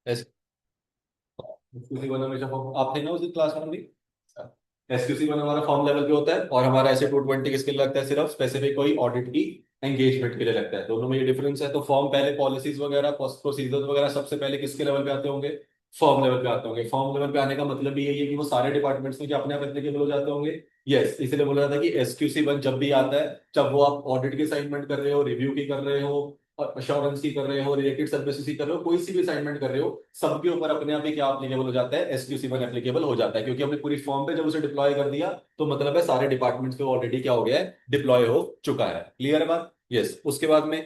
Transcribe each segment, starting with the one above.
SQC one हमेशा आप थे ना उस क्लास में भी। एसक्यूसी वन हमारा फॉर्म लेवल पे होता है और हमारा ऐसे 220 किसके लिए लगता है, सिर्फ स्पेसिफिक कोई ऑडिट की एंगेजमेंट के लिए लगता है। दोनों में ये डिफरेंस है। तो फॉर्म पहले पॉलिसीज वगैरह प्रोसीजर वगैरह सबसे पहले किसके लेवल पे आते होंगे, फॉर्म लेवल पे आते होंगे। फॉर्म लेवल पे आने का मतलब भी यही है कि वो सारे डिपार्टमेंट्स में क्या अपने आप एप्लीकेबल हो जाते होंगे। यस, इसलिए बोला जाता है कि एसक्यूसी वन जब भी आता है, जब वो आप ऑडिट की असाइनमेंट कर रहे हो, रिव्यू की कर रहे हो, और अश्योरेंस की कर रहे हो, रिलेटेड सर्विसेज की कर रहे हो, कोई सी भी असाइनमेंट कर रहे हो, सबके ऊपर अपने आप ही क्या एप्लीकेबल हो जाता है, एसक्यूसी वन एप्लीकेबल हो जाता है। क्योंकि हमने पूरी फॉर्म पे जब उसे डिप्लॉय कर दिया, तो मतलब है सारे डिपार्टमेंट्स पे ऑलरेडी क्या हो गया है, डिप्लॉय हो चुका है। क्लियर है बात। यस, उसके बाद में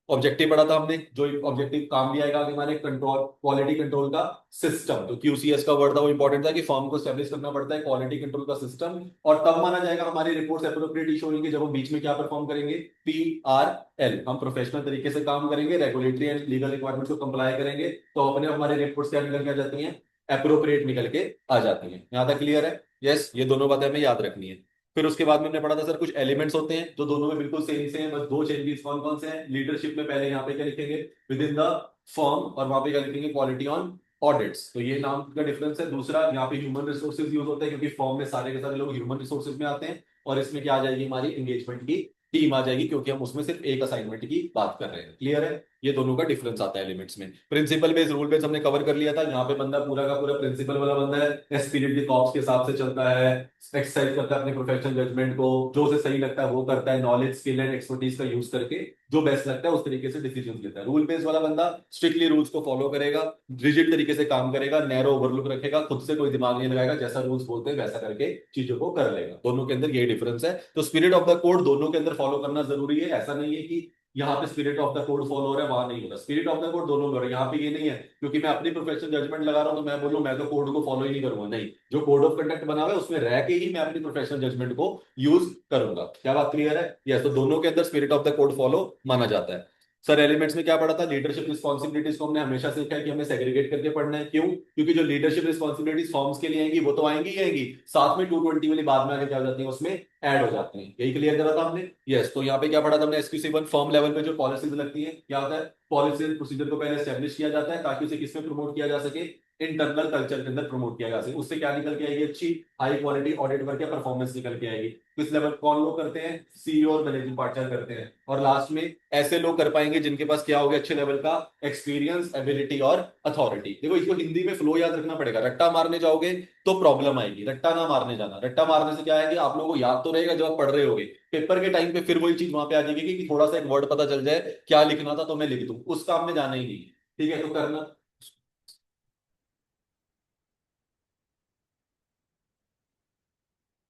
ऑब्जेक्टिव पढ़ा था हमने, जो ऑब्जेक्टिव काम भी आएगा आगे हमारे कंट्रोल, क्वालिटी कंट्रोल का सिस्टम। तो क्यूसीएस का वर्ड था वो इंपॉर्टेंट था कि फॉर्म को स्टैब्लिश करना पड़ता है क्वालिटी कंट्रोल का सिस्टम। और तब माना जाएगा हमारी रिपोर्ट्स एप्रोप्रिएट इशू होंगी जब हम बीच में क्या परफॉर्म करेंगे, PRL, हम प्रोफेशनल तरीके से काम करेंगे, रेगुलेटरी एंड लीगल रिक्वायरमेंट्स को कंप्लाई करेंगे, तो अपने हमारे रिपोर्ट्स क्या निकल के आ जाती हैं, अप्रोप्रिएट निकल के आ जाती हैं। यहां तक क्लियर है। यस, ये दोनों बातें हमें याद रखनी है। फिर उसके बाद में हमने पढ़ा था सर, कुछ एलिमेंट्स होते हैं जो दोनों में बिल्कुल सेम से हैं, बस दो चेंजेस कौन कौन से हैं। लीडरशिप में पहले यहाँ पे क्या लिखेंगे, विद इन द फर्म, और वहां पे क्या लिखेंगे, क्वालिटी ऑन ऑडिट्स। तो ये नाम का डिफरेंस है। दूसरा, यहाँ पे ह्यूमन रिसोर्सेज यूज होते हैं क्योंकि फॉर्म में सारे के सारे लोग ह्यूमन रिसोर्सेज में आते हैं। और इसमें क्या आ जाएगी, हमारी एंगेजमेंट की टीम आ जाएगी, क्योंकि हम उसमें सिर्फ एक असाइनमेंट की बात कर रहे हैं। क्लियर है। ये दोनों का डिफरेंस आता है एलिमेंट्स में। प्रिंसिपल बेस, रूल बेस हमने कवर कर लिया था। यहाँ पे बंदा पूरा का पूरा प्रिंसिपल वाला बंदा है, स्पिरिट द कॉर्प्स के हिसाब से चलता है, एक्सरसाइज करता है अपने प्रोफेशनल जजमेंट को, जो उसे सही लगता है वो करता है, नॉलेज स्किल एंड एक्सपर्टीज का यूज करके जो बेस्ट लगता है उस तरीके से डिसीजन लेता है। रूल बेस्ड वाला बंदा स्ट्रिक्टली रूल्स को फॉलो करेगा, रिजिड तरीके से काम करेगा, नैरो ओवरलुक रखेगा, खुद से कोई दिमाग नहीं लगाएगा, जैसा रूल्स बोलते हैं वैसा करके चीजों को कर लेगा। दोनों के अंदर यही डिफरेंस है। तो स्पिरिट ऑफ द कोड दोनों के अंदर फॉलो करना जरूरी है। ऐसा नहीं है कि यहाँ पे spirit of the code follow हो रहा है वहां नहीं हो रहा, स्पिरिट ऑफ द कोड दोनों में हो रहा है। यहाँ पे ये नहीं है क्योंकि मैं अपनी प्रोफेशनल जजमेंट लगा रहा हूँ तो मैं बोलूँ मैं तो कोड को फॉलो ही नहीं करूंगा। नहीं, जो कोड ऑफ कंडक्ट बना हुआ है उसमें रह के ही मैं अपनी प्रोफेशनल जजमेंट को यूज करूंगा। क्या बात क्लियर है। यस, तो दोनों के अंदर spirit of the code follow माना जाता है। सर एलिमेंट्स में क्या पढ़ा था, लीडरशिप रिस्पॉन्सिबिलिटीज को हमने हमेशा सीखा है कि हमें सेग्रीगेट करके पढ़ना है। क्यों? क्योंकि जो लीडरशिप रिस्पॉन्सिबिलिटीज फॉर्म्स के लिए आएंगी वो तो आएंगी ही आएंगी, साथ में 220 वाली बाद में आगे क्या हो जाती है, उसमें ऐड हो जाते हैं। यही क्लियर करा था हमने। यस, तो यहाँ पे क्या पढ़ा था हमने, एसक्यूसी वन फर्म लेवल पे जो पॉलिसीज लगती है, क्या होता है, पॉलिसी प्रोसीजर को पहले एस्टेब्लिश किया जाता है ताकि उसे किसमें प्रमोट किया जा सके, इंटरनल कल्चर के अंदर प्रमोट किया जा सके। उससे क्या निकल के आएगी, अच्छी हाई क्वालिटी ऑडिट वर्क या परफॉर्मेंस निकल के आएगी। किस लेवल कौन लोग करते हैं, सीईओ और मैनेजिंग पार्टनर करते हैं। और लास्ट में ऐसे लोग कर पाएंगे जिनके पास क्या हो गया, अच्छे लेवल का एक्सपीरियंस, एबिलिटी और अथॉरिटी। देखो इसको हिंदी में फ्लो याद रखना पड़ेगा। रट्टा मारने जाओगे तो प्रॉब्लम आएगी, रट्टा ना मारने जाना। रट्टा मारने से क्या है कि आप लोगों को याद तो रहेगा जब आप पढ़ रहे होगे, पेपर के टाइम पे फिर वही चीज वहां पे आ जाएगी कि थोड़ा सा एक वर्ड पता चल जाए, क्या लिखना था तो मैं लिख दूं, उस काम में जाना ही नहीं है। ठीक है, तो करना।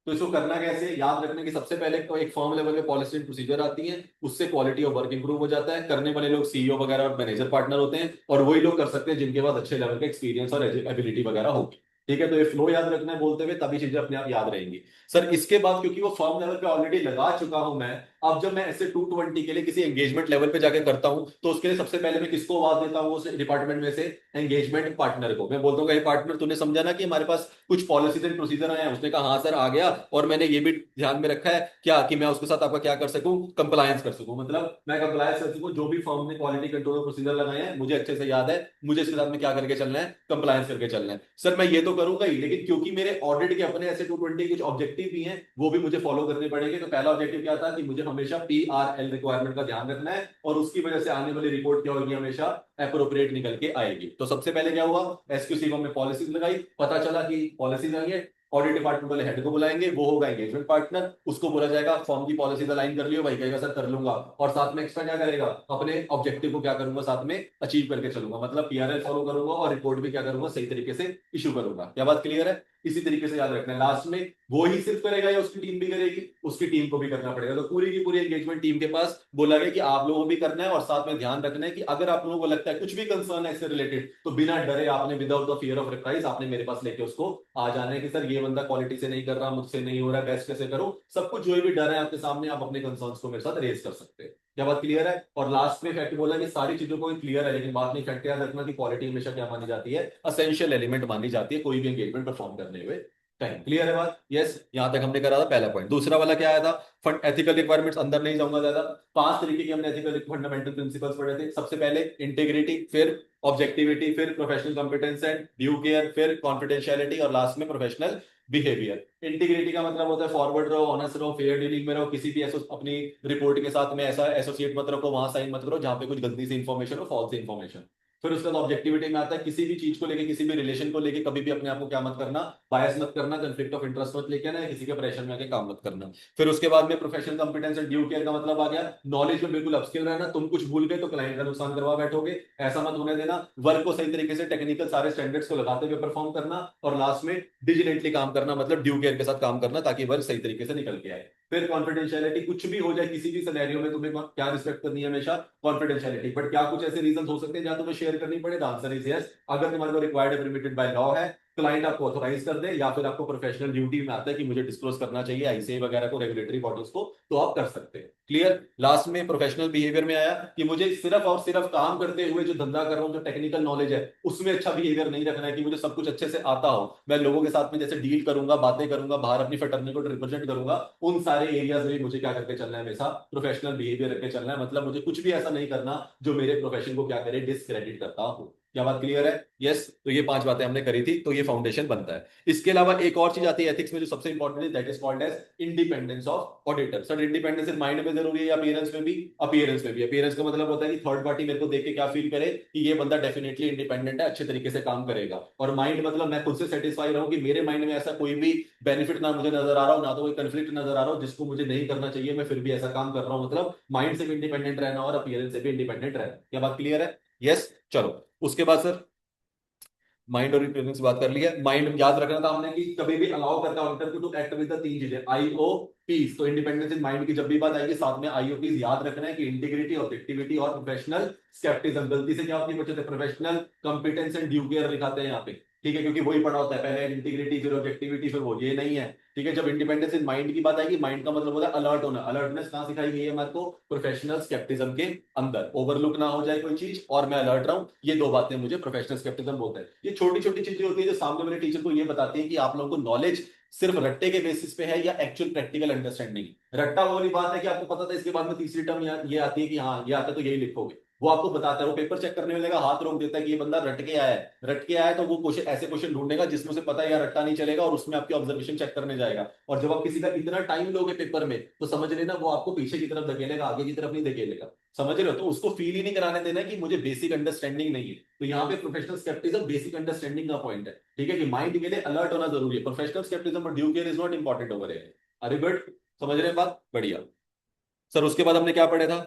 तो इसको करना कैसे, याद रखने की सबसे पहले तो एक फॉर्म लेवल पे पॉलिसी एंड प्रोसीजर आती है, उससे क्वालिटी ऑफ वर्क इंप्रूव हो जाता है। करने वाले लोग सीईओ वगैरह और मैनेजर पार्टनर होते हैं, और वही लोग कर सकते हैं जिनके पास अच्छे लेवल का एक्सपीरियंस और एबिलिटी वगैरह होगी। ठीक है, तो ये फ्लो याद रखना है बोलते हुए, तभी चीजें अपने आप याद रहेंगी। सर इसके बाद क्योंकि वो फॉर्म लेवल पे ऑलरेडी लगा चुका हूं मैं, अब जब मैं ऐसे 220 के लिए किसी एंगेजमेंट लेवल पे जाके करता हूं, तो उसके लिए सबसे पहले मैं किसको आवाज देता हूँ, उस डिपार्टमेंट में से एंगेजमेंट पार्टनर को। मैं बोलता हूँ पार्टनर तूने समझा ना कि हमारे पास कुछ पॉलिसीज एंड प्रोसीजर आए हैं। उसने कहा हाँ सर आ गया, और मैंने ये भी ध्यान में रखा है क्या कि मैं उसके साथ आपका क्या कर सकूं, कंप्लायंस कर सकूं। मतलब मैं कंप्लायंस कर सकूं, जो भी फर्म ने क्वालिटी कंट्रोल प्रोसीजर लगाए हैं मुझे अच्छे से याद है, मुझे इसके साथ में क्या करके चलना है, कंप्लायंस करके चलना है। सर मैं ये तो करूंगा ही, लेकिन क्योंकि मेरे ऑडिट के अपने ऐसे 220 कुछ ऑब्जेक्टिव भी हैं, वो भी मुझे फॉलो करने पड़ेंगे। तो पहला ऑब्जेक्टिव क्या था कि मुझे हमेशा PRL रिक्वायरमेंट का ध्यान रखना है, और उसकी वजह से आने वाली रिपोर्ट क्या होगी, हमेशा अप्रोप्रिएट निकल के आएगी। तो सबसे पहले क्या हुआ, एसक्यूसी में पॉलिसीज लगाई, पता चला कि पॉलिसीज आई है, ऑडिट डिपार्टमेंट वाले हेड को बुलाएंगे, वो होगा एंगेजमेंट पार्टनर, उसको बोला जाएगा फॉर्म की पॉलिसी अलाइन कर लियो भाई, कहेगा सर कर लूंगा, और साथ में एक्स्ट्रा क्या करेगा, अपने ऑब्जेक्टिव को क्या करूंगा, साथ में अचीव करके चलूंगा। मतलब PRL फॉलो करूंगा और रिपोर्ट भी क्या करूंगा, सही तरीके से इशू करूंगा। क्या बात क्लियर है। इसी तरीके से याद रखना है। लास्ट में वो ही सिर्फ करेगा या उसकी टीम भी करेगी, उसकी टीम को भी करना पड़ेगा। तो पूरी की पूरी एंगेजमेंट टीम के पास बोला गया कि आप लोगों को भी करना है, और साथ में ध्यान रखना है कि अगर आप लोगों को लगता है कुछ भी कंसर्न है इससे रिलेटेड, तो बिना डरे आपने, without the fear of reprise, आपने मेरे पास लेके उसको आ जाना है कि सर ये बंदा क्वालिटी से नहीं कर रहा, मुझसे नहीं हो रहा है, बेस्ट कैसे करूं। सब कुछ जो भी डर है आपके सामने, आप अपने कंसर्न्स को मेरे साथ रेज कर सकते हैं। क्या बात क्लियर है। और लास्ट में फैक्ट बोला कि सारी चीजों को क्लियर है, लेकिन बात नहीं, फैक्ट याद रखना कि क्वालिटी हमेशा क्या मानी जाती है, असेंशियल एलिमेंट मानी जाती है कोई भी एंगेजमेंट परफॉर्म करने हुए टाइम। क्लियर है बात? यस, यहां तक हमने करा था पहला पॉइंट। दूसरा वाला क्या आया था? फंड एथिकल रिक्वायरमेंट्स, अंदर नहीं जाऊंगा ज्यादा। 5 तरीके की हमने एथिकल फंडामेंटल प्रिंसिपल्स पढ़े थे। सबसे पहले इंटीग्रिटी, फिर ऑब्जेक्टिविटी, फिर professional competence and due care, फिर कॉन्फिडेंशियलिटी और लास्ट में प्रोफेशनल बिहेवियर। इंटीग्रिटी का मतलब होता है फॉरवर्ड रहो, ऑनेस्ट रहो, फेयर डीलिंग में रहो, किसी भी अपनी रिपोर्ट के साथ में ऐसा एसोसिएट मत रखो, वहां साइन मत करो जहां पे कुछ गलती से इंफॉर्मेशन हो, फॉल्स इंफॉर्मेशन। फिर उसके बाद ऑब्जेक्टिविटी में आता है किसी भी चीज को लेके, किसी भी रिलेशन को लेके कभी भी अपने आप को क्या मत करना, बायस मत करना, कंफ्लिक्ट ऑफ इंटरेस्ट मत लेके आना, किसी के प्रेशर में आके काम मत करना। फिर उसके बाद में professional competence and due care का मतलब आ गया नॉलेज में बिल्कुल अपस्किल रहना। तुम कुछ भूल गए तो क्लाइंट का नुकसान करवा बैठोगे, ऐसा मत होने देना। वर्क को सही तरीके से टेक्निकल सारे स्टैंडर्ड्स को लगाते हुए परफॉर्म करना, और लास्ट में डिलिजेंटली काम करना, मतलब ड्यू केयर के साथ काम करना ताकि वर्क सही तरीके से निकल के आए। फिर कॉन्फिडेंशियलिटी, कुछ भी हो जाए किसी भी सिनेरियो में तुम्हें क्या रिस्पेक्ट करनी है हमेशा, कॉन्फिडेंशियलिटी। बट क्या कुछ ऐसे रीजन हो सकते हैं जहां तुम्हें शेयर करनी पड़े? The answer is yes. अगर तुम्हारे को रिक्वायर्ड परमिटेड बाय लॉ है, क्लाइंट आपको ऑथोराइज कर दे, या फिर आपको प्रोफेशनल ड्यूटी में आता है कि मुझे डिस्क्लोज करना चाहिए आईसीआई वगैरह को, रेगुलेटरी बॉडीज को, तो आप कर सकते हैं। क्लियर? लास्ट में प्रोफेशनल बिहेवियर में आया कि मुझे सिर्फ और सिर्फ काम करते हुए जो धंधा कर रहा हूं, जो टेक्निकल नॉलेज है उसमें अच्छा बिहेवियर नहीं रखना है, कि मुझे सब कुछ अच्छे से आता हो, मैं लोगों के साथ में जैसे डील करूंगा, बातें करूंगा, बाहर अपनी फैटर्नी को रिप्रेजेंट करूंगा, उन सारे एरियाज में मुझे क्या करके चलना है, हमेशा प्रोफेशनल बिहेवियर रख के चलना है। मतलब मुझे कुछ भी ऐसा नहीं करना जो मेरे प्रोफेशन को क्या करे, डिसक्रेडिट करता हो। क्या बात क्लियर है? यस। तो ये 5 बातें हमने करी थी, तो ये फाउंडेशन बनता है। इसके अलावा एक और चीज आती है एथिक्स में जो सबसे इंपॉर्टेंट है, that is called as independence of auditor. Sir independence सिर्फ माइंड में जरूरी है या अपीयरेंस में भी? अपीयरेंस में भी। अपीयरेंस का मतलब होता है कि थर्ड पार्टी मेरे को देख के क्या फील करे कि ये बंदा डेफिनेटली इंडिपेंडेंट है, अच्छे तरीके से काम करेगा। और माइंड मतलब मैं खुद से सेटिस्फाई रहूं कि मेरे माइंड में ऐसा कोई भी बेनिफिट ना मुझे नजर आ रहा हो, ना तो कोई कंफ्लिक्ट नजर आ रहा हो जिसको मुझे नहीं करना चाहिए, मैं फिर भी ऐसा काम कर रहा हूं। मतलब माइंड से भी इंडिपेंडेंट रहना और अपीयरेंस से भी इंडिपेंडेंट रहना। क्या बात क्लियर है? यस। चलो उसके बाद सर, माइंड और इंटेलिजेंस बात कर लिया। माइंड याद रखना था हमने कि कभी भी अलाउ करता है ऑडिटर को टू एक्ट विद द 3 चीजें, आईओ पीस। तो इंडिपेंडेंस इन माइंड की जब भी बात आएगी साथ में आईओ पीस याद रखना है कि इंटीग्रिटी, ऑब्जेक्टिविटी और प्रोफेशनल स्केप्टिज्म। गलती से क्या होती है बच्चे से, professional competence and due care लिखाते हैं यहाँ पे, ठीक है, क्योंकि वही पढ़ा होता है पहले इंटीग्रिटी फिर ऑब्जेक्टिविटी फिर वो, ये नहीं है। ठीक है, जब इंडिपेंडेंस इन माइंड की बात आएगी, माइंड का मतलब होता है अलर्ट होना। अलर्टनेस कहाँ सिखाई गई है हमारे को? प्रोफेशनल स्केप्टिज्म के अंदर। ओवरलुक ना हो जाए कोई चीज और मैं अलर्ट रहूं, ये 2 बातें मुझे प्रोफेशनल स्केप्टिज्म बोलते हैं। ये छोटी छोटी चीजें होती है जो सामने वाले टीचर को ये बताती है कि आप लोगों को नॉलेज सिर्फ रट्टे के बेसिस पे है या एक्चुअल प्रैक्टिकल अंडरस्टैंडिंग। रट्टा वो वाली बात है कि आपको पता था इसके बाद में तीसरी टर्म ये आती है कि हाँ ये आता है तो यही लिखोगे, वो आपको बताता है। वो पेपर चेक करने वाले का हाथ रोक देता है कि ये बंदा रट के आया है, रट के आया है, तो वो क्वेश्चन ऐसे क्वेश्चन ढूंढेगा जिसमें उसे पता है यार रट्टा नहीं चलेगा, और उसमें आपकी ऑब्जर्वेशन चेक करने जाएगा। और जब आप किसी का इतना टाइम लोगे पेपर में, तो समझ लेना वो आपको पीछे की तरफ धकेलेगा, आगे की तरफ नहीं धकेलेगा। समझ रहे हो? तो उसको फील ही नहीं कराने देना कि मुझे बेसिक अंडरस्टैंडिंग नहीं है। तो यहाँ पे प्रोफेशनल स्केप्टिज्म बेसिक अंडरस्टैंडिंग का पॉइंट है। ठीक है, कि माइंड के लिए अलर्ट होना जरूरी है। प्रोफेशनल स्केप्टिज्म और due care is not important over here. अरे गुड, समझ रहे हैं बात? बढ़िया। सर उसके बाद हमने क्या पढ़ा था?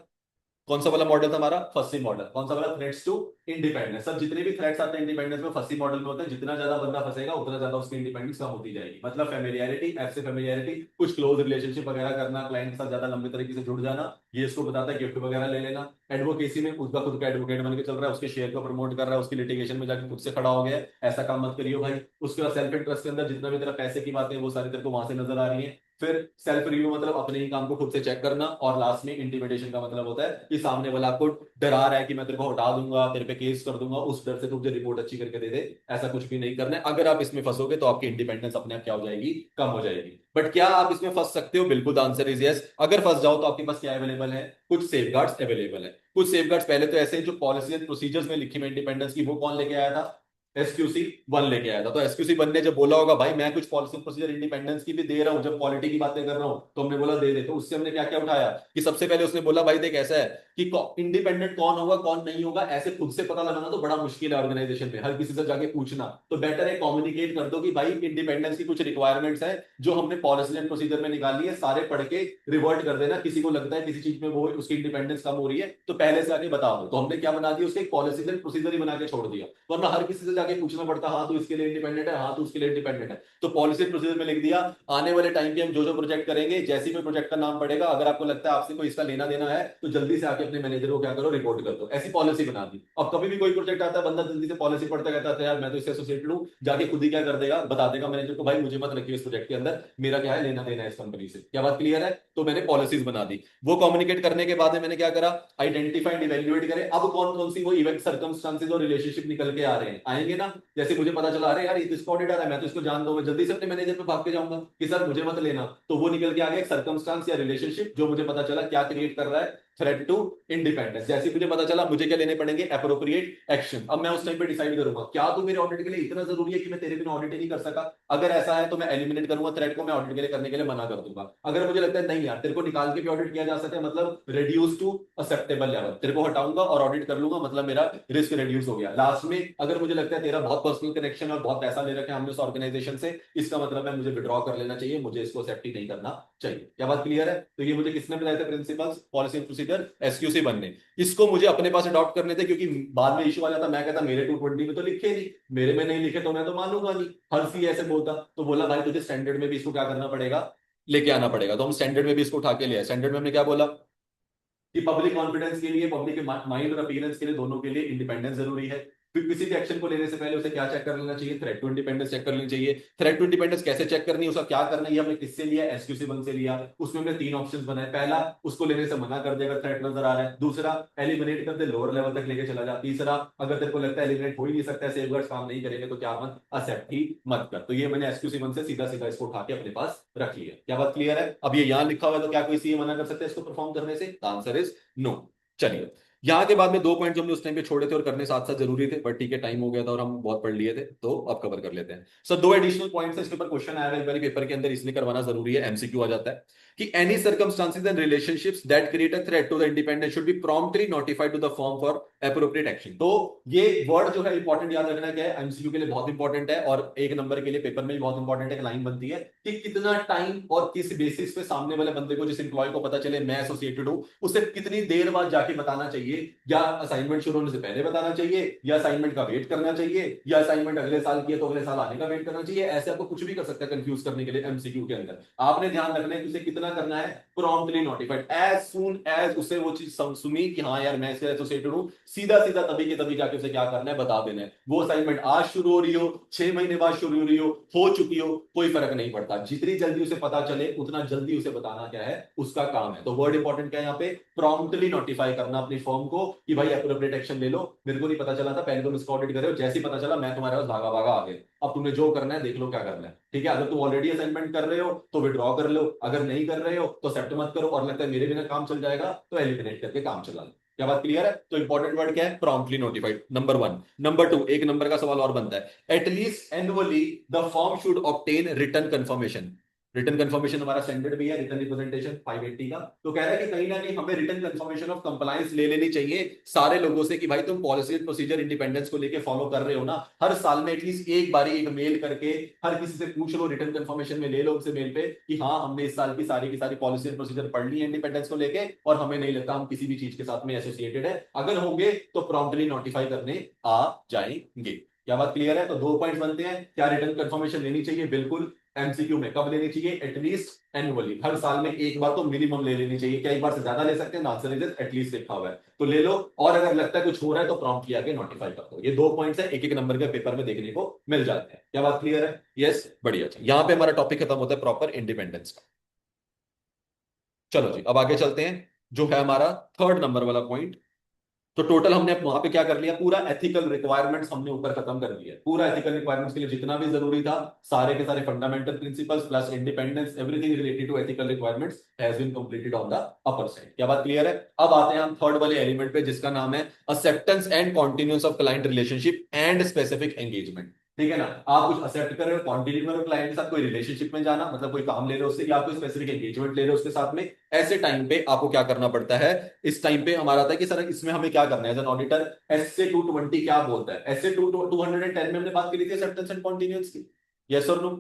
कौन सा वाला मॉडल था हमारा? फसी मॉडल। कौन सा वाला? Threats to independence. सब जितने भी थ्रेट्स आते हैं इंडिपेंडेंस में फसी मॉडल में होते हैं। जितना ज्यादा बंदा फंसेगा उतना ज्यादा उसकी इंडिपेंडेंस कम होती जाएगी। मतलब फेमिलियरिटी, एफ से फेमिलियरिटी, कुछ क्लोज रिलेशनशिप वगैरह करना, क्लाइंट के साथ ज्यादा लंबे तरीके से जुड़ जाना, ये इसको बताता है। गिफ्ट वगैरह ले लेना। एडवोकेसी में उसका खुद का एडवोकेट बन के चल रहा है, उसके शेयर को प्रमोट कर रहा है, उसकी लिटिगेशन में जाकर खुद से खड़ा हो गया है, ऐसा काम मत करियो भाई। उसके बाद सेल्फ इंटरेस्ट के अंदर जितना भी तेरा पैसे की बातें वो सारी तेरे को वहां से नजर आ रही है। फिर सेल्फ रिव्यू मतलब अपने ही काम को खुद से चेक करना। और लास्ट में इंटिमिडेशन का मतलब होता है कि सामने वाला आपको डरा रहा है कि मैं तेरे को हटा दूंगा, तेरे पे केस कर दूंगा, उस डर से तुझे रिपोर्ट अच्छी करके दे दे। ऐसा कुछ भी नहीं करना है। अगर आप इसमें फंसोगे तो आपकी इंडिपेंडेंस अपने आप क्या हो जाएगी? कम हो जाएगी। बट क्या आप इसमें फंस सकते हो? बिल्कुल, आंसर इज यस। अगर फंस जाओ तो आपके पास क्या अवेलेबल है? कुछ सेफगार्ड्स अवेलेबल है। कुछ सेफगार्ड्स पहले तो ऐसे हैं जो पॉलिसी एंड प्रोसीजर्स में लिखी हुई इंडिपेंडेंस की, वो कौन लेके आया था? एसक्यूसी 1 लेके आया था। तो एसक्यूसी 1 ने जब बोला होगा भाई मैं कुछ पॉलिसी प्रोसीजर इंडिपेंडेंस की भी दे रहा हूं, जब क्वालिटी की बातें कर रहा हूं, तो हमने बोला दे दे। तो उससे हमने क्या क्या उठाया कि सबसे पहले उसने बोला भाई देख ऐसा है कि इंडिपेंडेंट कौन होगा कौन नहीं होगा ऐसे खुद से पता लगाना तो बड़ा मुश्किल है ऑर्गेनाइजेशन में, हर किसी से जाके पूछना। तो बेटर है कम्युनिकेट कर दो कि भाई इंडिपेंडेंस की कुछ रिक्वायरमेंट्स है जो हमने पॉलिसी एंड प्रोसीजर में निकाली है, सारे पढ़ के रिवर्ट कर देना। किसी को लगता है किसी चीज में वो उसकी इंडिपेंडेंस कम हो रही है तो पहले से आके बता दो। तो हमने क्या बना दिया, उसके पॉलिसी एंड प्रोसीजर ही बना के छोड़ दिया, वरना हर किसी से जाके पूछना पड़ता, हाँ तो इसके लिए इंडिपेंडेंट है, हाँ तो उसके लिए इंडिपेंडेंट है। तो पॉलिसी प्रोसीजर में लिख दिया आने वाले टाइम पे हम जो जो प्रोजेक्ट करेंगे, जैसे भी प्रोजेक्ट का नाम पड़ेगा, अगर आपको लगता है आपसे कोई इसका लेना देना है तो जल्दी से आके जाके अपने मैनेजर को क्या करो, रिपोर्ट कर दो। ऐसी पॉलिसी बना दी। अब कभी भी कोई प्रोजेक्ट आता है, बंदा जल्दी से पॉलिसी पढ़ता कहता है यार मैं तो इससे एसोसिएटेड हूँ, जाके खुद ही क्या कर देगा, बता देगा मैनेजर को भाई मुझे मत रखिए इस प्रोजेक्ट के अंदर, मेरा क्या है लेना देना है इस कंपनी से। क्या बात क्लियर है? तो मैंने पॉलिसीज बना दी। वो कम्युनिकेट करने के बाद में मैंने क्या करा, आइडेंटिफाइड इवेल्युएट करे अब कौन कौन सी वो इवेंट सर्कमस्टांसेस और रिलेशनशिप निकल के आ रहे हैं, आएंगे ना। जैसे मुझे पता चला अरे यार ये तो इसका ऑडिट आ रहा है, मैं तो इसको जान दूं, मैं जल्दी से अपने मैनेजर पे भाग के जाऊंगा कि सर मुझे मत लेना। तो वो निकल के आ गया एक सर्कमस्टांस या रिलेशनशिप जो मुझे पता चला क्या क्रिएट कर रहा है, थ्रेट टू इंडिपेंडेंस। जैसे मुझे पता चला मुझे क्या लेने पड़ेंगे, अप्रोप्रिएट एक्शन। अब मैं उस टाइम पे डिसाइड करूंगा क्या तू मेरे ऑडिट के लिए इतना जरूरी है कि मैं तेरे बिना ऑडिट ही नहीं कर सका। अगर ऐसा है तो मैं एलिमिनेट करूंगा थ्रेट को, मैं ऑडिट के लिए करने के लिए मना कर दूंगा। अगर मुझे लगता है नहीं यार तेरे को निकाल के भी ऑडिट किया जा सकता है, मतलब रिड्यूस टू एक्सेप्टेबल लेवल, तेरे को हटाऊंगा और ऑडिट कर लूंगा, मतलब मेरा रिस्क रिड्यूस हो गया। लास्ट में अगर मुझे लगता है तेरा बहुत पर्सनल कनेक्शन और बहुत पैसा ले रखा है हमने उस ऑर्गेनाइजेशन से, इसका मतलब है मुझे विड्रॉ कर लेना चाहिए, मुझे इसको एक्सेप्ट ही नहीं करना चाहिए। क्या बात क्लियर है? तो ये मुझे किसने बताया था principles, policy and procedure, SQC बनने। इसको मुझे अपने पास अडॉप्ट करने थे, क्योंकि बाद में इशू आ जाता, मैं कहता मेरे 220 में तो लिखे नहीं, मेरे में नहीं लिखे तो मैं तो मानूंगा नहीं, हर सी ऐसे बोलता। तो बोला भाई तुझे स्टैंडर्ड में भी इसको क्या करना पड़ेगा, लेके आना पड़ेगा। तो हम स्टैंडर्ड में भी इसको उठा के लिया। स्टैंडर्ड में हमने क्या बोला कि पब्लिक कॉन्फिडेंस के लिए, पब्लिक के माइंड और अपीयरेंस के लिए, दोनों के लिए इंडिपेंडेंस जरूरी है। फिर किसी भी एक्शन को लेने से पहले उसे क्या चेक कर लेना चाहिए, थ्रेट टू इंडिपेंडेंस चेक कर लेनी चाहिए। थ्रेट टू इंडिपेंडेंस कैसे चेक करनी है, उसका क्या करना है, ये हमने किससे लिया, एसक्यूसी वन से लिया। उसमें हमने 3 ऑप्शन बनाए। पहला, उसको लेने से मना कर दे अगर थ्रेट नजर आ रहा है। दूसरा, एलिमिनेट कर दे, लोअर लेवल तक लेके चला जा। तीसरा, अगर तेरे को लगता है एलिमिनेट हो ही नहीं सकता, सेफगार्ड्स काम नहीं करेंगे तो क्या मत एक्सेप्ट ही मत कर। तो ये मैंने एसक्यूसी वन से सीधा सीधा इसको उठा के अपने पास रख लिया। क्या बात क्लियर है? अब ये यहाँ लिखा हुआ है तो क्या कोई सीए मना कर सकता है इसको परफॉर्म करने से? Answer is no. चलिए, यहाँ के बाद में 2 पॉइंट जो हमने उस टाइम पे छोड़े थे और करने साथ साथ जरूरी थे, बट ठीक है टाइम हो गया था और हम बहुत पढ़ लिए थे, तो अब कवर कर लेते हैं। सर 2 एडिशनल पॉइंट्स है, इसके ऊपर क्वेश्चन आया है एक बार पेपर के अंदर, इसलिए करवाना जरूरी है, एमसीक्यू आ जाता है कि any circumstances and relationships that create a threat to the independence should be promptly notified to the firm for appropriate action. तो ये वर्ड जो है इंपॉर्टेंट याद रखना क्या है, एमसीक्यू के लिए बहुत इंपॉर्टेंट है और 1 नंबर के लिए पेपर में भी बहुत इंपॉर्टेंट है। लाइन बनती है कि कितना टाइम और किस बेसिस पे सामने वाले बंदे को, जिस एम्प्लॉय को पता चले मैं एसोसिएटेड हूं, उसे कितनी देर बाद जाके बताना चाहिए, या असाइनमेंट शुरू होने से पहले बताना चाहिए, या असाइनमेंट का वेट करना चाहिए, या असाइनमेंट अगले साल की है तो अगले साल आने का वेट करना चाहिए। ऐसे आपको कुछ भी कर सकता है कंफ्यूज करने के लिए एमसीक्यू के अंदर। आपने ध्यान रखना है कि उसे कितना करना है, promptly notified, as soon as उसे वो चीज सुनी कि हाँ यार मैं इससे एसोसिएटेड हूं, सीधा सीधा तभी के तभी जाके उसे क्या करना है बता देना है। वो असाइनमेंट आज शुरू हो रही हो, 6 महीने बाद शुरू हो रही हो चुकी हो, कोई फर्क नहीं पड़ता। जितनी जल्दी उसे पता चले उतना जल्दी उसे बताना क्या है उसका काम है। तो वर्ड इंपॉर्टेंट क्या है यहाँ पे, प्रॉम्प्टली नोटिफाई करना अपनी फर्म को कि भाई एप्रोप्रिएट एक्शन ले लो, मेरे को नहीं पता चला था, पहले तुम इसको ऑडिट कर रहे हो, जैसे ही पता चला मैं तुम्हारे पास भागा भागा आ गया, अब तुमने जो करना है देख लो क्या करना है। ठीक है, अगर तुम ऑलरेडी असाइनमेंट कर रहे हो तो विड्रॉ कर लो, अगर नहीं कर रहे हो तो एक्सेप्ट मत करो, और लगता है मेरे बिना काम चल जाएगा तो एलिमिनेट करके काम चला लो। क्या बात क्लियर है? तो इंपॉर्टेंट वर्ड क्या है, promptly notified, number 1। Number 2, 1 number का सवाल और बनता है, at least annually the firm should obtain return confirmation. Return confirmation हमारा स्टैंडर्ड भी है, रिटर्न रिप्रेजेंटेशन 580 का। तो कह रहा है कि कहीं ना कहीं हमें रिटर्न कंफर्मेशन ऑफ कंप्लायंस ले लेनी चाहिए सारे लोगों से कि भाई तुम पॉलिसी एंड प्रोसीजर इंडिपेंडेंस को लेके फॉलो कर रहे हो ना। हर साल में एटलीस्ट एक बारी एक मेल करके हर किसी से पूछ लो, रिटर्न कंफर्मेशन में ले लो उनसे मेल पे कि हाँ हमने इस साल की सारी पॉलिसी एंड प्रोसीजर पढ़ ली है इंडिपेंडेंस को लेके, और हमें नहीं लगता हम किसी भी चीज के साथ में एसोसिएटेड है, अगर होंगे तो प्रॉम्प्टली नोटिफाई करने आ जाएंगे। क्या बात क्लियर है? तो 2 पॉइंट्स बनते हैं, क्या रिटर्न कंफर्मेशन लेनी चाहिए, बिल्कुल। एमसीक्यू में कब लेनी चाहिए, एटलीस्ट एनुअली, हर साल में एक बार तो मिनिमम ले लेनी चाहिए। क्या एक बार से ज्यादा ले सकते हैं? आंसर इज एटलीस्ट लिखा हुआ है तो ले लो, और अगर लगता है कुछ हो रहा है तो प्रॉम्प्टली आके नोटिफाई कर दो। ये 2 पॉइंट्स है, एक एक नंबर के पेपर में देखने को मिल जाते हैं। क्या बात क्लियर है? यस, बढ़िया। यहां पे हमारा टॉपिक खत्म होता है प्रॉपर इंडिपेंडेंस का। चलो जी, अब आगे चलते हैं, जो है हमारा 3rd नंबर वाला पॉइंट। तो टोटल हमने वहां पे क्या कर लिया, पूरा एथिकल रिक्वायरमेंट्स हमने ऊपर खत्म कर दिया। पूरा एथिकल रिक्वायरमेंट्स के लिए जितना भी जरूरी था, सारे के सारे fundamental principles plus independence, everything related to ethical requirements has been completed on the upper side. क्या बात क्लियर है? अब आते हैं हम 3rd वाले एलिमेंट पे, जिसका नाम है acceptance and continuance of client relationship and specific engagement. ठीक है ना, आप कुछ एक्सेप्ट कर रहे हो, कंटिन्यू कर रहे हो क्लाइंट के साथ, कोई रिलेशनशिप में जाना मतलब कोई काम ले रहे हो उससे, या कोई स्पेसिफिक एंगेजमेंट ले रहे हो उसके साथ में, ऐसे टाइम पे आपको क्या करना पड़ता है। इस टाइम पे हमारा था कि सर इसमें हमें क्या करना है एज एन ऑडिटर, एसए 220 क्या बोलता है। एसए 210 में हमने बात करी थी एक्सेप्टेंस एंड कॉन्टिन्यूएंस की, यस और नो,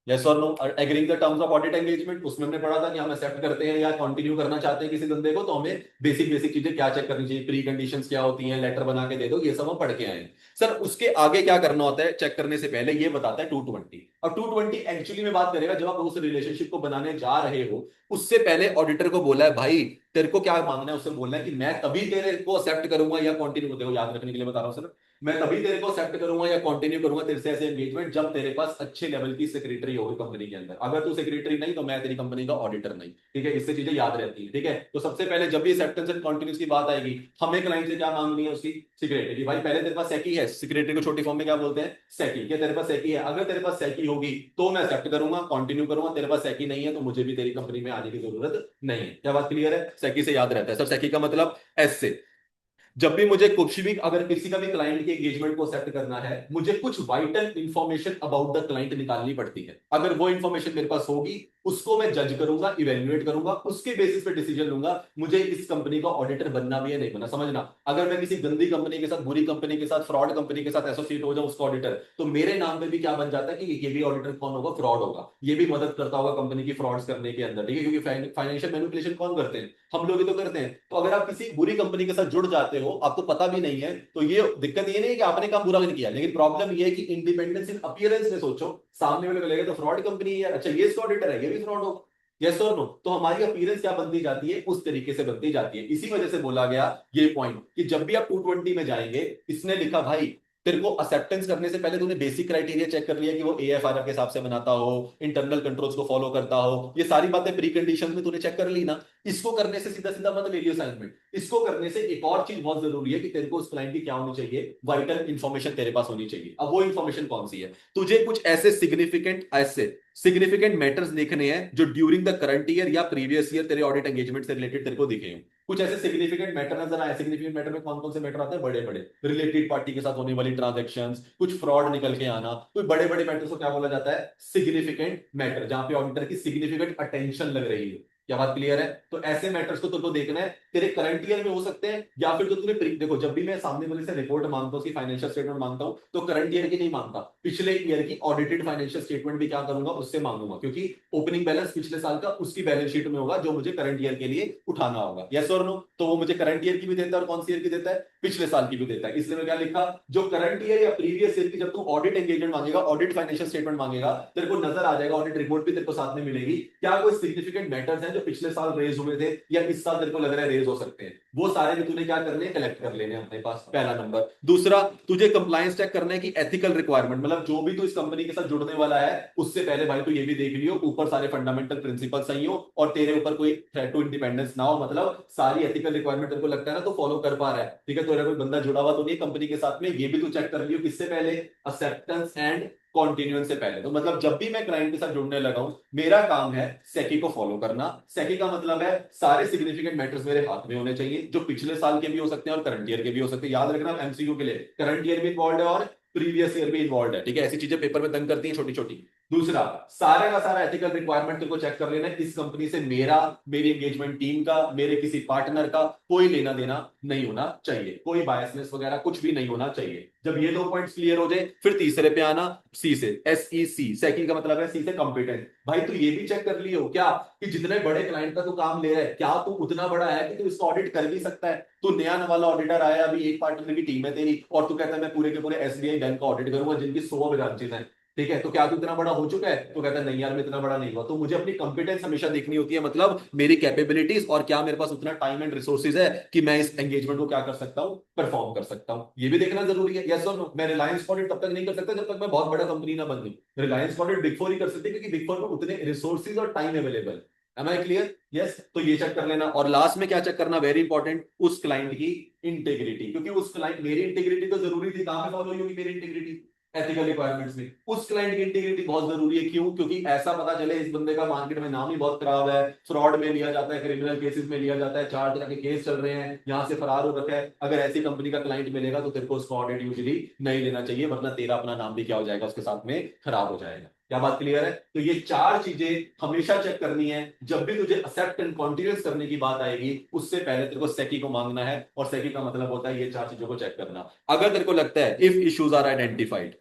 यस और no. Agreeing the terms of audit engagement, उसमें हमने पढ़ा था कि हम एक्सेप्ट करते हैं या कंटिन्यू करना चाहते हैं किसी बंदे को, तो हमें बेसिक बेसिक चीजें क्या चेक करनी चाहिए, प्री कंडीशंस क्या होती हैं, लेटर बना के दे दो, ये सब हम पढ़ के आए हैं। सर उसके आगे क्या करना होता है चेक करने से पहले, ये बताता है 220। अब 220 एक्चुअली में बात करेगा जब आप उस रिलेशनशिप को बनाने जा रहे हो, उससे पहले ऑडिटर को बोला है भाई तेरे को क्या मांगना है, उससे बोलना है कि मैं तभी तेरे को एक्सेप्ट करूंगा या कंटिन्यू, देखो याद रखने के लिए बता रहा हूँ सर, मैं तभी तेरे को एक्सेप्ट करूंगा या कंटिन्यू करूंगा तेरे से ऐसे एंगेजमेंट जब तेरे पास अच्छे लेवल की सेक्रेटरी होगी कंपनी के अंदर। अगर तू सेक्रेटरी नहीं तो मैं तेरी कंपनी का ऑडिटर नहीं। ठीक है, इससे चीजें याद रहती है। ठीक है, तो सबसे पहले जब भी एक्सेप्टेंस एंड कंटिन्यूस की बात आएगी, हमें क्लाइंट से क्या मांगनी है, उसकी सिक्योरिटी। भाई पहले तेरे पास सेकी है, सिक्योरिटी को छोटी फॉर्म में क्या बोलते हैं, सेकी। क्या तेरे पास सेकी है? अगर तेरे पास सेकी होगी तो मैं एक्सेप्ट करूंगा, कंटिन्यू करूंगा। तेरे पास सेकी नहीं है तो मुझे भी तेरी कंपनी में आने की जरूरत नहीं है। क्या बात क्लियर है? सेकी से याद रहता है सर, सेकी का मतलब एस से। जब भी मुझे कुछ भी, अगर किसी का भी क्लाइंट के एंगेजमेंट को सेट करना है, मुझे कुछ vital information about the client निकालनी पड़ती है। अगर वो इंफॉर्मेशन मेरे पास होगी, उसको मैं जज करूंगा, इवेल्युएट करूंगा, उसके बेसिस पे डिसीजन लूंगा मुझे इस कंपनी का ऑडिटर बनना भी है नहीं बनना। समझना, अगर मैं किसी गंदी कंपनी के साथ, बुरी कंपनी के साथ, फ्रॉड कंपनी के साथ एसोसिएट हो जाऊं उसका ऑडिटर, तो मेरे नाम पे भी क्या बन जाता है कि ये भी ऑडिटर कौन होगा, फ्रॉड होगा। ये भी मदद करता होगा कंपनी की फ्रॉड्स करने के अंदर। ठीक है, क्योंकि फाइनेंशियल मैनिपुलेशन कौन करते हैं, हम लोग ही तो करते हैं। तो अगर आप किसी बुरी कंपनी के साथ जुड़ जाते हो, आपको पता भी नहीं है, तो ये दिक्कत ये नहीं है कि आपने काम बुरा नहीं किया, लेकिन प्रॉब्लम ये है कि इंडिपेंडेंस इन अपीयरेंस में सोचो, सामने वाले को लगेगा तो फ्रॉड कंपनी है, अच्छा ये इसका ऑडिटर है, ये भी फ्रॉड होगा। यस और नो? तो हमारी अपीयरेंस क्या बनती जाती है, उस तरीके से बनती जाती है। इसी वजह से बोला गया ये पॉइंट कि जब भी आप 220 में जाएंगे, इसने लिखा भाई तेरे को एक्सेप्टेंस करने से पहले तूने बेसिक क्राइटेरिया चेक कर लिया कि वो एएफआरएफ के हिसाब से बनाता हो, इंटरनल कंट्रोल्स को फॉलो करता हो, ये सारी बातें प्री कंडीशन में तूने चेक कर ली ना। इसको करने से सीधा सीधा मत ले लियो असाइनमेंट। इसको करने से एक और चीज बहुत जरूरी है कि तेरे को उस क्लाइंट की क्या होनी चाहिए, वाइटल इंफॉर्मेशन तेरे पास होनी चाहिए। अब वो इंफॉर्मेशन कौन सी है? तुझे कुछ ऐसे सिग्निफिकेंट मैटर्स देखने हैं जो ड्यूरिंग द करंट ईयर या प्रीवियस ईयर तेरे ऑडिट एंगेजमेंट से रिलेटेड तेरे को दिखे हो। कुछ ऐसे सिग्निफिकेंट मैटर नजर आए। सिग्निफिकेंट मैटर में कौन कौन से मैटर आते हैं? बड़े बड़े रिलेटेड पार्टी के साथ होने वाली ट्रांजेक्शंस, कुछ फ्रॉड निकल के आना, कोई बड़े बड़े मैटर्स को क्या बोला जाता है? सिग्निफिकेंट मैटर, जहां पे ऑडिटर की सिग्निफिकेंट अटेंशन लग रही है। क्या बात क्लियर है? तो ऐसे मैटर्स को तुमको देखना है, तेरे करंट ईयर में हो सकते हैं या फिर तो तूने देखो, जब भी मैं सामने वाले से रिपोर्ट मांगता हूँ, उसकी फाइनेंशियल स्टेटमेंट मांगता हूँ, तो करंट ईयर की नहीं मांगता, पिछले ईयर की ऑडिटेड फाइनेंशियल स्टेटमेंट भी क्या करूंगा, उससे मांगूंगा, क्योंकि ओपनिंग बैलेंस पिछले साल का उसकी बैलेंस शीट में होगा जो मुझे करंट ईयर के लिए उठाना होगा। यस और नो? तो वो मुझे करंट ईयर की भी देता है और कौन सी ईयर की देता है? पिछले साल की भी देता है। इसलिए मैं क्या लिखा, जो करंट ईयर या प्रीवियस ईयर की जब तू ऑडिट एंगेजमेंट मांगेगा, ऑडिट फाइनेंशियल स्टेटमेंट मांगेगा, तेरे को नजर आ जाएगा, ऑडिट रिपोर्ट भी तेरे को साथ में मिलेगी, क्या कोई सिग्निफिकेंट मैटर्स हैं जो पिछले साल रेज हुए थे या इस साल तेरे को लग रहा है रेज हो सकते हैं, वो सारे भी तूने क्या करने, कलेक्ट कर लेने अपने पास। पहला नंबर। दूसरा, तुझे कंप्लायंस चेक करना है कि एथिकल रिक्वायरमेंट, मतलब जो भी तू इस कंपनी के साथ जुड़ने वाला है, उससे पहले भाई तू ये भी देख लियो ऊपर सारे फंडामेंटल प्रिंसिपल सही हो और तेरे ऊपर कोई थ्रेट टू इंडिपेंडेंस ना हो, मतलब सारी एथिकल रिक्वायरमेंट तेरे को लगता है ना तो फॉलो कर पा रहा है। ठीक है, तो कोई बंदा जुड़ा हुआ तो नहीं कंपनी के साथ में, ये भी तू चेक कर लियो किससे पहले, एक्सेप्टेंस एंड कॉन्टिन्यूएंस से पहले। तो मतलब जब भी मैं क्लाइंट के साथ जुड़ने लगा हूं, मेरा काम है सेकी को फॉलो करना। सेकी का मतलब है सारे सिग्निफिकेंट मैटर्स मेरे हाथ में होने चाहिए, जो पिछले साल के भी हो सकते हैं और करंट ईयर के भी हो सकते हैं। याद रखना एमसीक्यू के लिए करंट ईयर भी इन्वॉल्व है और प्रीवियस ईयर भी इन्वॉल्व है। ठीक है, ऐसी चीजें पेपर में तंग करती हैं छोटी छोटी। दूसरा, सारे का सारा एथिकल रिक्वायरमेंट को चेक कर लेना, इस कंपनी से मेरा, मेरी एंगेजमेंट टीम का, मेरे किसी पार्टनर का कोई लेना देना नहीं होना चाहिए, कोई बायसनेस वगैरह कुछ भी नहीं होना चाहिए। जब ये दो पॉइंट्स क्लियर हो जाए, फिर तीसरे पे आना, सी से, SEC, सेकी का मतलब है सी से कॉम्पिटेंट। भाई तू ये भी चेक कर लियो क्या कि जितने बड़े क्लाइंट का तू काम ले रहा है, क्या तू उतना बड़ा है कि तू इसको ऑडिट कर भी सकता है? तू नया वाला ऑडिटर आया, अभी एक पार्टनर की टीम है तेरी, और तू कहता है मैं पूरे के पूरे SBI बैंक का ऑडिट करूंगा जिनकी 100 ब्रांचेस हैं। ठीक है, तो क्या तू इतना बड़ा हो चुका है? तो कहता है नहीं यार मैं इतना बड़ा नहीं हुआ। तो मुझे अपनी कंपिटेंस हमेशा देखनी होती है, मतलब मेरी कैपेबिलिटीज, और क्या मेरे पास उतना टाइम एंड रिसोर्सेज है कि मैं इस एंगेजमेंट को क्या कर सकता हूँ, परफॉर्म कर सकता हूँ। ये भी देखना जरूरी है। यस और नो? मैं रिलायंस ऑडिट तब तक नहीं कर सकता जब तक मैं बहुत बड़ा कंपनी ना बन लूं। रिलायंस ऑडिट बिग फोर ही कर सकते, क्योंकि बिग फोर में उतने रिसोर्सेज और time available. Am I clear? Yes, तो ये चेक कर लेना। और लास्ट में क्या चेक करना, वेरी इंपॉर्टेंट, उस क्लाइंट की इंटेग्रिटी, क्योंकि उस क्लाइंट, मेरी इंटेग्रिटी तो जरूरी थी, कहां पे फॉलो हुई होगी मेरी इंटेग्रिटी? एथिकल रिक्वायरमेंट्स में। उस क्लाइंट की इंटीग्रिटी बहुत जरूरी है। क्यों? क्योंकि ऐसा पता चले इस बंदे का मार्केट में नाम ही बहुत खराब है, फ्रॉड में लिया जाता है, क्रिमिनल केसेस में लिया जाता है, 4 तरह के केस चल रहे हैं, यहाँ से फरार हो रखा है, अगर ऐसी कंपनी का क्लाइंट मिलेगा तो तेरे को उसको ऑडिट यूजुअली नहीं लेना चाहिए, वरना तेरा अपना नाम भी क्या हो जाएगा, उसके साथ में खराब हो जाएगा। क्या बात क्लियर है? तो ये 4 चीजें हमेशा चेक करनी है जब भी तुझे एक्सेप्ट एंड कॉन्टिन्यूस करने की बात आएगी। उससे पहले तेरे को सेकी को मांगना है, और सेकी का मतलब होता है ये 4 चीजों को चेक करना। अगर तेरे को लगता है इफ इश्यूज आर आइडेंटिफाइड,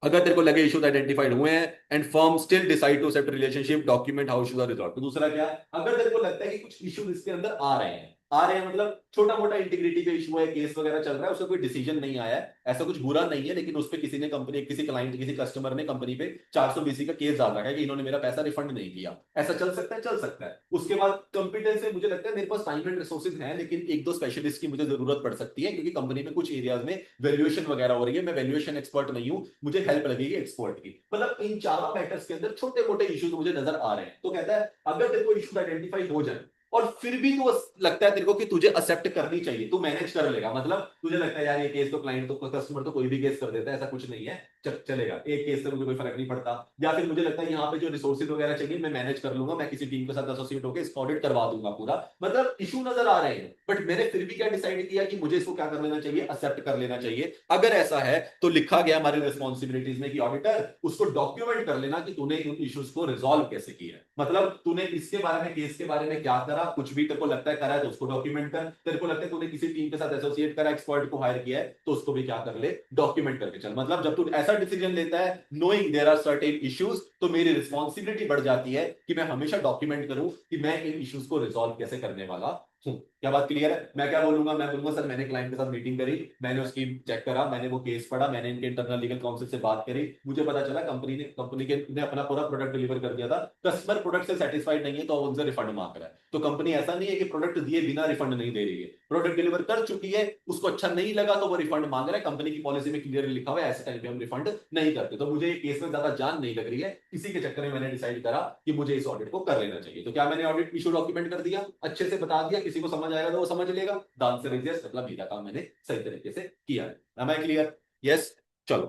अगर तेरे को लगे इश्यूज आइडेंटिफाइड हुए हैं and firm still decide to set relationship, document how issues are resolve. तो दूसरा क्या, अगर तेरे को लगता है कि कुछ इश्यूज इसके अंदर आ रहे हैं, आ रहे हैं, मतलब छोटा मोटा इंटीग्रिटी का इशू है, केस वगैरह चल रहा है, उसका कोई डिसीजन नहीं आया है, ऐसा कुछ बुरा नहीं है, लेकिन उस पर किसी ने कंपनी, किसी क्लाइंट, किसी कस्टमर ने कंपनी पे 420 का केस डाल रखा है कि इन्होंने मेरा पैसा रिफंड नहीं किया। ऐसा चल सकता है, चल सकता है। उसके बाद कॉम्पिटेंस में मुझे लगता है मेरे पास टाइम एंड रिसोर्सेज है, लेकिन एक दो स्पेशलिस्ट की मुझे जरूरत पड़ सकती है, क्योंकि कंपनी में कुछ एरियाज में वैल्यूएशन वगैरह हो रही है, मैं वैल्यूएशन एक्सपर्ट नहीं हूं, मुझे हेल्प लगेगी एक्सपर्ट की। मतलब इन चारों मैटर्स के अंदर छोटे मोटे इश्यूज मुझे नजर आ रहे हैं। तो कहता है अगर तेरे को इश्यूज आइडेंटिफाई हो जाए और फिर भी तू लगता है तेरे को कि तुझे एक्सेप्ट करनी चाहिए, तू मैनेज कर लेगा, मतलब तुझे लगता है यार ये केस तो क्लाइंट तो कस्टमर तो कोई भी केस कर देता है, ऐसा कुछ नहीं है, चलेगा, एक केस से मुझे कोई फर्क नहीं पड़ता, या फिर मुझे लगता है यहाँ पे जो रिसोर्सेज वगैरह चाहिए मैं मैनेज कर लूंगा, मैं किसी टीम के साथ एसोसिएट होकर इसका ऑडिट करवा दूंगा पूरा। मतलब इशू नजर आ रहे हैं, बट मैंने फिर भी क्या डिसाइड किया कि मुझे इसको क्या कर लेना चाहिए, एक्सेप्ट कर लेना चाहिए। अगर ऐसा है तो लिखा गया हमारी रिस्पॉन्सिबिलिटीज में कि ऑडिटर उसको डॉक्यूमेंट कर लेना कि तूने इन इश्यूज को रिजॉल्व कैसे किया है, मतलब तूने इसके बारे में, केस के बारे में क्या करा, कुछ भी तेरे को लगता है करा है तो उसको डॉक्यूमेंट कर, तेरे को लगता है तूने किसी टीम के साथ एसोसिएट करा, एक्सपर्ट को हायर किया है तो उसको भी क्या कर ले, डॉक्यूमेंट करके चल। मतलब जब तू ऐसा डिसीजन लेता है knowing there are certain issues, तो मेरी रिस्पॉन्सिबिलिटी बढ़ जाती है कि मैं हमेशा डॉक्यूमेंट करूं कि मैं इन इश्यूज को रिजॉल्व कैसे करने वाला हूं। क्या बात क्लियर है? मैं क्या बोलूंगा, मैं बोलूंगा सर मैंने क्लाइंट के साथ मीटिंग करी, मैंने उसकी चेक करा, मैंने वो केस पढ़ा, मैंने इनके इंटरनल लीगल काउंसिल से बात करी, मुझे पता चला कंपनी के ने अपना पूरा प्रोडक्ट डिलीवर कर दिया था, कस्टमर प्रोडक्ट से सेटिस्फाइड नहीं है तो उनसे रिफंड मांग रहा है। तो कंपनी ऐसा नहीं है कि प्रोडक्ट दिए बिना रिफंड नहीं दे रही है, प्रोडक्ट डिलीवर कर चुकी है, उसको अच्छा नहीं लगा तो वो रिफंड मांग रहा है, कंपनी की पॉलिसी में क्लियरली लिखा हुआ है ऐसे टाइम पे हम रिफंड नहीं करते। तो मुझे केस में ज्यादा जान नहीं लग रही है, इसी के चक्कर में मैंने डिसाइड करा कि मुझे इस ऑडिट को कर लेना चाहिए। तो क्या मैंने ऑडिट इशू डॉक्यूमेंट कर दिया, अच्छे से बता दिया, किसी को समझ आएगा तो वो समझ लेगा, द आंसर इज यस, मतलब मेरा काम मैंने सही तरीके से किया है। Am I clear? यस। चलो,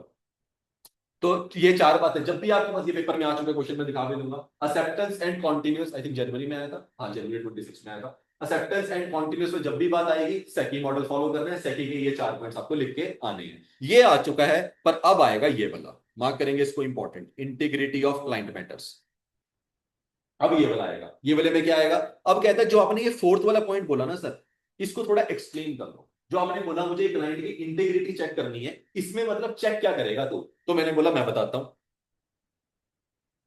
तो ये चार बातें जब भी आपके पास ये पेपर में आ चुके क्वेश्चन में दिखा भी दूंगा। Acceptance and continuous, I think जनवरी में आया था, हाँ जनवरी 26 में आया था। एक्सेप्टेंस एंड कॉन्टिन्यूस में जब भी बात आएगी सेकी मॉडल फॉलो करना है, सेकी के ये चार पॉइंट्स आपको लिख के आने हैं। ये आ चुका है, पर अब आएगा ये वाला, मार्क करेंगे इसको, important, integrity of client matters. अब ये वाला आएगा, ये वाले में क्या आएगा? अब कहता है जो आपने ये फोर्थ वाला पॉइंट बोला ना सर, इसको थोड़ा एक्सप्लेन कर दो। जो आपने बोला मुझे क्लाइंट की इंटीग्रिटी चेक करनी है, इसमें मतलब चेक क्या करेगा तो मैंने बोला मैं बताता हूं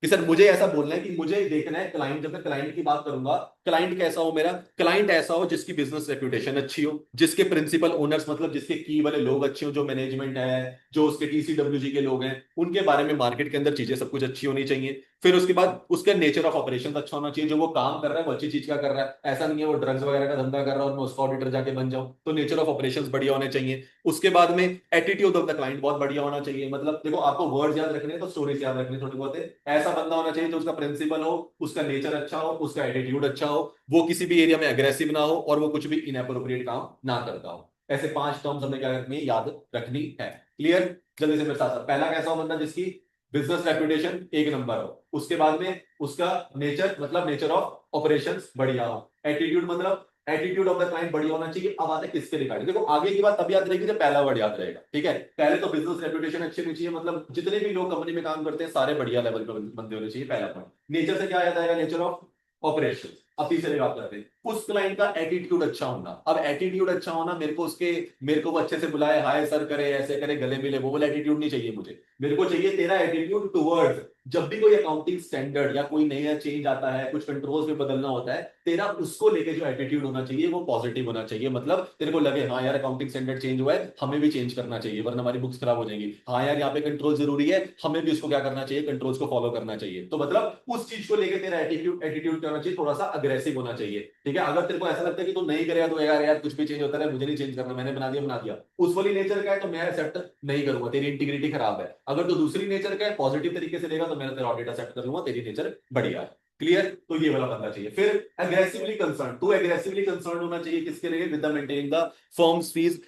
कि सर मुझे ऐसा बोलना है कि मुझे देखना है क्लाइंट, जब मैं क्लाइंट की बात करूंगा, क्लाइंट कैसा हो मेरा? क्लाइंट ऐसा हो जिसकी बिजनेस रेपुटेशन अच्छी हो, जिसके प्रिंसिपल ओनर्स मतलब जिसके की वाले लोग अच्छे हो, जो मैनेजमेंट है, जो उसके टीसीडब्ल्यूजी के लोग हैं, उनके बारे में मार्केट के अंदर चीजें सब कुछ अच्छी होनी चाहिए। फिर उसके बाद उसका नेचर ऑफ ऑपरेशन अच्छा होना चाहिए, जो वो काम कर रहा है वो अच्छी चीज का कर रहा है, ऐसा नहीं है वो ड्रग्स वगैरह का धंधा कर रहा है और मैं उसका ऑडिटर जाके बन जाऊं, तो नेचर ऑफ ऑपरेशंस बढ़िया होने चाहिए। उसके बाद में एटीट्यूड ऑफ द क्लाइंट बहुत बढ़िया होना चाहिए, मतलब देखो आपको वर्ड्स याद रखने हैं तो स्टोरीज याद रखनी थोड़ी बहुत है। ऐसा बंदा होना चाहिए जो उसका प्रिंसिपल हो, उसका नेचर अच्छा हो, उसका एटीट्यूड अच्छा हो, वो किसी भी एरिया में अग्रेसिव ना हो और वो कुछ भी इनएप्रोप्रिएट काम ना करता हो। ऐसे पांच टर्म्स हमें क्या रखनी है, याद रखनी है। क्लियर? जल्दी से मेरे साथ साथ, पहला कैसा हो बंदा? जिसकी बिजनेस रेपुटेशन एक नंबर हो, उसके बाद में उसका नेचर मतलब नेचर ऑफ ऑपरेशंस बढ़िया हो, एटीट्यूड मतलब एटीट्यूड ऑफ द क्लाइंट बढ़िया होना चाहिए। अब आते हैं किसके रिगार्डिंग, देखो आगे की बात तब याद रहेगी जब पहला वर्ड याद रहेगा, ठीक है? पहले तो बिजनेस रेपुटेशन अच्छी होनी चाहिए, मतलब जितने भी लोग कंपनी में काम करते हैं सारे बढ़िया लेवल पे बंदे होने चाहिए, पहला पॉइंट। नेचर से क्या याद आएगा? Nature of operation. अब तीसरे बात करते हैं उस क्लाइंट का एटीट्यूड अच्छा होना। अब एटीट्यूड अच्छा होना, मेरे को वो अच्छे से बुलाए, हाय सर करे, ऐसे करे, गले मिले, वो वाला एटीट्यूड नहीं चाहिए मुझे। मेरे को चाहिए तेरा एटीट्यूड टुवर्ड्स, जब भी कोई अकाउंटिंग स्टैंडर्ड या कोई नया चेंज आता है, कुछ कंट्रोल्स में बदलना होता है, तेरा उसको लेके जो एटीट्यूड होना चाहिए वो पॉजिटिव होना चाहिए। मतलब तेरे को लगे हाँ यार अकाउंटिंग स्टैंडर्ड चेंज हुआ है, हमें भी चेंज करना चाहिए वरना हमारी बुक्स खराब हो जाएंगी। हाँ यार यहाँ पे कंट्रोल जरूरी है, हमें भी उसको क्या करना चाहिए, कंट्रोल्स को फॉलो करना चाहिए। तो मतलब उस चीज को लेके तेरा एटीट्यूड क्या होना चाहिए? थोड़ा सा अग्रेसिव होना चाहिए, ठीक है? अगर तेरे को ऐसा लगता है कि तू नहीं करेगा तो यार यार कुछ भी चेंज होता है, मुझे नहीं चेंज करना, मैंने बना दिया, उस वाली नेचर का है तो मैं एक्सेप्ट नहीं करूंगा, तेरी इंटीग्रिटी खराब है। अगर तो दूसरी नेचर का है, पॉजिटिव तरीके से लेगा, तो मैं तेरा ऑडिट एक्सेप्ट कर लूंगा, तेरी नेचर बढ़िया है। क्लियर? तो ये वाला बनना चाहिए। फिर aggressively concern, to aggressively concern होना चाहिए किसके लिए? With the maintaining the firm's fees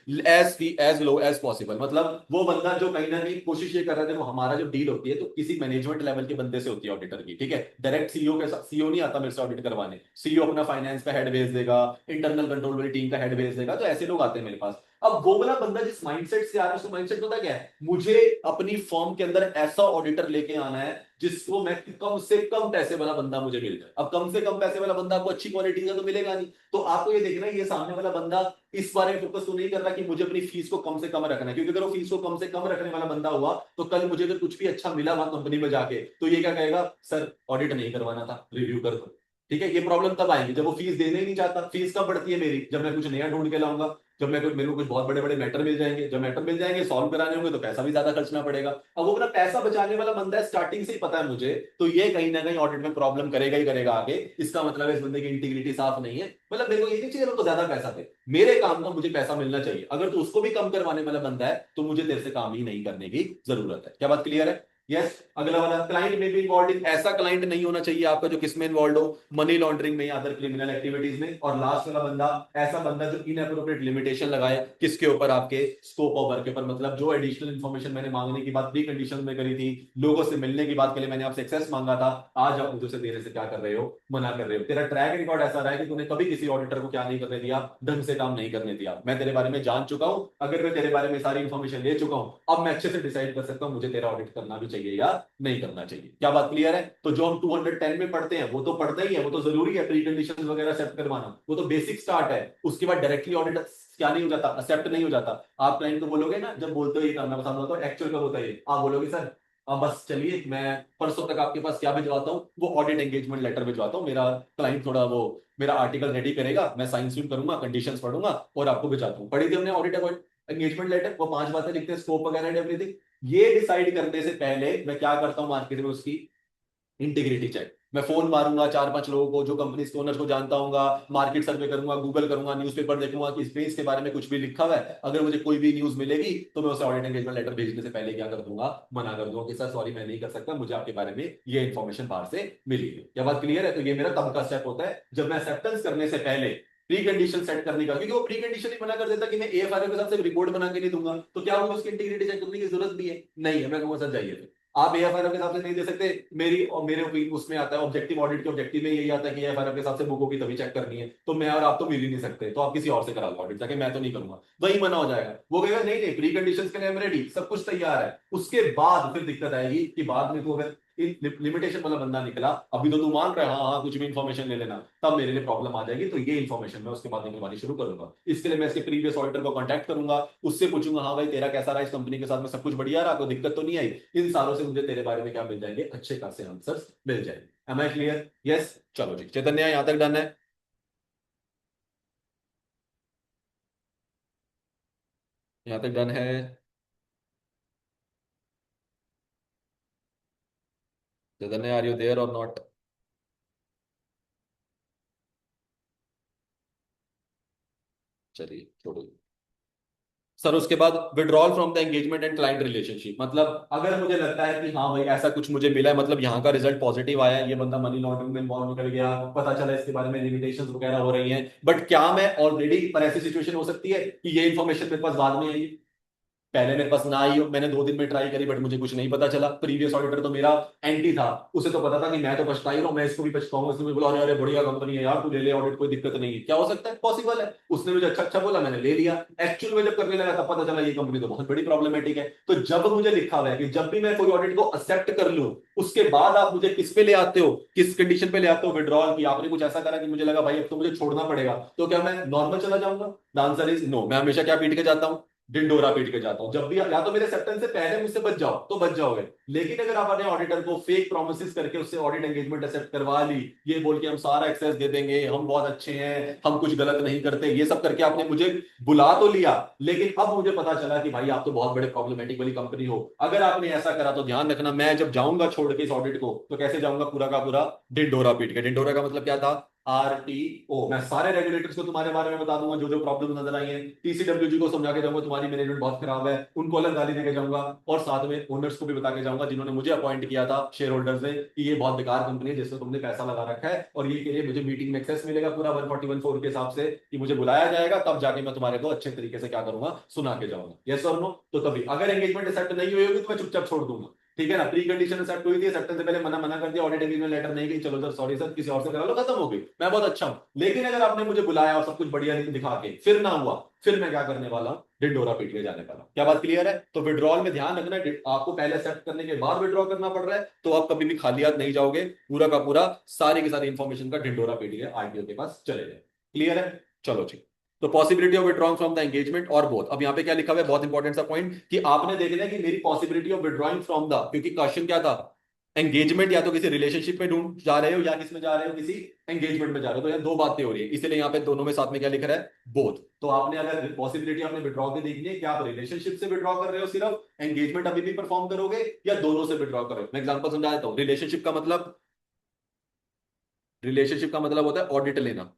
as low as possible. मतलब वो बंदा जो कहीं ना कहीं कोशिश ये कर रहा है, देखो हमारा जो डील होती है तो किसी मैनेजमेंट लेवल के बंदे से होती है ऑडिटर की, ठीक है? डायरेक्ट सीईओ के साथ, सीईओ नहीं आता मेरे से ऑडिट करवाने, सीईओ अपना फाइनेंस का हेड भेज देगा, इंटरनल कंट्रोल वाली टीम का हेड भेज देगा, तो ऐसे लोग आते हैं मेरे पास। अब वो वाला बंदा जिस माइंडसेट से आ रहा है, उसका माइंडसेट पता क्या है? मुझे अपनी फर्म के अंदर ऐसा ऑडिटर लेके आना है जिसको मैं कम से कम पैसे वाला बंदा मुझे मिल जाए। अब कम से कम पैसे वाला बंदा आपको अच्छी क्वालिटी का तो मिलेगा नहीं, तो आपको ये देखना है ये सामने वाला बंदा इस बारे में फोकस तो नहीं कर रहा कि मुझे अपनी फीस को कम से कम रखना है, क्योंकि अगर वो फीस को कम से कम रखने वाला बंदा हुआ तो कल मुझे अगर कुछ भी अच्छा मिला वहां कंपनी में जाके तो ये क्या कहेगा? सर ऑडिट नहीं करवाना था, रिव्यू कर दो। ठीक है, ये प्रॉब्लम तब आएगी जब वो फीस देने ही नहीं चाहता। फीस कब बढ़ती है मेरी? जब मैं कुछ नया ढूंढ के लाऊंगा, जब मैं कुछ, मेरे को कुछ बहुत बड़े बड़े मैटर मिल जाएंगे, जब मैटर मिल जाएंगे सॉल्व कराने होंगे तो पैसा भी ज्यादा खर्चना पड़ेगा। अब वो अपना पैसा बचाने वाला बंदा है, स्टार्टिंग से ही पता है मुझे, तो ये कहीं ना कहीं ऑडिट में प्रॉब्लम करेगा ही करेगा आगे। इसका मतलब है इस बंदे की इंटीग्रिटी साफ नहीं है। मतलब मेरे को ये नहीं चाहिए तो ज्यादा पैसा दे, मेरे काम का मुझे पैसा मिलना चाहिए। अगर तू उसको भी कम करवाने वाला बंदा है तो मुझे तेरे से काम ही नहीं करने की जरूरत है। क्या बात क्लियर है? यस। अगला वाला, क्लाइंट में भी इन्वॉल्व इन, ऐसा क्लाइंट नहीं होना चाहिए आपका जो किसमें इन्वॉल्व हो, मनी लॉन्ड्रिंग में या अदर क्रिमिनल एक्टिविटीज में। और लास्ट वाला बंदा, ऐसा बंदा जो इनएप्रोप्रिएट लिमिटेशन लगाए किसके ऊपर, आपके स्कोप ऑफ वर्क के ऊपर। मतलब जो एडिशनल इन्फॉर्मेशन मैंने मांगने की बात प्री कंडीशन में करी थी, लोगों से मिलने की बात के लिए मैंने आपसे एक्सेस मांगा था, आज आप मुझे उसे देने से क्या कर रहे हो, मना कर रहे हो। तेरा ट्रैक रिकॉर्ड ऐसा रहा है कि तूने कभी किसी ऑडिटर को क्या नहीं करने दिया, ढंग से काम नहीं करने दिया। मैं तेरे बारे में जान चुका हूं, अगर मैं तेरे बारे में सारी इन्फॉर्मेशन ले चुका हूं, अब मैं अच्छे से डिसाइड कर सकता हूं मुझे तेरा ऑडिट करना भी चाहिए या नहीं करना चाहिए। क्या बात क्लियर है? तो जो हम 210 में पढ़ते हैं वो तो पढ़ना ही है, वो तो जरूरी है, प्री कंडीशन वगैरह सेट करवाना, वो तो बेसिक स्टार्ट है। उसके बाद डायरेक्टली ऑडिट क्या नहीं हो जाता, एक्सेप्ट नहीं हो जाता। आप क्लाइंट को बोलोगे ना, जब बोलते हो ये करना पसंद होता है, एक्चुअल कब होता है ये, आप बोलोगे सर अब बस चलिए मैं परसों तक आपके पास क्या भिजवाता हूँ, वो ऑडिट एंगेजमेंट लेटर भिजवाता हूँ, मेरा क्लाइंट थोड़ा वो मेरा आर्टिकल रेडी करेगा, मैं साइन स्वीन करूंगा, कंडीशंस पढ़ूंगा और आपको भिजवाता हूँ। पढ़ी थी हमने ऑडिट एंगेजमेंट लेटर, वो 5 बातें लिखते हैं, स्कोप वगैरह एवरीथिंग। ये डिसाइड करने से पहले मैं क्या करता हूँ मार्केट में, उसकी इंटीग्रिटी चेक। मैं फोन मारूंगा 4-5 लोगों को जो कंपनी के ओनर को जानता हूँ, मार्केट सर्वे करूंगा, गूगल करूंगा, न्यूज़पेपर देखूंगा कि इस पे इसके बारे में कुछ भी लिखा हुआ है। अगर मुझे कोई भी न्यूज मिलेगी तो मैं उसे ऑडिट एंगेजमेंट लेटर भेजने से पहले क्या कर दूंगा, मना कर दूंगा कि सर सॉरी मैं नहीं कर सकता, मुझे आपके बारे में ये इन्फॉर्मेशन बाहर से मिली है। क्या बात क्लियर है? तो ये मेरा तब का स्टेप होता है जब मैं एक्सेप्टेंस करने से पहले प्री कंडीशन सेट करने का, क्योंकि वो प्री कंडीशन ही मना कर देता कि मैं एएफआरओ के साथ से रिपोर्ट बना के नहीं दूंगा, तो क्या मुझे उसकी इंटीग्रिटी चेक करने की जरूरत भी है? नहीं है। मैं कहूंगा सर जाइए, आप एएफआरओ के हिसाब से नहीं दे सकते, मेरी और मेरे उसमें आता है ऑब्जेक्टिव ऑडिट के ऑब्जेक्टिव में यही आता है कि एएफआरओ के हिसाब से बुकों की तभी चेक करनी है, तो मैं और आप तो मिल ही नहीं सकते, तो आप किसी और से करा लो ऑडिट जाके, मैं तो नहीं करूंगा। वही मना हो जाएगा। वो कहेगा नहीं नहीं प्री कंडीशंस के लिए हम रेडी, सब कुछ तैयार है। उसके बाद फिर दिक्कत आएगी कि बाद में तो अगर लिमिटेशन वाला बंदा निकला, अभी तो तू मान रहा है हाँ हाँ कुछ भी इन्फॉर्मेशन ले लेना, तब मेरे लिए प्रॉब्लम आ जाएगी। तो ये इन्फॉर्मेशन मैं उसके बाद निकलवानी शुरू करूंगा। इसके लिए मैं इसके प्रीवियस ऑडिटर को कांटेक्ट करूंगा, उससे पूछूंगा हाँ भाई तेरा कैसा रहा इस कंपनी के साथ में, सब कुछ बढ़िया रहा, कोई दिक्कत तो नहीं आई? इन सारों से मुझे तेरे बारे में क्या मिल जाएंगे, अच्छे खासे आंसर्स मिल जाएंगे। Am I clear? यस। चलो जी, चैतन्य यहां तक डन है? यहां तक डन है? चैतन्य आर यू देयर और नॉट? चलिए छोड़ो सर। उसके बाद withdrawal from the engagement and client relationship, मतलब अगर मुझे लगता है कि हाँ भाई ऐसा कुछ मुझे मिला है, मतलब यहाँ का रिजल्ट पॉजिटिव आया है, ये बंदा मनी लॉन्ड्रिंग में इन्वॉल्व निकल गया, पता चला इसके बारे में लिमिटेशंस वगैरह हो रही हैं, बट क्या मैं ऑलरेडी, पर ऐसी सिचुएशन हो सकती है कि ये इन्फॉर्मेशन मेरे पास बाद में आई, पहले मेरे पास ना आई हो, मैंने 2 दिन में ट्राई करी बट मुझे कुछ नहीं पता चला, प्रीवियस ऑडिटर तो मेरा एंटी था, उसे तो पता था कि मैं तो पछता ही रहा हूं, मैं इसको भी पछताऊंगा, इसने मुझे बोला अरे अरे बढ़िया कंपनी है यार तू ले ले ऑडिट, कोई दिक्कत नहीं है। क्या हो सकता है? पॉसिबल है। उसने मुझे अच्छा अच्छा बोला, मैंने ले लिया, एक्चुअल में जब करने लगा तब पता चला ये कंपनी तो बहुत बड़ी प्रॉब्लमेटिक है। तो जब मुझे लिखा हुआ है कि जब भी मैं कोई ऑडिट को एक्सेप्ट कर लूं, उसके बाद आप मुझे किस पे ले आते हो, किस कंडीशन पे ले आते हो, विड्रॉल की, आपने कुछ ऐसा करा कि मुझे लगा भाई अब तो मुझे छोड़ना पड़ेगा, तो क्या मैं नॉर्मल चला जाऊंगा? The answer is no. मैं हमेशा क्या पीट के जाता हूं? डिंडोरा पीट के जाता हूं। जब भी या तो मेरे एक्सेप्टेंस से पहले मुझसे बच जाओ तो बच जाओगे, लेकिन अगर आप अपने ऑडिटर को फेक प्रोमिस करके उससे ऑडिट एंगेजमेंट एक्सेप्ट करवा ली, ये बोल के हम सारा एक्सेस दे देंगे, हम बहुत अच्छे हैं, हम कुछ गलत नहीं करते, ये सब करके आपने मुझे बुला तो लिया, लेकिन अब मुझे पता चला कि भाई आप तो बहुत बड़े प्रॉब्लमेटिक वाली कंपनी हो। अगर आपने ऐसा करा तो ध्यान रखना, मैं जब जाऊंगा छोड़ के इस ऑडिट को तो कैसे जाऊंगा, पूरा का पूरा डिंडोरा पीट के। डिंडोरा का मतलब क्या था? आरटीओ। मैं सारे रेगुलेटर्स को तुम्हारे बारे में बता दूंगा, जो जो प्रॉब्लम नजर आई है, टीसीडब्ल्यूजी को समझा के जाऊंगा तुम्हारी मैनेजमेंट बहुत खराब है, उनको अलग गाली देके जाऊंगा, और साथ में ओनर्स को भी बता के जाऊंगा जिन्होंने मुझे अपॉइंट किया था, शेयर होल्डर्स ने, कि ये बहुत बेकार कंपनी है जिसमें तुमने पैसा लगा रखा है, और ये के लिए मुझे मीटिंग में एक्सेस मिलेगा पूरा 141(4) के हिसाब से, कि मुझे बुलाया जाएगा तब जाके मैं तुम्हारे को अच्छे तरीके से क्या करूंगा, सुना के जाऊंगा। यस और नो? तो तभी अगर एंगेजमेंट एक्सेप्ट नहीं हुई होगी तो मैं चुपचाप छोड़ दूंगा। ठीक है ना? प्री कंडीशन एक्सेप्ट हुई थी, एक्सेप्टेंस से पहले मना मना कर दिया, ऑडिट एग्रीमेंट लेटर नहीं गई, चलो सर सॉरी सर किसी और से करा लो, खत्म हो गई, मैं बहुत अच्छा हूं। लेकिन अगर आपने मुझे बुलाया और सब कुछ बढ़िया नहीं दिखा के फिर ना हुआ, फिर मैं क्या करने वाला हूं? डिंडोरा पीट के जाने वाला हूं। क्या बात क्लियर है? तो विड्रॉल में ध्यान रखना, आपको पहले एक्सेप्ट करने के बाद विड्रॉ करना पड़ रहा है, तो आप कभी भी खाली हाथ नहीं जाओगे, पूरा का पूरा सारी की सारी इंफॉर्मेशन का डिंडोरा पीट के आरटीओ के पास चले जाए। क्लियर है? चलो जी। तो possibility of withdrawing from the engagement और बोथ, अब यहाँ पे क्या लिखा हुआ है, बहुत इंपॉर्टेंट सा पॉइंट, कि आपने देखना है कि मेरी possibility of withdrawing from the, क्योंकि क्वेश्चन क्या था, एंगेजमेंट या तो किसी रिलेशनशिप में ढूंढ जा रहे हो या किस में जा रहे हो, किसी एंगेजमेंट में जा रहे हो। तो यहाँ दो बातें हो रही है, इसीलिए यहाँ पे दोनों में साथ में क्या लिख रहा है, बोथ। तो आपने अगर पॉसिबिलिटी आपने विड्रॉ की देखनी है कि आप रिलेशनशिप से विड्रॉ कर रहे हो सिर्फ, एंगेजमेंट अभी भी परफॉर्म करोगे, या दोनों से विड्रॉ करोगे। मैं एग्जांपल समझा देता हूँ। रिलेशनशिप का मतलब होता है ऑडिट लेना,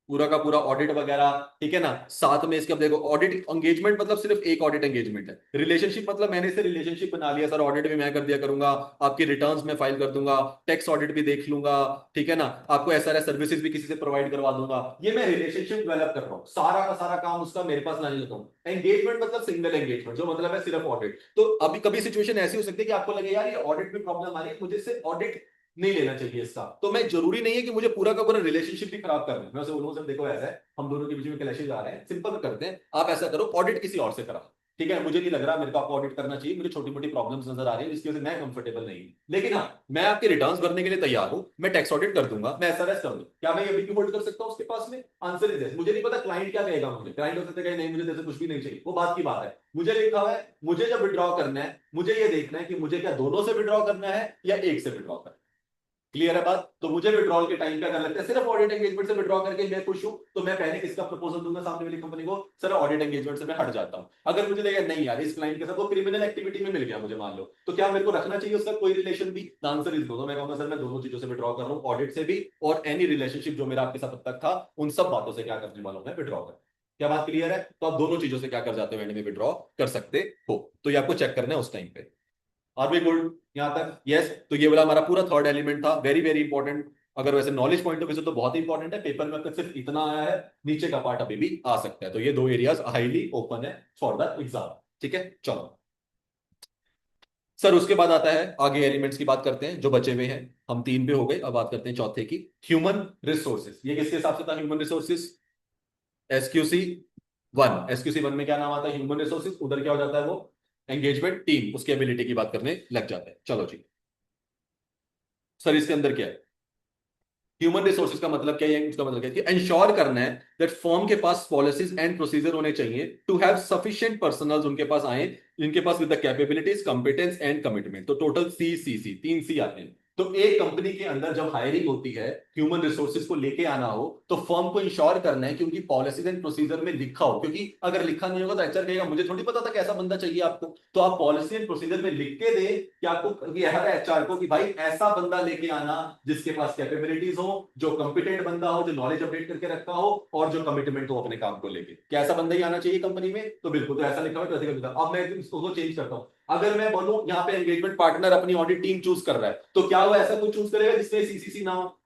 पूरा का पूरा ऑडिट वगैरह, ठीक है ना। साथ में इसके अब देखो, ऑडिट एंगेजमेंट मतलब सिर्फ एक ऑडिट एंगेजमेंट है। रिलेशनशिप मतलब मैंने से रिलेशनशिप बना लिया, सर ऑडिट भी मैं कर दिया करूंगा, आपकी रिटर्न्स में फाइल कर दूंगा, टैक्स ऑडिट भी देख लूंगा, ठीक है ना, आपको एसआरएस सर्विसेज भी किसी से प्रोवाइड करवा दूंगा। ये मैं रिलेशनशिप डेवलप कर रहा हूँ, सारा का सारा काम उसका मेरे पास लाने लगा हूँ। एंगेजमेंट मतलब सिंगल एंगेजमेंट, जो मतलब है सिर्फ ऑडिट। तो अभी कभी सिचुएशन ऐसी हो सकती है कि आपको लगे यार ये ऑडिट में प्रॉब्लम आ रही है, मुझे से ऑडिट नहीं लेना चाहिए इसका। तो मैं जरूरी नहीं है कि मुझे पूरा का पूरा रिलेशनशिप भी खराब करना है। मैं उसे बोलूंगा सर देखो ऐसा है, हम दोनों के बीच में क्लैशेज आ रहे हैं, सिंपल करते हैं, आप ऐसा करो ऑडिट किसी और से करा, ठीक है, मुझे नहीं लग रहा मेरे को आपको ऑडिट करना चाहिए, मुझे छोटी मोटी प्रॉब्लम्स नजर आ रही है जिसकी वजह से मैं कंफर्टेबल नहीं हूं। लेकिन हाँ, मैं आपके रिटर्न्स भरने के लिए तैयार हूं, मैं टैक्स ऑडिट कर दूंगा, मैं एसआरएस कर दूं, क्या मैं ये भी होल्ड कर सकता हूं उसके पास में? Answer is yes. मुझे नहीं पता क्लाइंट क्या कहेगा, मुझे क्लाइंट हो सकता है नहीं मुझे जैसे कुछ भी नहीं चाहिए, वो बात की बात है। मुझे लिखा हुआ है, मुझे जब विड्रॉ करना है, मुझे ये देखना है कि मुझे क्या दोनों से विड्रॉ करना है या एक से विड्रॉ करना है। क्लियर है बात? तो मुझे विड्रॉल के टाइम पे अगर लगता है सिर्फ ऑडिट एंगेजमेंट से विड्रॉ करके मैं खुश हूं, तो मैं पहले किसका प्रपोजल दूंगा सामने वाली कंपनी को, सर ऑडिट एंगेजमेंट से मैं हट जाता हूं। अगर मुझे लगेगा नहीं यार इस क्लाइंट के साथ वो क्रिमिनल एक्टिविटी में मिल गया मुझे मान लो, तो क्या मेरे को रखना चाहिए उसका कोई रिलेशन भी? आंसर इज दोनों। मैं कहूंगा सर मैं दोनों चीजों से विड्रॉ कर रहा हूँ, ऑडिट से भी और एनी रिलेशनशिप जो मेरा आपके साथ अब तक था उन सब बातों से क्या करने वाला हूं मैं, विड्रॉ कर। क्या बात क्लियर है? तो आप दोनों चीजों से क्या कर जाते हो, एंड में विड्रॉ कर सकते हो। तो ये आपको चेक करना है उस टाइम पे। आर वी गुड यहां तक? यस। तो ये वाला हमारा पूरा थर्ड एलिमेंट था, वेरी वेरी इंपॉर्टेंट। अगर वैसे नॉलेज पॉइंट ऑफ व्यू से तो बहुत इंपॉर्टेंट है, पेपर में अब तक सिर्फ इतना आया है, नीचे का पार्ट अभी भी आ सकता है। तो ये दो एरियाज हाईली ओपन है फॉर द एग्जाम, ठीक है। चलो सर, उसके बाद आता है आगे एलिमेंट्स की बात करते हैं जो बचे हुए हैं। हम तीन पे हो गए, अब बात करते हैं चौथे की, ह्यूमन रिसोर्सेज। ये किसके हिसाब से था human resources? SQC one. SQC one में क्या नाम आता है, ह्यूमन रिसोर्सेज। उधर क्या हो जाता है वो, एंगेजमेंट टीम, उसकी एबिलिटी की बात करने लग जाता है। चलो जी सर, इसके अंदर क्या है? ह्यूमन रिसोर्सेज का मतलब क्या है, उसका मतलब क्या है कि इंश्योर करना है दैट फर्म के पास पॉलिसीज एंड प्रोसीजर होने चाहिए टू हैव सफिशिएंट पर्सनल्स उनके पास आए, जिनके पास with the capabilities, competence and commitment. तो टोटल सी तीन सी आते हैं। तो एक कंपनी के अंदर जब हायरिंग होती है, ह्यूमन रिसोर्सेज को लेके आना हो, तो फर्म को इंश्योर करना है कि उनकी पॉलिसीज एंड प्रोसीजर में लिखा हो, क्योंकि अगर लिखा नहीं होगा तो एचआर कहेगा मुझे थोड़ी पता था कैसा बंदा चाहिए आपको। तो आप पॉलिसी एंड प्रोसीजर में लिख के दे कि आपको एचआर को कि भाई ऐसा बंदा लेके आना जिसके पास कैपेबिलिटीज हो, जो कॉम्पिटेंट बंदा हो, जो नॉलेज अपडेट करके रखा हो, और जो कमिटमेंट हो अपने काम को लेके। क्या ऐसा बंदा ही आना चाहिए कंपनी में? तो बिल्कुल, तो ऐसा लिखा हुआ है तो ऐसे लिखा। अब मैं इसको चेंज करता हूं। अगर मैं बोलूं यहाँ पे एंगेजमेंट पार्टनर अपनी ऑडिट टीम चूज कर रहा है, तो क्या वो ऐसा कुछ चूज करेगा जिसमें सीसीसी ना हो?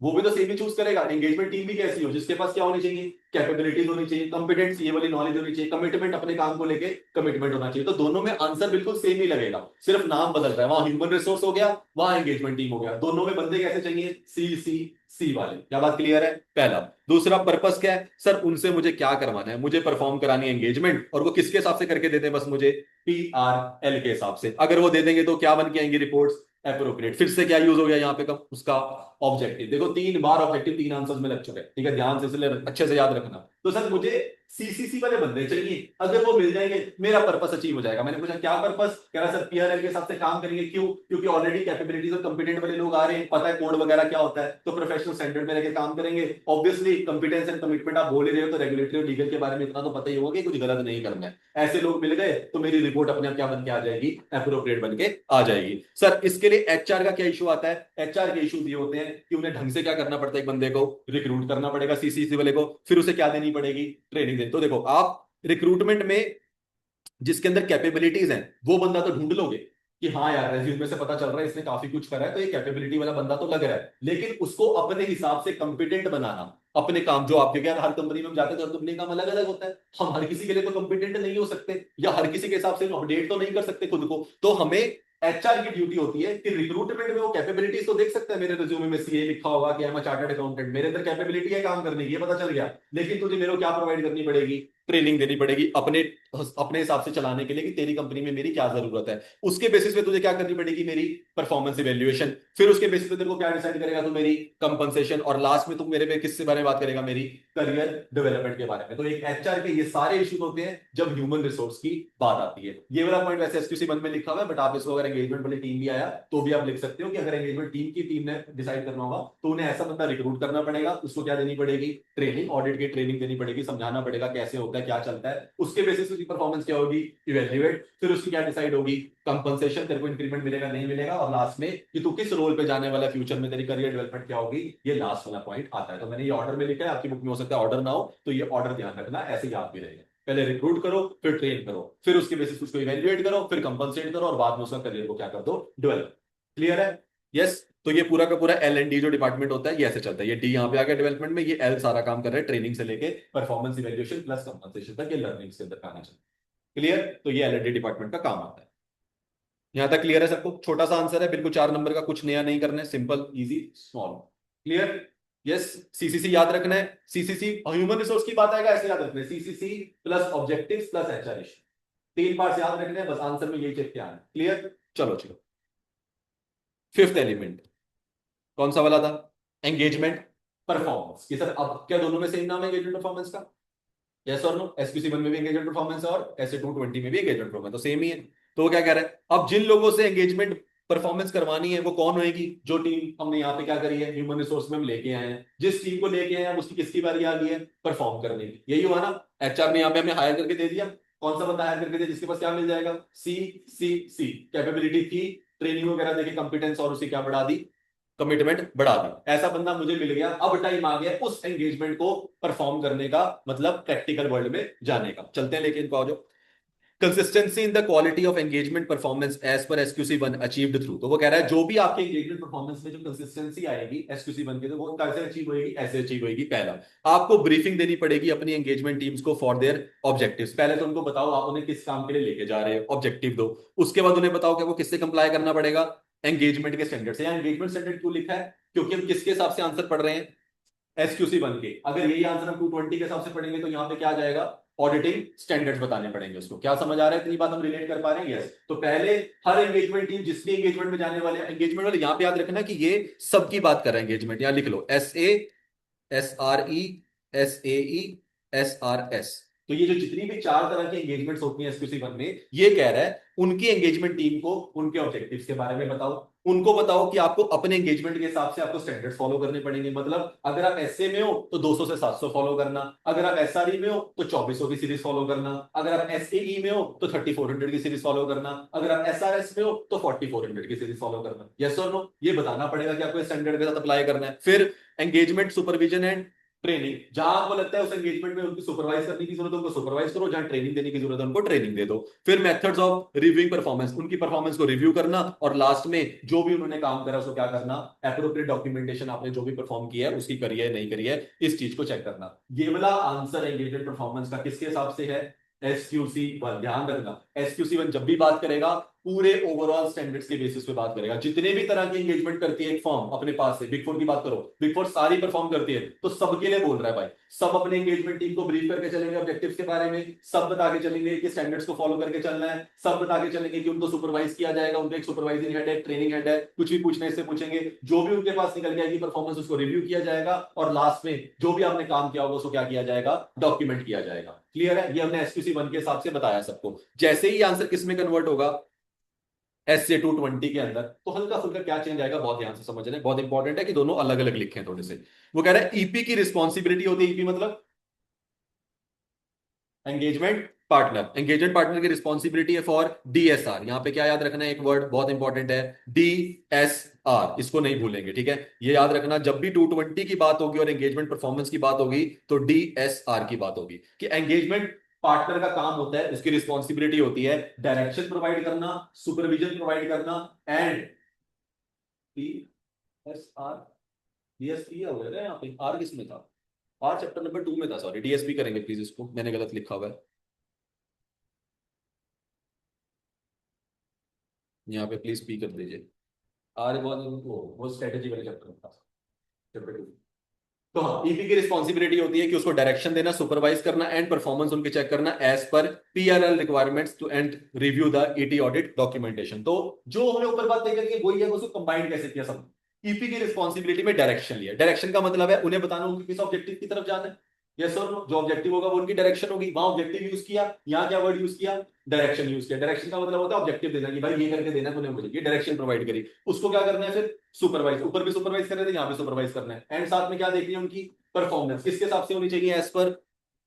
वो भी तो सेम ही चूज करेगा। एंगेजमेंट टीम भी कैसी हो, जिसके पास क्या होनी चाहिए, कैपेबिलिटीज होनी चाहिए, कॉम्पिटेंस ये वाली नॉलेज होनी चाहिए, कमिटमेंट अपने काम को लेके कमिटमेंट होना चाहिए। तो दोनों में आंसर बिल्कुल सेम ही लगेगा, सिर्फ नाम बदल रहा है। वहां ह्यूमन रिसोर्स हो गया, वहां एंगेजमेंट टीम हो गया। दोनों में बंदे कैसे चाहिए, सी सी सी वाले। क्या बात क्लियर है? पहला। दूसरा पर्पस क्या है, सर उनसे मुझे क्या करवाना है, मुझे परफॉर्म करानी है एंगेजमेंट, और वो किसके हिसाब से करके देते हैं, बस मुझे PRL के हिसाब से। अगर वो दे देंगे तो क्या बन के आएंगी रिपोर्ट्स, एप्रोप्रिएट। फिर से क्या यूज हो गया यहाँ पे, कब उसका ऑब्जेक्टिव। देखो तीन बार ऑब्जेक्टिव, तीन आंसर्स में लग चुके हैं, ठीक है, ध्यान से इसलिए अच्छे से याद रखना। तो सर मुझे सीसीसी वाले बंदे चाहिए, अगर वो मिल जाएंगे मेरा पर्पस अचीव हो जाएगा। मैंने पूछा क्या पर्पस, कह रहा सर PRL के हिसाब से काम करेंगे। क्यों? क्योंकि ऑलरेडी कैपेबिलिटीज और कंपिटेंट वाले लोग आ रहे हैं, पता है कोड वगैरह क्या होता है, तो प्रोफेशनल स्टैंडर्ड में रहकर काम करेंगे। ऑब्वियसली कंपिटेंस एंड कमिटमेंट आप बोल ही रहे हो, तो रेगुलेटरी और लीगल के बारे में इतना तो पता ही होगा कि कुछ गलत नहीं करना है। ऐसे लोग मिल गए तो मेरी रिपोर्ट अपने आप क्या बन के आ जाएगी, एप्रोप्रिएट बन के आ जाएगी। सर इसके लिए एचआर का क्या इशू आता है? एचआर के इशूज ये होते हैं कि उन्हें ढंग से क्या करना पड़ता है, एक बंदे को रिक्रूट करना पड़ेगा सीसीसी वाले को, फिर उसे क्या देनी पड़ेगी, ट्रेनिंग देनी। तो देखो आप रिक्रूटमेंट में जिसके अंदर कैपेबिलिटीज हैं वो बंदा तो ढूंढ लोगे कि हाँ यार रेज्यूमे से पता चल रहा है इसने काफी कुछ करा है, तो ये कैपेबिलिटी वाला बंदा तो लग रहा है। लेकिन उसको अपने हिसाब से कंपिटेंट बनाना, अपने काम जो आपके क्या, हर कंपनी में हम जाते हैं तो हर कंपनी का काम अलग अलग होता है। हम हर किसी के लिए तो कंपिटेंट नहीं हो सकते, या हर किसी के हिसाब से अपडेट तो नहीं कर सकते खुद को। तो हमें एचआर की ड्यूटी होती है कि रिक्रूटमेंट में वो कैपेबिलिटीज तो देख सकता है, मेरे रिज्यूमे में सीए लिखा होगा कि I am a chartered accountant, मेरे अंदर कैपेबिलिटी है काम करने की, ये पता चल गया। लेकिन तुझे मेरे को क्या प्रोवाइड करनी पड़ेगी, ट्रेनिंग देनी पड़ेगी अपने अपने हिसाब से चलाने के लिए कि तेरी कंपनी में मेरी क्या जरूरत है। उसके बेसिस पे तुझे क्या करनी पड़ेगी, मेरी परफॉर्मेंस इवेल्युएशन। फिर उसके बेसिस पे तेरे को क्या डिसाइड करेगा, तो मेरी कंपनसेशन। और लास्ट में तुम मेरे पे किससे बारे में बात करेगा, मेरी करियर डेवलपमेंट के बारे में। तो एक एचआर के ये सारे इश्यूज होते हैं जब ह्यूमन रिसोर्स की बात आती है। ये वाला पॉइंट वैसे एसक्यूसी 1 में लिखा हुआ है, बट आप इसको अगर एंगेजमेंट वाली टीम भी आया तो भी आप लिख सकते हो कि अगर एंगेजमेंट टीम ने डिसाइड करना होगा तो उन्हें ऐसा बंदा रिक्रूट करना पड़ेगा, उसको क्या देनी पड़ेगी, ट्रेनिंग, ऑडिट की ट्रेनिंग देनी पड़ेगी, समझाना पड़ेगा कैसे होता है क्या चलता है। उसके बेसिस उसकी परफॉर्मेंस क्या होगी, इवेल्युएट। फिर उसकी क्या डिसाइड होगी, कंपनसेशन, तेरे को इंक्रीमेंट मिलेगा नहीं मिलेगा, और लास्ट में कि तू किस रोल पे जाने वाला, फ्यूचर में तेरी करियर डेवलपमेंट क्या होगी। ये लास्ट वाला पॉइंट आता है। तो मैंने ये ऑर्डर में लिखा है, आपकी बुक में हो सकता है ऑर्डर ना हो, तो ये ऑर्डर ध्यान रखना, ऐसे याद भी रहेगा। पहले रिक्रूट करो, फिर ट्रेन करो, फिर उसके बेसिस उसको इवेल्युएट करो, फिर कंपनसेट करो, और बाद में उसका करियर को क्या कर दो, डेवलप। क्लियर है? यस। तो ये पूरा का पूरा L&D जो डिपार्टमेंट होता है ये ऐसे चलता है। ये डी यहाँ पे आ गया डेवलपमेंट में, ये एल सारा काम कर रहा है ट्रेनिंग से लेके परफॉर्मेंस इवेल्युएशन प्लस कंपनसेशन तक, ये लर्निंग के अंदर काम चलता है। क्लियर? तो ये L&D डिपार्टमेंट का काम आता है। यहां तक क्लियर है सबको? छोटा सा आंसर है बिल्कुल, 4 नंबर का, कुछ नया नहीं करना है, simple easy small. Clear? Yes. CCC याद रखना है। सीसीसी ह्यूमन रिसोर्स की बात आएगा, ऐसे याद रखना है, CCC plus objectives plus HR. 3 part याद रखने हैं, बस आंसर में यही चेक क्या है। क्लियर? चलो चलो। फिफ्थ एलिमेंट कौन सा वाला था, एंगेजमेंट परफॉर्मेंस। ये सर अब क्या दोनों में सेम नाम है एंगेजमेंट परफॉर्मेंस का? यस और नो? एसक्यूसी 1 में भी एंगेजमेंट परफॉर्मेंस है और एसए 220 में भी एंगेजमेंट परफॉर्मेंस, तो सेम ही है। तो वो क्या कह रहा है, अब जिन लोगों से एंगेजमेंट परफॉर्मेंस करवानी है वो कौन होएगी, जो टीम हमने यहाँ पे क्या करी है, ह्यूमन रिसोर्स में हम लेके आए हैं, जिस टीम को लेके आए हैं उसकी किसकी बारी आ गई है, परफॉर्म करने की। यही हुआ ना? एचआर ने यहाँ पे हमें हायर करके दे दिया, कौन सा बंदा हायर करके दिया, जिसके पास क्या मिल जाएगा, सी सी सी कैपेबिलिटी थी, ट्रेनिंग वगैरह देके कॉम्पिटेंस, और उसे क्या बढ़ा दी, कमिटमेंट बढ़ा दी। ऐसा बंदा मुझे मिल गया, अब टाइम आ गया उस एंगेजमेंट को परफॉर्म करने का, मतलब प्रैक्टिकल वर्ल्ड में जाने का। चलते हैं लेकिन इनको, जो consistency in the quality of engagement performance as पर एसक्यूसी 1 अचीव्ड थ्रू। तो वो कह रहा है जो भी आपके एंगेजमेंट परफॉर्मेंस में जो कंसिस्टेंसी आएगी एसक्यूसी 1 के, तो वो कैसे अचीव होगी, ऐसे अचीव होगी। पहला, आपको ब्रीफिंग देनी पड़ेगी अपनी एंगेजमेंट टीम्स को फॉर देयर ऑब्जेक्टिव्स। पहले तो उनको बताओ आप उन्हें किस काम के लिए लेके जा रहे हो, ऑब्जेक्टिव दो। उसके बाद उन्हें बताओ कि वो किससे कंप्लाई करना पड़ेगा, एंगेजमेंट के स्टैंडर्ड से। एंगेजमेंट स्टैंडर्ड क्यों लिखा है, क्योंकि हम किसके हिसाब से आंसर पढ़ रहे हैं, एसक्यूसी 1 के। अगर यही आंसर हम 220 के हिसाब से पढ़ेंगे तो यहाँ पे क्या आ जाएगा, ऑडिटिंग स्टैंडर्ड्स बताने पड़ेंगे उसको। क्या समझ आ रहा है, इतनी बात हम रिलेट कर पा रहे हैं? यस। तो पहले हर एंगेजमेंट टीम जिस भी एंगेजमेंट में जाने वाले, एंगेजमेंट वाले यहाँ पे याद रखना कि ये सबकी बात कर रहे हैं एंगेजमेंट, यहाँ लिख लो SA, SRE, SAE, SRS। तो ये जो जितनी भी 4 तरह की एंगेजमेंट्स होती हैं एसक्यूसी 1 में, ये कह रहा है उनकी एंगेजमेंट टीम को उनके ऑब्जेक्टिव्स के बारे में बताओ। उनको बताओ कि आपको अपने एंगेजमेंट के हिसाब से आपको स्टैंडर्ड्स फॉलो करने पड़ेंगे। मतलब अगर आप एसए में हो तो 200 से 700 फॉलो करना, अगर आप एसआरई में हो तो 2400 की सीरीज फॉलो करना, अगर आप एसएई में हो तो 3400 की सीरीज फॉलो करना, अगर आप एसआरएस में हो तो 4400 की सीरीज फॉलो करना। यस और नो? ये बताना पड़ेगा कि आपको स्टैंडर्ड के साथ अप्लाई करना है। फिर एंगेजमेंट सुपरविजन एंड ट्रेनिंग, जहां आपको लगता है उस एंगेजमेंट में उनको सुपरवाइज करने की जरूरत है उनको सुपरवाइज करो, जहां ट्रेनिंग देने की जरूरत है उनको ट्रेनिंग दे दो। फिर मेथड्स ऑफ रिव्यूइंग परफॉर्मेंस, उनकी परफॉर्मेंस को रिव्यू करना, और लास्ट में जो भी उन्होंने काम करा उसको क्या करना, एप्रोप्रिएट डॉक्यूमेंटेशन, आपने जो भी परफॉर्म किया है उसकी करी है नहीं करी है, इस चीज को चेक करना। ये वाला आंसर एंगेजमेंट परफॉर्मेंस का किसके हिसाब से है, एसक्यूसी 1। ध्यान रखना, एसक्यूसी 1 जब भी बात करेगा पूरे ओवरऑल स्टैंडर्ड्स के बेसिस पे बात करेगा। जितने भी तरह की एंगेजमेंट करती है एक फर्म अपने पास से, बिग फोर की बात करो, बिग फोर सारी परफॉर्म करती है, तो सबके लिए बोल रहा है भाई। सब अपने एंगेजमेंट टीम को ब्रीफ करके चलेंगे ऑब्जेक्टिव्स के बारे में, सब बता के चलेंगे कि स्टैंडर्ड्स को फॉलो करके चलना है, सब बता के चलेंगे कि उनको सुपरवाइज किया जाएगा, उनका एक सुपरवाइजिंग हेड है, ट्रेनिंग हेड है, कुछ भी पूछने से पूछेंगे, जो भी उनके पास निकल जाएगी परफॉर्मेंस उसको रिव्यू किया जाएगा, और लास्ट में जो भी आपने काम किया होगा उसको क्या किया जाएगा, डॉक्यूमेंट किया जाएगा। क्लियर है? ये हमने एसक्यूसी 1 के हिसाब से बताया सबको। जैसे ही आंसर किस में कन्वर्ट होगा, एस ए 220 के अंदर, तो हल्का फुल्का क्या चेंज आएगा, बहुत ध्यान से समझ रहे हैं, बहुत इंपॉर्टेंट है कि दोनों अलग अलग लिखे हैं थोड़े से। वो कह रहा है ईपी की रिस्पॉन्सिबिलिटी होती है, ईपी मतलब एंगेजमेंट पार्टनर, एंगेजमेंट पार्टनर की रिस्पॉन्सिबिलिटी है फॉर डीएसआर। यहां पे क्या याद रखना है, एक वर्ड बहुत इंपॉर्टेंट है, डीएसआर, इसको नहीं भूलेंगे, ठीक है? ये याद रखना, जब भी 220 की बात होगी और एंगेजमेंट परफॉर्मेंस की बात होगी तो डीएसआर की बात होगी। कि एंगेजमेंट पार्टनर का काम होता है, उसकी रिस्पॉन्सिबिलिटी होती है डायरेक्शन प्रोवाइड करना, सुपरविजन प्रोवाइड करना, एंड डीएसआर, डीएसपी हो गया यहाँ पे, आर किस में था, आर चैप्टर नंबर 2 में था, सॉरी, डीएसपी करेंगे प्लीज, इसको मैंने गलत लिखा हुआ है। यहाँ पे प्लीज पी कर दीजिए। आर वो स्ट्रेटेजी वाले चैप्टर में था, चैप्टर 2। तो हाँ, ईपी की रिस्पॉन्सिबिलिटी होती है कि उसको डायरेक्शन देना, सुपरवाइज करना एंड परफॉर्मेंस उनकी चेक करना एज पर PRL requirements to and review the ET audit documentation. तो जो हमने ऊपर बात तय करी वही है, उसको कंबाइंड कैसे किया सब। ईपी की रिस्पॉन्सिबिलिटी में डायरेक्शन लिया। डायरेक्शन का मतलब है उन्हें बताना उनके किस ऑब्जेक्टिव की तरफ जाना है। यस और नो, जो ऑब्जेक्टिव होगा वो उनकी डायरेक्शन होगी। वहां ऑब्जेक्टिव यूज किया, यहाँ क्या वर्ड यूज किया, डायरेक्शन यूज किया। डायरेक्शन का मतलब होता है ऑब्जेक्टिव देना कि भाई ये करके देना तूने मुझे, ये डायरेक्शन प्रोवाइड करी। उसको क्या करना है फिर सुपरवाइज, ऊपर भी सुपरवाइज कर रहे थे, यहाँ भी सुपरवाइज करना है। एंड साथ में क्या देखनी है उनकी परफॉर्मेंस किसके हिसाब से होनी चाहिए, एज पर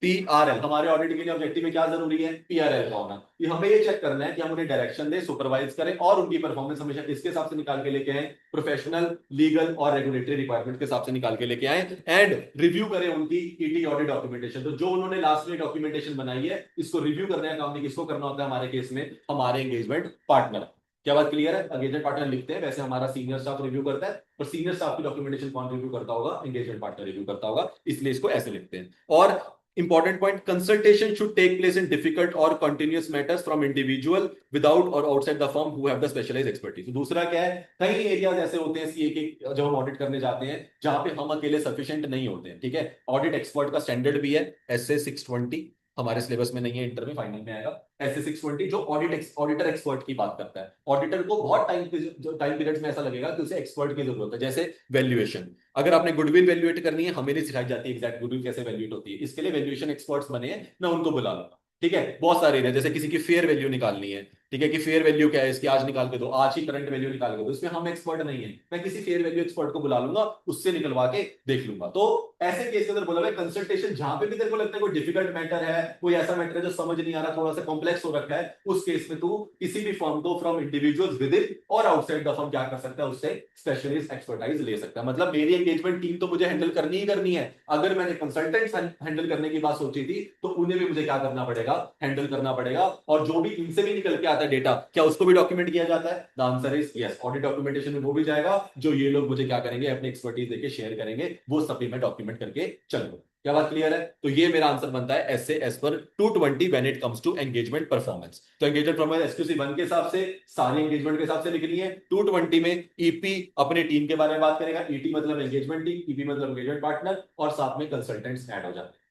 पीआरएल। हमारे ऑडिट के लिए ऑब्जेक्टिव में क्या जरूरी है, पीआरएल का होना। कि हमें ये चेक करना है कि हम उन्हें डायरेक्शन दें, सुपरवाइज करें और उनकी परफॉर्मेंस हमेशा किसके हिसाब से निकाल के लेके आए, प्रोफेशनल, लीगल और रेगुलेटरी रिक्वायरमेंट के हिसाब से निकाल के लेके आए। एंड रिव्यू करें उनकी ईटी ऑडिट डॉक्यूमेंटेशन। तो जो उन्होंने लास्ट में डॉक्यूमेंटेशन बनाई है, इसको रिव्यू करने का काम किसको करना होता है हमारे केस में, हमारे एंगेजमेंट पार्टनर। क्या बात क्लियर है? एंगेजमेंट पार्टनर लिखते हैं, वैसे हमारा सीनियर स्टाफ रिव्यू करता है, पर सीनियर स्टाफ की डॉक्यूमेंटेशन कौन रिव्यू करता होगा, एंगेजमेंट पार्टनर रिव्यू करता होगा, इसलिए इसको ऐसे लिखते हैं। और important point, consultation should take place in difficult और continuous matters from individual without और outside the firm who have the specialised expertise. दूसरा क्या है, कई एरियाज ऐसे होते हैं सीए के जब हम ऑडिट करने जाते हैं जहां पे हम अकेले सफिशिएंट नहीं होते हैं। ठीक है, ऑडिट एक्सपर्ट का स्टैंडर्ड भी है एसए 620, हमारे सिलेबस में नहीं है, इंटर में फाइनल में आएगा। एसए 620 जो ऑडिटर एक्सपर्ट की बात करता है। ऑडिटर को बहुत टाइम पीरियड्स में ऐसा लगेगा कि उसे एक्सपर्ट की जरूरत है। जैसे वैल्यूएशन, अगर आपने गुडविल वैल्यूएट करनी है, हमें नहीं सिखाई जाती एग्जैक्ट गुडविल कैसे वैल्यूएट होती है, इसके लिए वैल्यूएशन एक्सपर्ट्स बने हैं, मैं उनको बुला लूंगा। ठीक है, बहुत सारे हैं, जैसे किसी की फेयर वैल्यू निकालनी है, ठीक है, कि फेयर वैल्यू क्या है इसकी, आज निकाल के दो, आज ही करंट वैल्यू निकाल के दो, इसमें हम एक्सपर्ट नहीं है, मैं किसी फेयर वैल्यू एक्सपर्ट को बुला लूंगा, उससे निकलवा के देख लूंगा। तो ऐसे केस के अंदर बोला भाई कंसल्टेशन जहां पे भी तेरे को लगता है कोई डिफिकल्ट मैटर है, कोई ऐसा मैटर है जो समझ नहीं आ रहा, थोड़ा सा कॉम्प्लेक्स हो रखा है, उस केस में तू किसी भी फर्म को फ्रॉम इंडिविजुअल्स विद इन और आउटसाइड द फर्म क्या कर सकता है, उससे स्पेशलिस्ट एक्सपर्टाइज ले सकता है। मतलब मेरी एंगेजमेंट टीम तो मुझे हैंडल करनी ही करनी है। अगर मैंने कंसल्टेंट्स हैंडल करने की बात सोची थी तो उन्हें भी मुझे क्या करना पड़ेगा, हैंडल करना पड़ेगा। और जो भी इनसे भी निकल के आता है डेटा, क्या उसको भी डॉक्यूमेंट किया जाता है? The answer is yes. Audit documentation में वो भी जाएगा जो ये लोग मुझे क्या करेंगे, अपनी एक्सपर्टीज देके शेयर करेंगे, वो सब भी मैं डॉक्यूमेंट करके चलूंगा। क्या बात क्लियर है? तो ये मेरा आंसर बनता है ऐसे एज पर 220 when it comes to engagement performance. तो एंगेजमेंट परफॉर्मेंस एसक्यूसी 1 के हिसाब से सारे एंगेजमेंट के हिसाब से लिखनी है। 220 में ईपी अपने टीम के बारे में बात करेगा, ईटी मतलब एंगेजमेंट टीम, ईपी मतलब एंगेजमेंट पार्टनर, और साथ में कंसल्टेंट्स ऐड हो जाते हैं।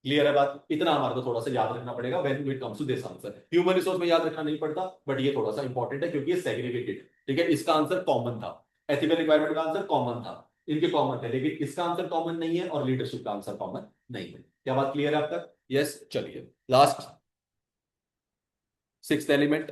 क्लियर है बात? इतना हमारे को थोड़ा सा याद रखना पड़ेगा when it comes to this answer. Human resource में याद रखना नहीं पड़ता, बट ये थोड़ा सा इंपॉर्टेंट है क्योंकि ये सेग्रीगेटेड। ठीक है, इसका आंसर कॉमन था, एथिकल रिक्वायरमेंट का आंसर कॉमन था, इनके कॉमन थे, लेकिन इसका आंसर कॉमन नहीं है और लीडरशिप का आंसर कॉमन नहीं है। क्या बात क्लियर है अब तक? यस, चलिए last sixth element,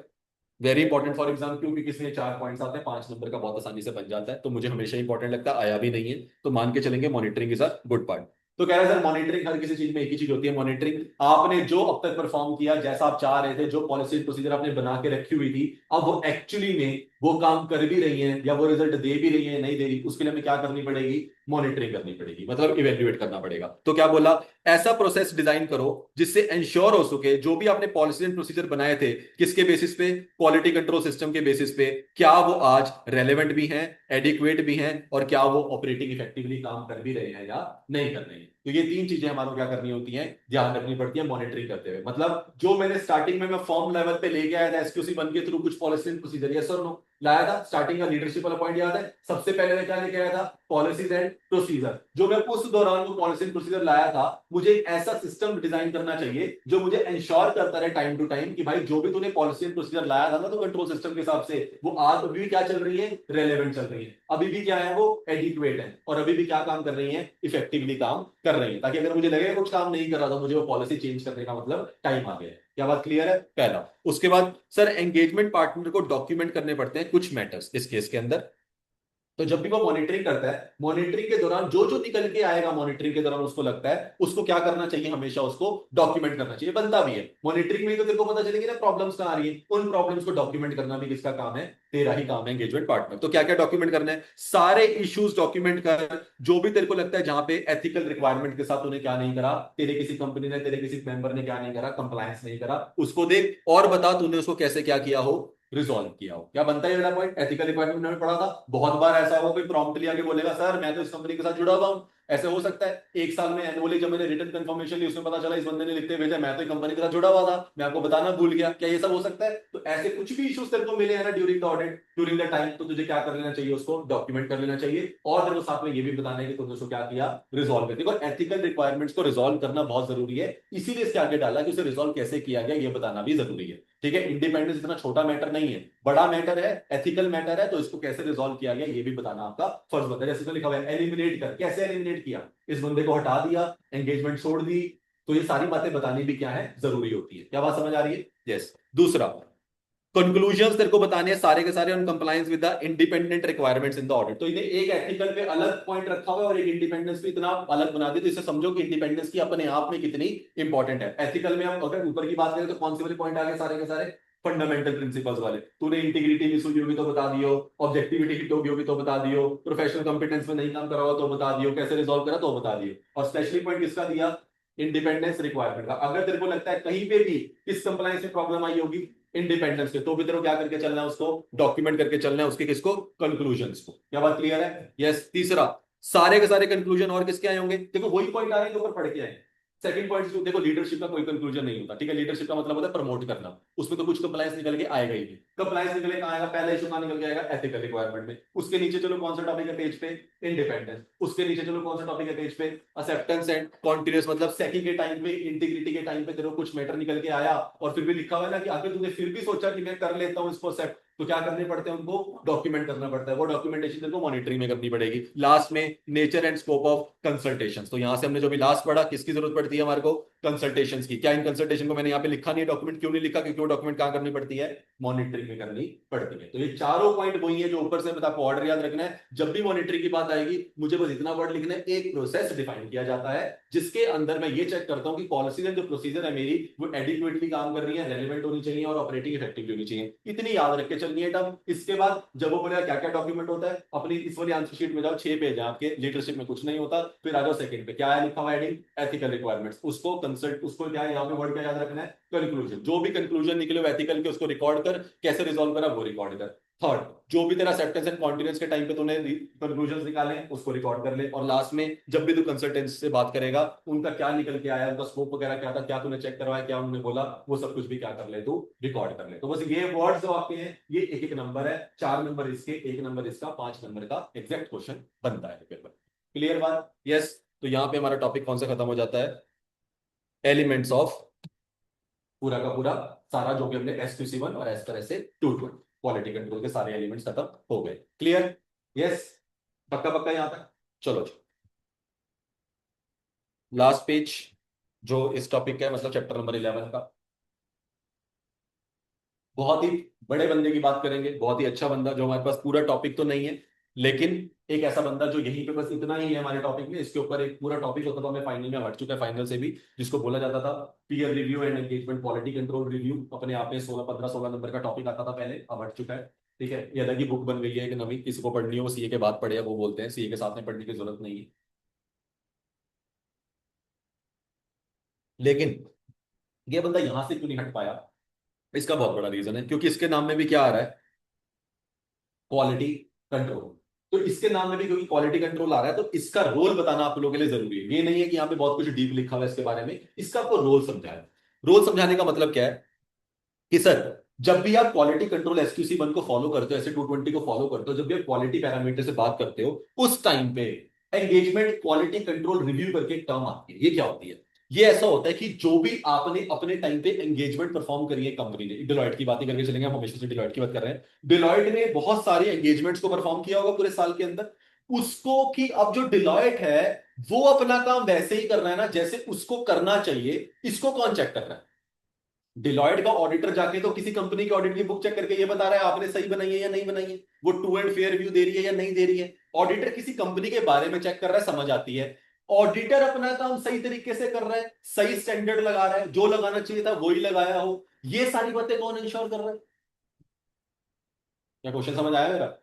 very important for exam, क्योंकि किसमें 4 पॉइंट्स आते हैं, 5 नंबर का बहुत आसानी से बन जाता है, तो मुझे हमेशा इंपॉर्टेंट लगता है, आया भी नहीं है तो मान के चलेंगे monitoring is a good part. तो कह रहा है सर मॉनिटरिंग हर किसी चीज में एक ही चीज होती है, मॉनिटरिंग आपने जो अब तक परफॉर्म किया, जैसा आप चाह रहे थे, जो पॉलिसी प्रोसीजर आपने बना के रखी हुई थी, अब वो एक्चुअली में वो काम कर भी रही है या वो रिजल्ट दे भी रही है, नहीं दे रही, उसके लिए हमें क्या करनी पड़ेगी, मॉनिटरिंग करनी पड़ेगी, मतलब इवेल्युएट करना पड़ेगा। तो क्या बोला, ऐसा प्रोसेस डिजाइन करो जिससे इंश्योर हो सके जो भी आपने पॉलिसी एंड प्रोसीजर बनाए थे, किसके बेसिस पे, क्वालिटी कंट्रोल सिस्टम के बेसिस पे, क्या वो आज रेलेवेंट भी हैं, एडिक्वेट भी हैं, और क्या वो ऑपरेटिंग इफेक्टिवली काम कर भी रहे हैं या नहीं कर रहे हैं। तो ये 3 चीजें हमारे क्या करनी होती हैं, ध्यान रखनी पड़ती है मॉनिटरिंग करते हुए। मतलब जो मैंने स्टार्टिंग में मैं फॉर्म लेवल पे लेके आया था एसक्यूसी 1 के थ्रू कुछ पॉलिसी एंड प्रोसीजर, यस और नो, लाया था। स्टार्टिंग का लीडरशिप वाला पॉइंट याद है, सबसे पहले मैं क्या लेके आया था, पॉलिसीज एंड प्रोसीजर। जो मैं उस दौरान वो पॉलिसी एंड प्रोसीजर लाया था, मुझे एक ऐसा सिस्टम डिजाइन करना चाहिए जो मुझे इंश्योर करता रहे टाइम टू टाइम कि भाई जो भी तूने पॉलिसी एंड प्रोसीजर लाया था ना, तो कंट्रोल सिस्टम के हिसाब से वो आज अभी भी क्या चल रही है, रेलेवेंट चल रही है, अभी भी क्या है वो एडिक्वेट है, और अभी भी क्या काम कर रही है, इफेक्टिवली काम कर रही है, ताकि अगर मुझे लगे कुछ काम नहीं कर रहा था, मुझे वो पॉलिसी चेंज करने का मतलब टाइम आ गया है। क्या बात क्लियर है? पहला। उसके बाद सर एंगेजमेंट पार्टनर को डॉक्यूमेंट करने पड़ते हैं कुछ मैटर्स इस केस के अंदर। तो जब भी वो मॉनिटरिंग करता है, मॉनिटरिंग के दौरान जो जो निकल के आएगा, मॉनिटरिंग के दौरान उसको लगता है, उसको क्या करना चाहिए, हमेशा उसको डॉक्यूमेंट करना चाहिए, बनता भी है। मॉनिटरिंग में ही तो तेरे को पता चलेगी ना प्रॉब्लम्स कहाँ आ रही है, उन प्रॉब्लम्स को डॉक्यूमेंट करना भी किसका काम है, तेरा ही काम है एंगेजमेंट पार्टनर। तो क्या क्या डॉक्यूमेंट करना है, सारे इश्यूज डॉक्यूमेंट कर, जो भी तेरे को लगता है जहां पे एथिकल रिक्वायरमेंट के साथ तूने क्या नहीं करा, तेरे किसी कंपनी ने, तेरे किसी मेंबर ने क्या नहीं करा, कंप्लायंस नहीं करा, उसको देख और बता तूने उसको कैसे क्या किया हो, रिजॉल्व किया हो। क्या बनता है ये वाला पॉइंट, एथिकल रिक्वायरमेंट मैंने पढ़ा था। बहुत बार ऐसा होगा कोई प्रॉम्प्टली आके बोलेगा सर मैं तो इस कंपनी के साथ जुड़ा हुआ हूं, ऐसे हो सकता है। एक साल में एनुअली जब मैंने रिटर्न कंफर्मेशन ली, उसमें पता चला इस बंदे ने लिखते भेजा मैं तो कंपनी के साथ जुड़ा हुआ था, मैं आपको बताना भूल गया, क्या ये सब हो सकता है? तो ऐसे कुछ भी इश्यूज तेरे को मिले हैं ना during the audit, during the time, तो तुझे क्या कर लेना चाहिए, उसको डॉक्यूमेंट कर लेना चाहिए, और तेरे को साथ में ये भी बताना है कि तुमने उसको क्या किया, रिजॉल्व कर दिया। और एथिकल रिक्वायरमेंट्स को रिजॉल्व करना बहुत जरूरी है, इसीलिए इसके आगे डाला कि उसे रिजॉल्व कैसे किया गया ये बताना भी जरूरी है। ठीक है, इंडिपेंडेंस इतना छोटा मैटर नहीं है, बड़ा मैटर है, एथिकल मैटर है, तो इसको कैसे रिजॉल्व किया गया ये भी बताना आपका फर्ज बनता है। जैसे तो लिखा हुआ है एलिमिनेट कर, कैसे एलिमिनेट किया, इस बंदे को हटा दिया, एंगेजमेंट छोड़ दी, तो ये सारी बातें बतानी भी क्या है, जरूरी होती है। क्या बात समझ आ रही है? यस। दूसरा, कंक्लूजन्स तेरे को बताने हैं सारे के सारे on compliance with the independent requirements in the audit. तो इन्हें एक एथिकल पे अलग पॉइंट रखा हुआ है और एक इंडिपेंडेंस पे इतना अलग बना दिया, तो इसे समझो कि इंडिपेंडेंस की अपने आप में कितनी इंपॉर्टेंट है। एथिकल में हम अगर ऊपर की बात करें तो कौन से वाले पॉइंट आ गए सारे के सारे, फंडामेंटल प्रिंसिपल्स वाले। तूने इंटीग्रिटी मिस हुई होगी तो बता दियो, ऑब्जेक्टिविटी हिट होगी होगी तो बता दियो, प्रोफेशनल कॉम्पिटेंस में नहीं काम करा हो तो बता दियो, कैसे रिजॉल्व करा तो बता दियो। और स्पेशली पॉइंट किसका दिया, इंडिपेंडेंस रिक्वायरमेंट का। अगर तेरे को लगता है कहीं पे भी इस कंप्लायंस में प्रॉब्लम आई होगी इंडिपेंडेंस के, तो भी तेरे को क्या करके चलना है, उसको डॉक्यूमेंट करके चलना है, उसके किसको, कंक्लूजन्स को। क्या बात क्लियर है? यस। तीसरा, सारे के सारे कंक्लूजन और किसके आए होंगे, देखो वही पॉइंट आ रहे हैं ऊपर पढ़ के आए। सेकंड पॉइंट देखो, लीडरशिप का कोई कंक्लूजन नहीं होता। ठीक है, लीडरशिप का मतलब होता है प्रमोट करना, उसमें तो कुछ कंप्लायंस निकल के आएगा ही नहीं। कंप्लायंस निकले कहाँ आएगा, पहला इशू कहाँ निकल के आएगा, एथिकल रिक्वायरमेंट में। उसके नीचे चलो कौन सा टॉपिक है पेज पे, इंडिपेंडेंस। उसके नीचे चलो कौन सा टॉपिक है पेज पे, एक्सेप्टेंस एंड कॉन्टिन्यूस। मतलब सेकी के टाइम पे, इंटीग्रिटी के टाइम पे तेरे को कुछ मैटर निकल के आया और फिर भी लिखा हुआ है ना कि आगे तुमने फिर भी सोचा कि मैं कर लेता हूँ इसको एक्सेप्ट, तो क्या करने पड़ते हैं, उनको डॉक्यूमेंट करना पड़ता है। वो डॉक्यूमेंटेशन तेरे को मॉनिटरिंग में करनी पड़ेगी। लास्ट में nature and scope of consultation. तो यहां से हमने जो भी लास्ट पढ़ा, किसकी जरूरत पड़ती है हमारे को, कंसल्टेशन की। क्या इन कंसल्टेशन को मैंने यहाँ पे लिखा नहीं है डॉक्यूमेंट, क्यों नहीं लिखा, क्योंकि वो डॉक्यूमेंट कहाँ करनी पड़ती है, मॉनिटरिंग में करनी पड़ती है। तो ये चारों पॉइंट वही है जो ऊपर से आपको ऑर्डर याद रखना है। जब भी मॉनिटरिंग की बात आएगी मुझे बस इतना वर्ड लिखना है, एक प्रोसेस डिफाइन किया जाता है जिसके अंदर मैं ये चेक करता हूँ कि पॉलिसीज एंड जो प्रोसीजर है मेरी वो एडिक्वेटली काम कर रही है, रेलिवेंट होनी चाहिए और ऑपरेटिंग इफेक्टिव होनी चाहिए। इतनी याद रख के चलनी है टर्म। इसके बाद जब वो बोलेगा क्या क्या डॉक्यूमेंट होता है, अपनी इस वाली आंसर शीट में जाओ, 6 पेज है आपके, लीडरशिप में कुछ नहीं होता। फिर आ जाओ सेकंड पे, क्या है लिखा हुआ हेडिंग, एथिकल रिक्वायरमेंट्स। उसको कंसल्ट, उसको क्या है यहाँ पे वर्ड क्या याद रखना है, कंक्लूजन। जो भी कंक्लूजन निकले वो एथिकल के, उसको रिकॉर्ड कर, कैसे रिजॉल्व करा वो रिकॉर्ड कर। थर्ड, जो भी तेरा एक्सेप्टेंस एंड कॉन्फिडेंस के टाइम पे तूने कंक्लूजन निकाले उसको रिकॉर्ड कर ले। और लास्ट में जब भी तू कंसल्टेंट से बात करेगा, उनका क्या निकल के आया, उनका स्कोप वगैरह क्या था, क्या तूने चेक करवाया, क्या उन्होंने बोला, वो सब कुछ भी क्या कर ले, तू रिकॉर्ड कर ले। तो बस ये वर्ड्स जो आपके हैं ये एक एक नंबर है, 4 नंबर इसके, 1 नंबर इसका, 5 नंबर का एग्जैक्ट क्वेश्चन बनता है पेपर। क्लियर बात? यस। तो यहाँ पे हमारा टॉपिक कौन सा खत्म हो जाता है, एलिमेंट्स ऑफ, पूरा का पूरा सारा जो भी हमने SQC1 और एस तरह से 220 क्वालिटी कंट्रोल के सारे एलिमेंट्स खत्म हो गए। क्लियर? यस। पक्का पक्का यहां तक? चलो जी, लास्ट पेज जो इस टॉपिक का है, मतलब चैप्टर नंबर 11 का। बहुत ही बड़े बंदे की बात करेंगे, बहुत ही अच्छा बंदा, जो हमारे पास पूरा टॉपिक तो नहीं है लेकिन एक ऐसा बंदा जो यहीं पे बस इतना ही है हमारे टॉपिक में, इसके ऊपर एक पूरा टॉपिक होता था, हमें फाइनल में हट चुका है फाइनल से भी, जिसको बोला जाता था peer review and engagement quality control review. अपने आप में 16 नंबर का टॉपिक आता था पहले, अब हट चुका है। ठीक है, ये अलग ही बुक बन गई है कि नवी, किसी को पढ़नी हो सीए के बाद पढ़े, वो बोलते हैं सीए के साथ में पढ़ने की जरूरत नहीं है। लेकिन ये बंदा यहां से क्यों नहीं हट पाया, इसका बहुत बड़ा रीजन है, क्योंकि इसके नाम में भी क्या आ रहा है, क्वालिटी कंट्रोल। तो इसके नाम में भी क्योंकि क्वालिटी कंट्रोल आ रहा है, तो इसका रोल बताना आप लोगों के लिए जरूरी है। ये नहीं है कि यहाँ पे बहुत कुछ डीप लिखा हुआ है इसके बारे में, इसका आपको रोल समझाया। रोल समझाने का मतलब क्या है कि सर, जब भी आप क्वालिटी कंट्रोल SQC1 को फॉलो करते हो, ऐसे 220 को फॉलो करते हो, जब भी आप क्वालिटी पैरामीटर से बात करते हो, उस टाइम पे एंगेजमेंट क्वालिटी कंट्रोल रिव्यू करके एक टर्म आती है। ये क्या होती है, ये ऐसा होता है कि जो भी आपने अपने टाइम पे एंगेजमेंट परफॉर्म करी है कंपनी ने, डिलॉयट की बात ही करके चलेंगे, हम हमेशा से डिलॉयट की बात कर रहे हैं। डिलॉयट ने बहुत सारे एंगेजमेंट्स को परफॉर्म किया होगा पूरे साल के अंदर, उसको कि अब जो डिलॉयट है वो अपना काम वैसे ही कर रहा है ना जैसे उसको करना चाहिए, इसको कौन चेक कर रहा है, डिलॉयट का ऑडिटर जाके तो किसी कंपनी के ऑडिट की बुक चेक करके ये बता रहा है आपने सही बनाई है या नहीं बनाई है, वो ट्रू एंड फेयर व्यू दे रही है या नहीं दे रही है। ऑडिटर किसी कंपनी के बारे में चेक कर रहा है, समझ आती है। ऑडिटर अपना काम सही तरीके से कर रहा है, सही स्टैंडर्ड लगा रहा है, जो लगाना चाहिए था वही लगाया हो, ये सारी बातें कौन इंश्योर कर रहा है? क्या क्वेश्चन समझ आया मेरा?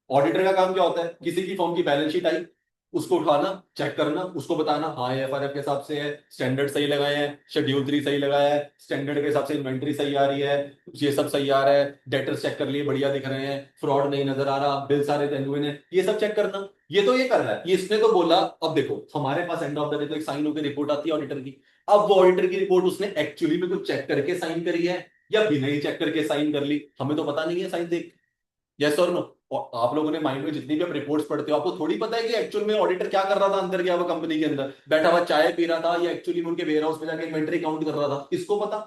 ऑडिटर का काम क्या होता है, किसी की फॉर्म की बैलेंस शीट आई, उसको उठाना, चेक करना, उसको बताना हाँ ये FRF के हिसाब से है, स्टैंडर्ड सही लगाए हैं, शेड्यूल 3 सही लगाया है, स्टैंडर्ड के हिसाब से इन्वेंट्री सही आ रही है, ये सब सही आ रहा है, डेटर्स चेक कर लिए बढ़िया दिख रहे हैं, फ्रॉड नहीं नजर आ रहा, बिल सारे जेन्युइन है, ये सब चेक करना। ये तो ये कर रहा है, ये इसने तो बोला। अब देखो हमारे पास एंड ऑफ द डे तो एक साइन होकर रिपोर्ट आती है ऑडिटर की। अब वो ऑडिटर की रिपोर्ट उसने एक्चुअली में कुछ चेक करके साइन करी है, या बिना ही चेक करके साइन कर ली, हमें तो पता नहीं है साइन देख। यस और नो। और आप लोगों ने माइंड में जितनी भी आप रिपोर्ट्स पढ़ते हो, आपको थोड़ी पता है कि एक्चुअल में ऑडिटर क्या कर रहा था, अंदर गया हुआ कंपनी के अंदर बैठा हुआ चाय पी रहा था, या एक्चुअली में उनके वेयर हाउस में जाके इन्वेंटरी काउंट कर रहा था, किसको पता।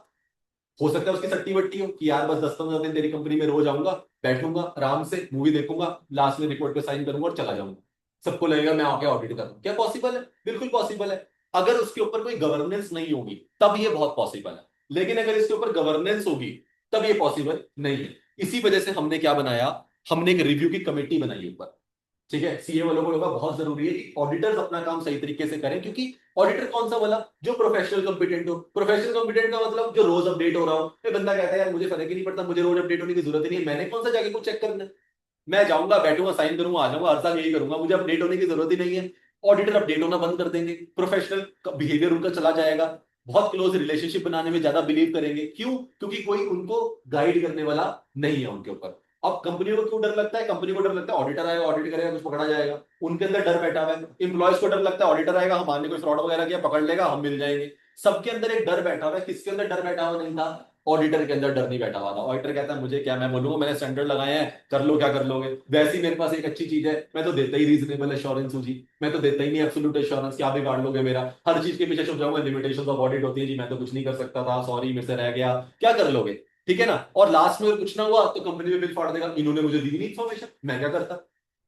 हो सकता है उसकी सट्टी वट्टी हो कि यार बस 10-15 दिन तेरी कंपनी में रोज आऊंगा, बैठूंगा आराम से मूवी देखूंगा, लास्ट में रिपोर्ट पे साइन करूंगा और चला जाऊंगा, सबको लगेगा मैं आके ऑडिट करूँ। क्या पॉसिबल है? बिल्कुल पॉसिबल है। अगर उसके ऊपर कोई गवर्नेंस नहीं होगी तब ये बहुत पॉसिबल है, लेकिन अगर इसके ऊपर गवर्नेंस होगी तब ये पॉसिबल नहीं है। इसी वजह से हमने क्या बनाया, हमने एक रिव्यू की कमेटी बनाई ऊपर। ठीक है, सीए वालों को लगा बहुत जरूरी है कि ऑडिटर्स अपना काम सही तरीके से करें, क्योंकि ऑडिटर कौन सा वाला, जो प्रोफेशनल कॉम्पिटेंट हो। प्रोफेशनल कॉम्पिटेंट का मतलब जो रोज अपडेट हो रहा हो। ये बंदा कहता है यार मुझे फर्क ही नहीं पड़ता, मुझे रोज अपडेट होने की जरूरत ही नहीं है, मैंने कौन सा जाके कुछ चेक करना है, मैं जाऊंगा बैठूंगा साइन करूंगा आ जाऊंगा, हर साल यही करूंगा, मुझे अपडेट होने की जरूरत ही नहीं है। ऑडिटर अपडेट होना बंद कर देंगे, प्रोफेशनल बिहेवियर उनका चला जाएगा, बहुत क्लोज रिलेशनशिप बनाने में ज्यादा बिलीव करेंगे। क्यों? क्योंकि कोई उनको गाइड करने वाला नहीं है उनके ऊपर। अब कंपनियों को क्यों डर लगता है? कंपनी को डर लगता है ऑडिटर आएगा, ऑडिट करेगा, कुछ पकड़ा जाएगा, उनके अंदर डर बैठा हुआ है। एम्प्लॉयज को डर लगता है ऑडिटर आएगा, हमारे कोई फ्रॉड वगैरह किया पकड़ लेगा, हम मिल जाएंगे। सबके अंदर एक डर बैठा हुआ है। किसके अंदर डर बैठा हुआ नहीं था? ऑडिटर के अंदर डर नहीं बैठा हुआ था। ऑडिटर कहता है मुझे क्या, मैं बोलूंगा मैंने स्टैंडर्ड लगाए हैं, कर लो क्या कर लोगे। वैसे ही मेरे पास एक अच्छी चीज है, मैं तो देता ही रीजनेबल एश्योरेंस हूँ जी, मैं तो देता ही नहीं एब्सोल्यूट एश्योरेंस, क्या बिगाड़ लोगे मेरा, हर चीज के पीछे छुप जाऊंगा, लिमिटेशंस ऑफ ऑडिट होती है जी, मैं तो कुछ नहीं कर सकता था, सॉरी मेरे से रह गया, क्या कर लोगे। ठीक है ना। और लास्ट में अगर कुछ ना हुआ तो कंपनी में बिल फाड़ देगा, इन्होंने मुझे दी नहीं इन्फॉर्मेशन, मैं क्या करता।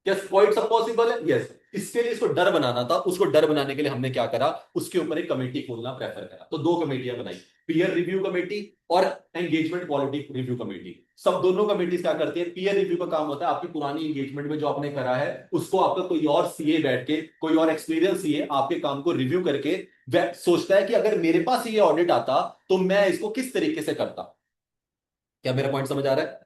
क्या क्वाइट सब पॉसिबल है? यस। इसके लिए इसको डर बनाना था, उसको डर बनाने के लिए हमने क्या करा, उसके ऊपर एक कमेटी खोलना प्रेफर करा। तो दो कमेटियां बनाई, पीयर रिव्यू कमेटी और एंगेजमेंट क्वालिटी रिव्यू कमेटी। सब दोनों कमेटी क्या करती है, पीयर रिव्यू का काम होता है आपकी पुरानी एंगेजमेंट में जो आपने करा है उसको आपका कोई और सीए बैठ के, कोई और एक्सपीरियंस सीए आपके काम को रिव्यू करके वह सोचता है कि अगर मेरे पास ये ऑडिट आता तो मैं इसको किस तरीके से करता। क्या मेरा पॉइंट समझ आ रहा है?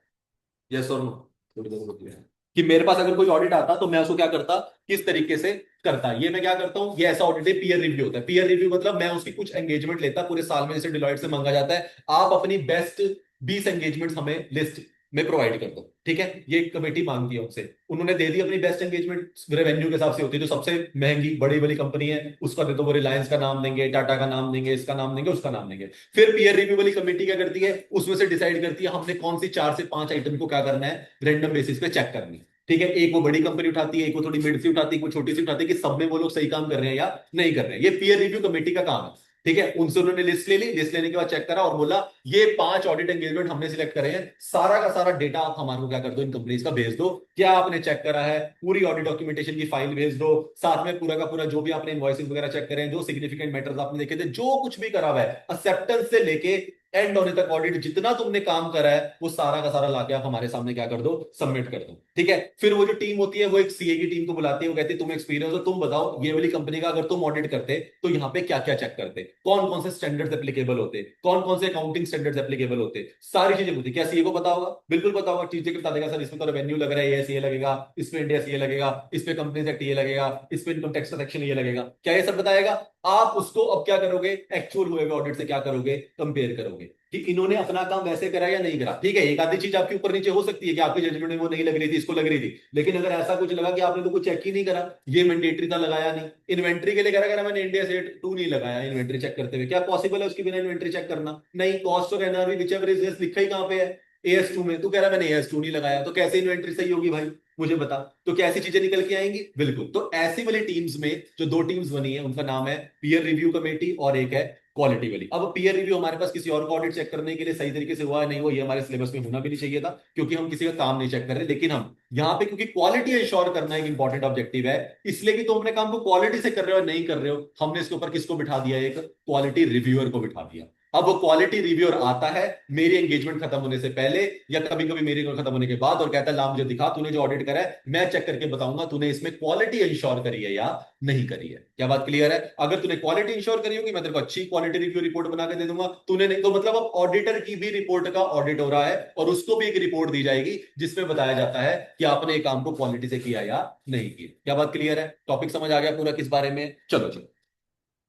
यस और नो। थोड़ी देर रुकिए। कि मेरे पास अगर कोई ऑडिट आता तो मैं उसको क्या करता, किस तरीके से करता। ये मैं क्या करता हूँ, ये ऐसा ऑडिट है, पीयर रिव्यू होता है। पीयर रिव्यू मतलब मैं उसकी कुछ एंगेजमेंट लेता पूरे साल में, जैसे डिलॉयट से मांगा जाता है, आप अपनी बेस्ट 20 एंगेजमेंट हमें लिस्ट में प्रोवाइड कर दो। ठीक है, ये कमेटी मांगती है उनसे, उन्होंने दे दी अपनी बेस्ट एंगेजमेंट, रेवेन्यू के हिसाब से होती है, जो सबसे महंगी बड़ी बड़ी कंपनी है उसका दे दो, वो रिलायंस का नाम देंगे, टाटा का नाम देंगे, इसका नाम देंगे, उसका नाम देंगे। फिर पीयर रिव्यू वाली कमेटी क्या करती है, उसमें से डिसाइड करती है हमने कौन सी 4 से 5 आइटम को क्या करना है, रेंडम बेसिस पे चेक करनी है। ठीक है, एक वो बड़ी कंपनी उठाती है, एक वो थोड़ी मिड सी उठाती है, एक वो छोटी सी उठाती है, कि सब में वो लोग सही काम कर रहे हैं या नहीं कर रहे हैं। ये पीयर रिव्यू कमेटी का काम है। ठीक है, उनसे उन्होंने लिस्ट ले ली, लिस्ट लेने के बाद चेक करा और बोला ये 5 ऑडिट एंगेजमेंट हमने सिलेक्ट करे हैं, सारा का सारा डेटा आप हमारे को क्या कर दो, इन कंपनीज का भेज दो, क्या आपने चेक करा है, पूरी ऑडिट डॉक्यूमेंटेशन की फाइल भेज दो, साथ में पूरा का पूरा जो भी आपने इनवॉइसेस वगैरह चेक करे हैं, जो सिग्निफिकेंट मैटर्स आपने देखे थे, जो कुछ भी करा हुआ है एक्सेप्टेंस से लेके एंड होने तक ऑडिट, जितना तुमने काम करा है वो सारा का सारा लाके आप हमारे सामने क्या कर दो, सबमिट कर दो। ठीक है, फिर वो जो टीम होती है वो एक सीए की टीम को बुलाती है, वो कहती है तुम एक्सपीरियंस हो, तुम बताओ ये वाली कंपनी का अगर तुम ऑडिट करते तो यहाँ पे क्या क्या चेक करते, कौन कौन से स्टैंडर्ड्स एप्लीकेबल होते, कौन कौन से अकाउंटिंग स्टैंडर्ड्स एप्लीकेबल होते, सारी चीजें पूछती। क्या सीए को पता होगा? बिल्कुल पता होगा, चीजें बता देगा सर इसमें तो रेवेन्यू लग रहा है, ये सीए लगेगा, इस पे इंडिया सीए लगेगा, इस पे कंपनीज एक्ट ये लगेगा, इस पे इनकम टैक्स सेक्शन ये लगेगा, क्या ये सब बताएगा। आप उसको अब क्या करोगे, एक्चुअल हुए ऑडिट से क्या करोगे, कंपेयर करोगे कि इन्होंने अपना काम वैसे करा या नहीं करा। ठीक है, एक आधी चीज आपके ऊपर नीचे हो सकती है कि आपकी जजमेंट में वो नहीं लग रही थी, इसको लग रही थी, लेकिन अगर ऐसा कुछ लगा कि आपने तो कुछ चेक ही नहीं करा, ये मैंडेटरी था लगाया नहीं, इन्वेंट्री के लिए करा मैंने इंडिया से 2 नहीं लगाया इन्वेंट्री चेक करते हुए, क्या पॉसिबल है उसके बिना इन्वेंट्री चेक करना? नहीं। कॉस्ट और एनआरवी विचएवर इज लिखा ही कहां पे है, एएस 2 में। तू कह रहा है मैंने एएस 2 नहीं लगाया, तो कैसे इन्वेंट्री सही होगी भाई, मुझे बता। तो कैसी चीजें निकल के आएंगी? बिल्कुल। तो ऐसी वाली टीम्स में जो 2 टीम्स बनी है उनका नाम है पीयर रिव्यू कमेटी और एक है क्वालिटी वाली। अब पीयर रिव्यू हमारे पास किसी और को ऑडिट चेक करने के लिए सही तरीके से हुआ है नहीं हुआ, ये हमारे सिलेबस में होना भी नहीं चाहिए था, क्योंकि हम किसी का काम नहीं चेक कर रहे, लेकिन हम यहाँ पे क्योंकि क्वालिटी इंश्योर करना एक इंपॉर्टेंट ऑब्जेक्टिव है, इसलिए कि तुम अपने काम को क्वालिटी से कर रहे हो नहीं कर रहे हो, हमने इसके ऊपर किसको बिठा दिया, एक क्वालिटी रिव्यूअर को बिठा दिया। अब वो क्वालिटी रिव्यूअर आता है मेरी एंगेजमेंट खत्म होने से पहले या कभी कभी मेरी खत्म होने के बाद और कहता है ला मुझे दिखा तूने जो ऑडिट करा है, मैं चेक करके बताऊंगा तूने इसमें क्वालिटी इंश्योर करी है या नहीं करी है। क्या बात क्लियर है? अगर तूने क्वालिटी इंश्योर करी होगी मैं तेरे को अच्छी क्वालिटी रिव्यू रिपोर्ट बना के दे दूंगा, तूने नहीं तो मतलब अब ऑडिटर की भी रिपोर्ट का ऑडिट हो रहा है और उसको भी एक रिपोर्ट दी जाएगी जिसमें बताया जाता है कि आपने एक काम को क्वालिटी से किया या नहीं किया। क्या बात क्लियर है? टॉपिक समझ आ गया पूरा किस बारे में? चलो चलो,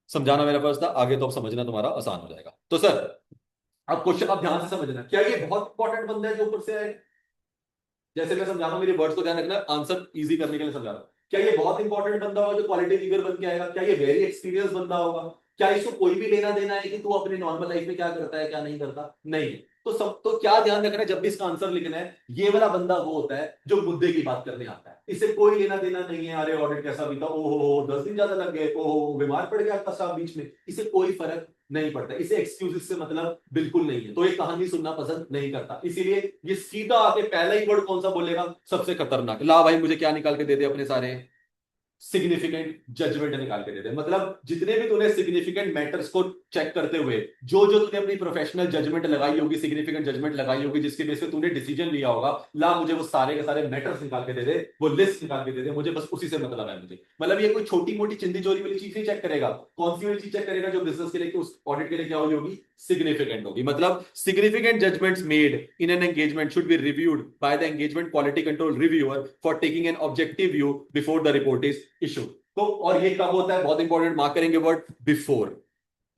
समझाना मेरा फर्ज था, आगे तो अब समझना तुम्हारा आसान हो जाएगा। तो सर अब क्वेश्चन आप ध्यान से समझना, क्या ये बहुत इंपॉर्टेंट बंदा है जो ऊपर से आए? जैसे मैं समझा रहा हूं मेरे वर्ड्स को ध्यान रखना, आंसर इजी करने के लिए समझा रहा हूं। क्या ये बहुत इंपॉर्टेंट बंदा होगा जो क्वालिटी लीडर बन के आएगा? क्या ये वेरी एक्सपीरियंस बंदा होगा? क्या इसको कोई भी लेना देना है कि तू अपनी नॉर्मल लाइफ में क्या करता है क्या नहीं करता? नहीं। तो सब तो क्या ध्यान रखना है जब भी इसका आंसर लिखना है, ये वाला बंदा वो होता है जो मुद्दे की बात करने आता है, इससे कोई लेना देना नहीं है। अरे ऑडिट कैसा बीता, ओहो 10 दिन ज्यादा लग गए, ओहो बीमार पड़ गया आपका स्टाफ बीच में, इसे कोई फर्क नहीं पड़ता। इसे एक्सक्यूज से मतलब बिल्कुल नहीं है। तो ये कहानी सुनना पसंद नहीं करता, इसीलिए ये सीधा आके पहला ही वर्ड कौन सा बोलेगा? सबसे खतरनाक। ला भाई मुझे क्या निकाल के दे दे अपने सारे सिग्निफिकेंट जजमेंट निकाल के देते हैं। मतलब जितने भी तूने सिग्निफिकेंट मैटर्स को चेक करते हुए जो जो तूने अपनी प्रोफेशनल जजमेंट लगाई होगी, सिग्निफिकेंट जजमेंट लगाई होगी, जिसके बेस पे तूने डिसीजन लिया होगा, ला मुझे वो सारे के सारे मैटर्स निकाल के दे दे, वो लिस्ट निकाल के दे दे मुझे, बस उसी से मतलब है मुझे। मतलब ये कोई छोटी मोटी चिंदी चोरी वाली चीज नहीं चेक करेगा। कौन सी वाली चीज चेक करेगा? जो बिजनेस के लिए, उस ऑडिट के लिए क्या होगी? सिग्निफिकेंट होगी। मतलब significant judgements made in an engagement should be reviewed by the engagement quality control reviewer for taking an objective view before the report is issue. तो और ये कब होता है? बहुत इंपॉर्टेंट, मार्क करेंगे वर्ड बिफोर।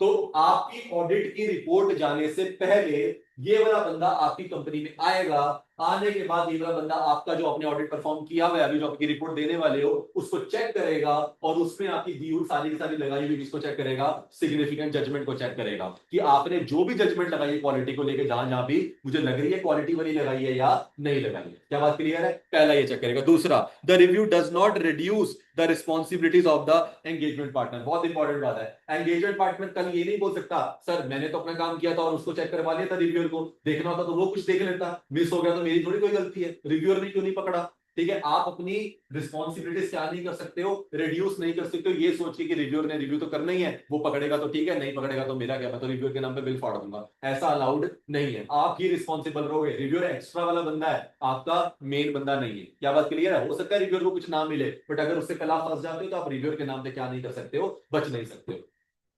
तो आपकी ऑडिट की रिपोर्ट जाने से पहले ये वाला बंदा आपकी कंपनी में आएगा, आने के बाद ये वाला बंदा आपका जो आपने ऑडिट परफॉर्म किया हुआ है, अभी जो आपकी रिपोर्ट देने वाले हो उसको चेक करेगा, और उसमें आपकी दी हुई सारी की सारी लगाई हुई किसको चेक करेगा? सिग्निफिकेंट जजमेंट को चेक करेगा कि आपने जो भी जजमेंट लगाई है क्वालिटी को लेकर, जहां जहां भी मुझे लग रही है क्वालिटी वाली लगाई है या नहीं लगाई है। क्या बात क्लियर है? पहला ये चेक करेगा। दूसरा, the review does not reduce the responsibilities of the engagement partner. बहुत इंपॉर्टेंट बात है। एंगेजमेंट पार्टनर कल ये नहीं बोल सकता सर मैंने तो अपना काम किया था और उसको चेक करवा लिया था, रिव्यूअर को देखना होता तो वो कुछ देख लेता, मिस हो गया तो मेरी थोड़ी कोई गलती है, रिव्यूअर ने क्यों नहीं पकड़ा? ठीक है, आप अपनी रिस्पॉन्सिबिलिटीज क्या नहीं कर सकते हो? रिड्यूस नहीं कर सकते हो ये सोच के कि रिव्यूअर ने रिव्यू तो करना ही है, वो पकड़ेगा तो ठीक है, नहीं पकड़ेगा तो मेरा क्या, मैं तो रिव्यूअर के नाम पे बिल फाड़ दूंगा। ऐसा अलाउड नहीं है। आप ही रिस्पॉन्सिबल रहोगे, रिव्यूअर एक्स्ट्रा वाला बंदा है, आपका मेन बंदा नहीं है। क्या बात क्लियर है? हो सकता है रिव्यूअर को कुछ नाम मिले, बट अगर उससे कल आप फंस जाते हो तो आप रिव्यूअर के नाम पे क्या नहीं कर सकते हो? बच नहीं सकते हो।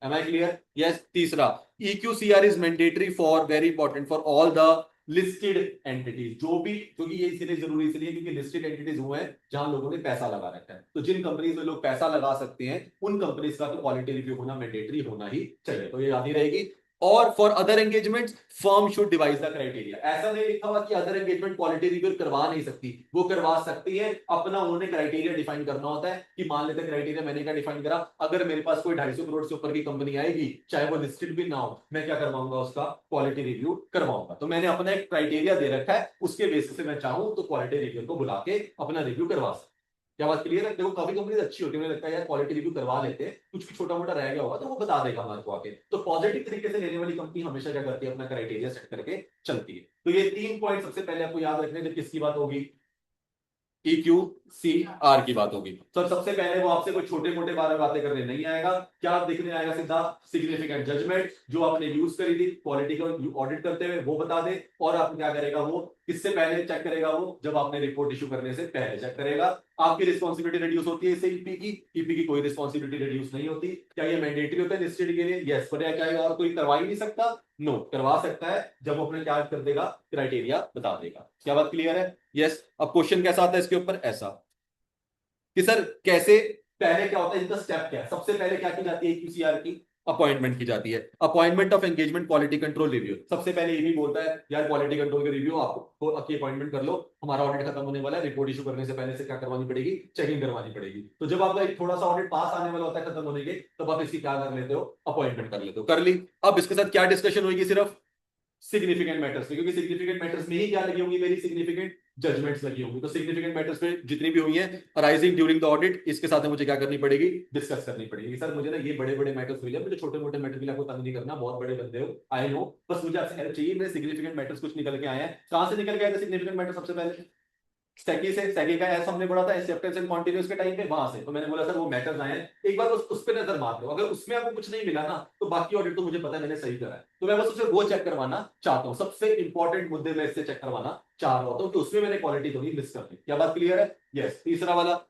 Am I clear? Yes. तीसरा, EQCR is mandatory for, very important for all the listed entities। जो भी, क्योंकि ये इसीलिए जरूरी इसलिए क्योंकि लिस्टेड एंटिटीज वो है जहां लोगों ने पैसा लगा रखा है। तो जिन कंपनीज में लोग पैसा लगा सकते हैं उन कंपनीज का तो क्वालिटी रिव्यू होना मैंडेटरी होना ही चाहिए। तो ये याद ही रहेगी। और for other engagements firm should device the criteria. ऐसा नहीं लिखा हुआ कि अदर एंगेजमेंट क्वालिटी रिव्यू करवा नहीं सकती, वो करवा सकती है। अपना उन्होंने क्राइटेरिया डिफाइन करना होता है कि मान लेते क्राइटेरिया मैंने क्या डिफाइन करा, अगर मेरे पास कोई 250 करोड़ से ऊपर की कंपनी आएगी, चाहे वो लिस्टेड भी ना हो, मैं क्या करवाऊंगा? उसका क्वालिटी रिव्यू करवाऊंगा। तो मैंने अपना एक क्राइटेरिया दे रखा है, उसके बेसिस से मैं चाहूं तो क्वालिटी रिव्यू को बुला के अपना रिव्यू करवा सकता। क्या बात क्लियर है? देखो काफी कंपनीज अच्छी होती है, मुझे लगता है यार क्वालिटी रिव्यू करवा लेते हैं, कुछ भी छोटा मोटा रह गया होगा तो वो बता देगा हमारे को आके। तो पॉजिटिव तरीके से लेने वाली कंपनी हमेशा क्या करती है? अपना क्राइटेरिया सेट करके चलती है। तो ये 3 पॉइंट सबसे पहले आपको याद रखने, जब किसकी बात होगी? EQCR की बात होगी। तो सबसे पहले वो आपसे कोई छोटे मोटे बारे में बातें करने नहीं आएगा। क्या दिखने आएगा? सीधा सिग्निफिकेंट जजमेंट जो आपने यूज करी थी क्वालिटी को ऑडिट करते हुए वो बता दे। और आप क्या करेगा? वो किससे पहले चेक करेगा? वो जब आपने रिपोर्ट इशू करने से पहले चेक करेगा। आपकी रिस्पॉन्सिबिलिटी रिड्यूस होती है इससे ईपी की? ईपी की कोई रिस्पॉन्सिबिलिटी रिड्यूस नहीं होती। क्या ये मैंडेटरी होता है लिस्टेड के लिए? यस। पर क्या और कोई करवा ही नहीं सकता? नो, करवा सकता है जब वो अपने क्या कर देगा? क्राइटेरिया बता देगा। क्या बात क्लियर है? यस। अब क्वेश्चन कैसा आता है इसके ऊपर? ऐसा कि सर कैसे, पहले क्या होता है, इनका स्टेप क्या है? सबसे पहले क्या की जाती है QCR की? अपॉइंटमेंट की जाती है। Appointment of engagement quality control review. सबसे पहले ये भी बोलता है यार क्वालिटी कंट्रोल के रिव्यू आपको आपकी अपॉइंटमेंट कर लो, हमारा ऑडिट खत्म होने वाला है, रिपोर्ट इशू करने से पहले से क्या करवानी पड़ेगी? चेकिंग करवानी पड़ेगी। तो जब आपका एक थोड़ा सा ऑडिट पास आने वाला होता है खत्म होने के, तब आप इसकी क्या कर लेते हो? अपॉइंटमेंट कर लेते हो। कर ली। अब इसके साथ क्या डिस्कशन होगी? सिर्फ सिग्निफिकेंट मैटर्स पे, क्योंकि सिग्निफिकेंट मैटर्स में ही क्या लगी होंगी? मेरी सिग्निफिकेंट जजमेंट्स लगी होंगी। तो सिग्निफिकेंट मैटर्स पे जितनी भी हुई हैं अराइजिंग ड्यूरिंग द ऑडिट, इसके साथ मुझे क्या करनी पड़ेगी? डिस्कस करनी पड़ेगी। सर मुझे ना ये बड़े बड़े मैटर्स मिले, मुझे छोटे मोटे मैटर के लिए आपको तंग नहीं करना, बहुत बड़े बंदे हो, आई नो, बस मुझे आपसे हेल्प चाहिए। मेरे सिग्निफिकेंट मैटर्स कुछ निकल के आए हैं। कहां से निकल के आए थे सिग्निफिकेंट मैटर? सबसे पहले स्टैकी से, स्टैकी का एस हमने पढ़ा था एक्सेप्टेंस एंड कॉन्टिन्यूस के टाइम पे, वहां से। तो मैंने बोला सर वो मैटर्स आए हैं, एक बार उस पे नजर मार लो, अगर उसमें आपको कुछ नहीं मिला ना तो बाकी ऑडिट तो मुझे पता है मैंने सही करा है, तो मैं बस उसे वो चेक करवाना चाहता हूँ। सबसे इंपॉर्टेंट मुद्दे मैं इससे चेक करवाना चाह रहा होता हूँ, तो उसमें मैंने क्वालिटी थोड़ी मिस कर दी। क्या बात क्लियर है? यस। तीसरा वाला,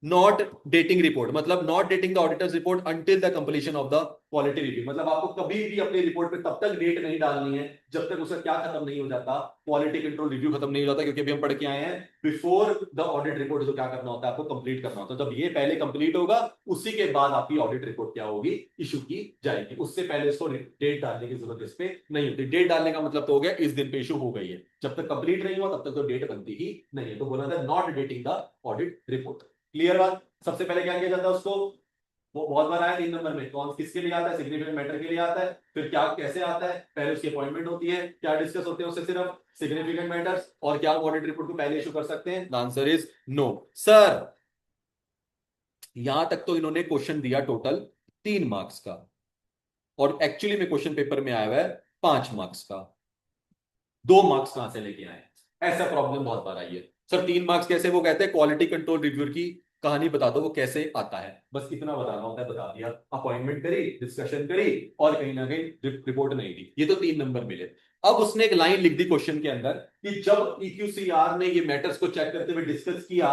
नॉट डेटिंग रिपोर्ट, मतलब not dating the auditors report until the completion of the quality review. मतलब आपको कभी भी अपनी रिपोर्ट पे तब तक डेट नहीं डालनी है जब तक उसका क्या खत्म नहीं हो जाता? क्वालिटी कंट्रोल रिव्यू खत्म नहीं हो जाता। क्योंकि अभी हम पढ़ के आए हैं बिफोर द ऑडिट रिपोर्ट जो क्या करना होता है? आपको कंप्लीट करना होता है। जब ये पहले कंप्लीट होगा उसी के बाद आपकी ऑडिट रिपोर्ट क्या होगी? इशू की जाएगी। उससे पहले इसको डेट डालने की जरूरत इस पे नहीं होती। डेट डालने का मतलब तो हो गया इस दिन पे इशू हो गई है, जब तक कंप्लीट नहीं हुआ तब तक तो डेट बनती ही नहीं है। तो बोला था not dating the audit report. Clear बात? सबसे पहले क्या किया जाता है उसको? वो बहुत बार आया 3 नंबर में। कौन किसके लिए आता है? सिग्निफिकेंट मैटर के लिए आता है। फिर क्या कैसे आता है? पहले उसकी अपॉइंटमेंट होती है, क्या डिस्कस होते हैं उससे? सिर्फ सिग्निफिकेंट मैटर्स। और क्या ऑडिट रिपोर्ट को पहले इशू कर सकते हैं? The answer is no sir. यहां तक तो इन्होंने क्वेश्चन दिया टोटल 3 मार्क्स का, और एक्चुअली में क्वेश्चन पेपर में आया हुआ है 5 मार्क्स का। 2 मार्क्स कहां से लेके आए? ऐसा प्रॉब्लम बहुत बार आई है। सर 3 मार्क्स कैसे? वो कहते हैं क्वालिटी कंट्रोल रिव्यू की कहानी बता दो वो कैसे आता है। बस इतना बताना होता है, बता दिया। अपॉइंटमेंट करी, डिस्कशन करी, और कहीं ना कहीं रिपोर्ट नहीं दी, ये तो 3 नंबर मिले। अब उसने एक लाइन लिख दी क्वेश्चन के अंदर कि जब EQCR ने ये मैटर्स को चेक करते हुए डिस्कस किया,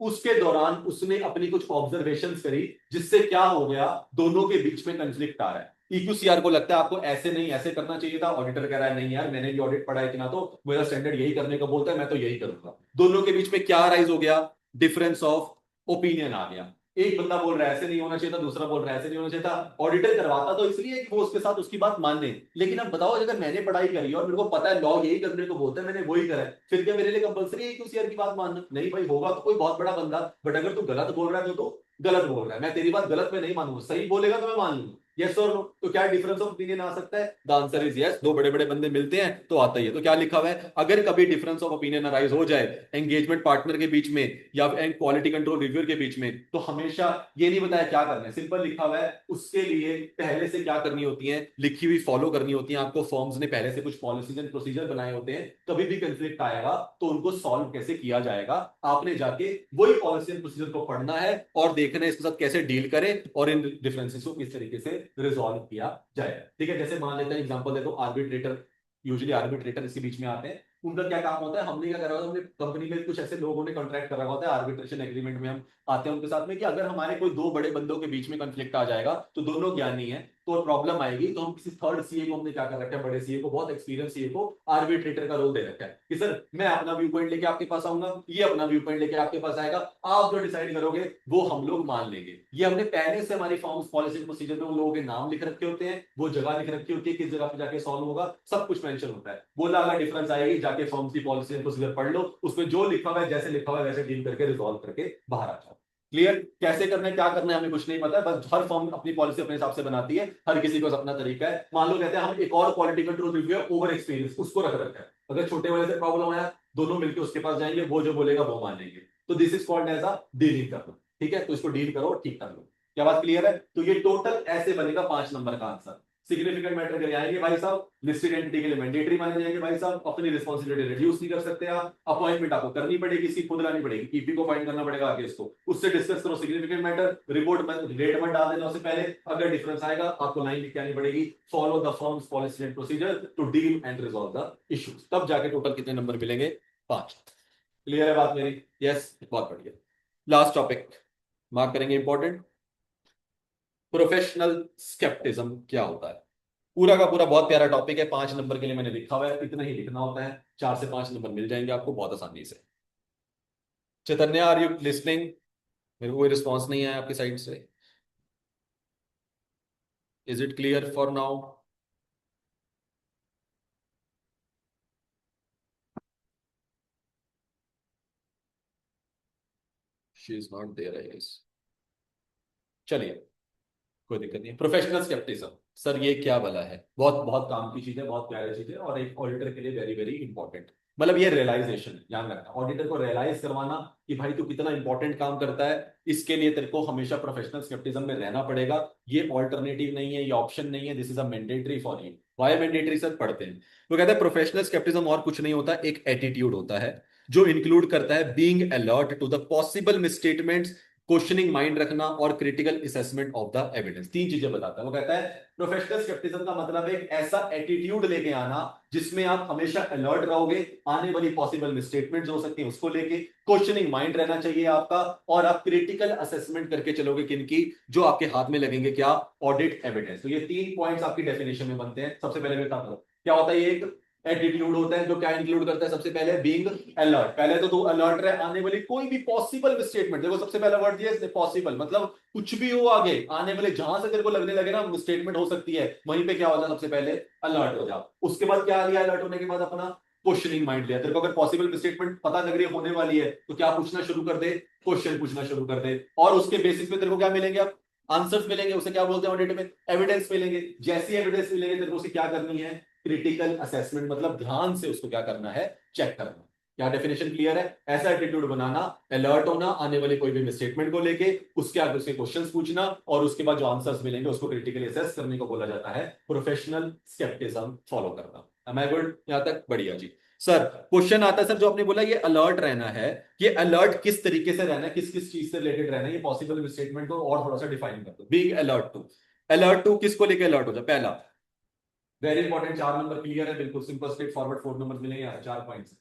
उसके दौरान उसने अपनी कुछ ऑब्जर्वेशंस करी, जिससे क्या हो गया, दोनों के बीच में कंफ्लिक्ट आ रहा है। EQCR को लगता है आपको ऐसे नहीं ऐसे करना चाहिए था, ऑडिटर कह रहा है नहीं यार मैंने भी ऑडिट पढ़ा है इतना, तो मेरा स्टैंडर्ड यही करने को बोलता है, मैं तो यही करूंगा। दोनों के बीच में क्या राइज हो गया? डिफरेंस ऑफ ओपिनियन आ गया। एक बंदा बोल रहा है ऐसे नहीं होना चाहिए था, दूसरा बोल रहा है ऐसे नहीं होना चाहिए था। ऑडिटर करवाता तो इसलिए कि वो उसके साथ उसकी बात मान ले, लेकिन अब बताओ अगर मैंने पढ़ाई करी और मेरे को पता है लॉ यही करने को बोलता है, मैंने वही करा है, फिर क्या मेरे लिए कंपलसरी है EQCR की बात मानना? नहीं भाई, होगा तो कोई बहुत बड़ा बंदा, बट अगर तू गलत बोल रहा है तो गलत बोल रहा है, मैं तेरी बात गलत में नहीं मानूंगा, सही बोलेगा तो मैं मान लूंगा। यस और नो? तो क्या डिफरेंस ऑफ ओपिनियन आ सकता है? The answer is yes. दो बड़े बड़े बंदे मिलते हैं तो आता ही है। तो क्या लिखा हुआ है? अगर कभी डिफरेंस ऑफ ओपिनियन अराइज हो जाए एंगेजमेंट पार्टनर के बीच में या क्वालिटी कंट्रोल रिव्यूअर के बीच में, तो हमेशा ये नहीं बताया क्या करना है, सिंपल लिखा हुआ है उसके लिए पहले से क्या करनी होती है, लिखी हुई फॉलो करनी होती है आपको। फॉर्म्स ने पहले से कुछ पॉलिसीज एंड प्रोसीजर बनाए होते हैं, कभी भी कंफ्लिक्ट आएगा तो उनको सॉल्व कैसे किया जाएगा, आपने जाके वही पॉलिसी एंड प्रोसीजर को पढ़ना है और देखना है इसके साथ कैसे डील करें और इन डिफरेंसेस को किस तरीके से रिजॉल्व किया जाए। ठीक है, जैसे मान लेते हैं एग्जांपल देखो, आर्बिट्रेटर, यूजुअली आर्बिट्रेटर इसके बीच में आते हैं। उनका क्या काम होता है? हमने क्या करा होता है, हमने कंपनी में कुछ ऐसे लोगों ने कॉन्ट्रैक्ट करा होता है, आर्बिट्रेशन एग्रीमेंट में हम आते हैं उनके साथ में कि अगर हमारे कोई दो बड़े बंदों के बीच में कंफ्लिक्ट आ जाएगा तो दोनों ज्ञानी है तो प्रॉब्लम आएगी, तो हम किसी थर्ड सीए को, हमने क्या कर रखा है, बड़े सीए को, बहुत एक्सपीरियंस सीए को आर्बिट्रेटर का रोल दे रखा है कि सर मैं अपना व्यू पॉइंट लेके आपके पास आऊंगा, ये अपना व्यू पॉइंट लेके आपके पास आएगा, आप जो डिसाइड करोगे वो हम लोग मान लेंगे। ये हमने पहले से हमारी फॉर्म्स पॉलिसी प्रोसीजर में उन लोगों के नाम लिख रखे होते हैं, वो जगह लिख रखी होती है किस जगह पे जाके सॉल्व होगा, सब कुछ मेंशन होता है। बोला अगर डिफरेंस आएगी जाके फॉर्म्स की पॉलिसी प्रोसीजर पढ़ लो, उसमें जो लिखा हुआ है जैसे लिखा हुआ है वैसे डील करके रिजॉल्व करके बाहर आ जाओ। क्लियर? कैसे करना है क्या करना है हमें कुछ नहीं पता है, बस हर फॉर्म अपनी पॉलिसी अपने हिसाब से बनाती है, हर किसी को अपना तरीका है। मान लो कहते हैं हम एक और क्वालिटी कंट्रोल रिव्यू है, ओवर एक्सपीरियंस, उसको रख रखा है, अगर छोटे वाले से प्रॉब्लम आया दोनों मिलकर उसके पास जाएंगे, वो जो बोलेगा वो मान लेंगे, तो this is called as a dealing करना। ठीक है, तो इसको डील करो ठीक कर लो। क्या बात क्लियर है? तो ये टोटल ऐसे बनेगा 5 नंबर का आंसर। सिग्निफिकेंट मैटर के लिए आएंगे भाई साहब, लिस्टेड एंटिटी के लिए मैंडेटरी माने जाएंगे भाई साहब, अपनी रिस्पॉन्सिबिलिटी रिड्यूस नहीं कर सकते आप, अपॉइंटमेंट आपको करनी पड़ेगी, इसकी खुद लानी पड़ेगी, ईपी को फाइंड करना पड़ेगा आगे इसको, उससे डिस्कस करो सिग्निफिकेंट मैटर, रिपोर्ट में रेट मत डाल देना उससे पहले, अगर डिफरेंस आएगा आपको लाइन लिख के आनी पड़ेगी, follow the firm's policy and procedure to deal and resolve the issues, तब जाके टोटल कितने नंबर मिलेंगे? 5। क्लियर है बात मेरी? यस, बहुत बढ़िया। लास्ट टॉपिक मार्क करेंगे, इंपॉर्टेंट। प्रोफेशनल स्केप्टिज्म क्या होता है? पूरा का पूरा बहुत प्यारा टॉपिक है, 5 नंबर के लिए मैंने लिखा हुआ है, इतना ही लिखना होता है, 4 से 5 नंबर मिल जाएंगे आपको बहुत आसानी से। Chaitanya, are you listening? मेरे को कोई रिस्पॉन्स नहीं आया आपकी साइड से। Is it clear for now? She is not there I guess. चलिए, कोई दिक्कत नहीं। प्रोफेशनल स्केप्टिज्म, सर ये क्या भला है? बहुत बहुत काम की चीज है, बहुत प्यारी चीज है, और एक ऑडिटर के लिए वेरी वेरी इंपॉर्टेंट। मतलब ये रियलाइजेशन ध्यान रखना, ऑडिटर को रियलाइज करवाना कि भाई तू कितना इंपॉर्टेंट काम करता है, इसके लिए तेरे को हमेशा प्रोफेशनल स्केप्टिज्म में रहना पड़ेगा। ये ऑल्टरनेटिव नहीं है, ये ऑप्शन नहीं है, this is a mandatory for you. Why mandatory? Sir पढ़ते हैं तो कहते हैं प्रोफेशनल स्केप्टिज्म और कुछ नहीं होता, एक एटीट्यूड होता है जो इंक्लूड करता है being alert to the possible misstatements, questioning mind रखना और critical assessment of the evidence. 3 चीजें बताता है वो। कहता है प्रोफेशनल स्केप्टिज्म का मतलब है एक ऐसा एटीट्यूड लेके आना जिसमें आप हमेशा अलर्ट रहोगे, आने वाली पॉसिबल मिसस्टेटमेंट्स हो सकती है उसको लेके, क्वेश्चनिंग माइंड रहना चाहिए आपका, और आप क्रिटिकल असेसमेंट करके चलोगे किनकी? जो आपके हाथ में लगेंगे, क्या? Audit evidence. तो ये 3 पॉइंट्स आपकी डेफिनेशन में बनते हैं। सबसे पहले मैं बता दूं क्या होता है। ये एक एटीट्यूड होता है जो क्या इंक्लूड करता है? सबसे पहले बीइंग अलर्ट। पहले तो तू अलर्ट रहे, आने वाली कोई भी पॉसिबल स्टेटमेंट, देखो सबसे पहला वर्ड दिया इसने पॉसिबल, मतलब कुछ भी हो आगे आने वाले, जहां से तेरे को लगने लगे ना स्टेटमेंट हो सकती है, वहीं पे क्या होता है? सबसे पहले अलर्ट हो जाओ। उसके बाद क्या लिया? अलर्ट होने के बाद अपना क्वेश्चनिंग माइंड लिया। तेरे को अगर पॉसिबल स्टेटमेंट पता लग रही है होने वाली है तो क्या पूछना शुरू कर दे? क्वेश्चन पूछना शुरू कर दे, और उसके बेसिस पे तेरे को क्या मिलेंगे? अब आंसर्स मिलेंगे उसे क्या बोलते हैं ऑडिट में, एविडेंस मिलेंगे। जैसी एविडेंस मिलेंगे तेरे को उसे क्या करनी है, क्रिटिकल असेसमेंट, मतलब ध्यान से उसको क्या करना है, चेक करना। क्या डेफिनेशन क्लियर है? ऐसा एटीट्यूड बनाना, अलर्ट होना आने वाली कोई भी मिसस्टेटमेंट को लेके, उसके आगे उसके क्वेश्चंस पूछना और उसके बाद जो आंसर्स मिलेंगे उसको क्रिटिकली असेस करने को बोला जाता है प्रोफेशनल स्केप्टिज्म फॉलो करना। एम आई गुड? यहां तक बढ़िया जी। सर क्वेश्चन आता है सर, जो आपने बोला ये अलर्ट रहना है, ये अलर्ट किस तरीके से रहना है, किस किस चीज से रिलेटेड रहना है, ये पॉसिबल स्टेटमेंट को और थोड़ा सा डिफाइन कर दो। Being alert to, alert to किसको लेके अलर्ट हो जाए? पहला वेरी इंपॉर्टेंट, 4 नंबर क्लियर है, बिल्कुल सिंपल स्ट्रेट फॉरवर्ड, 4 नंबर मिलेंगे यहाँ, 4 पॉइंट्स।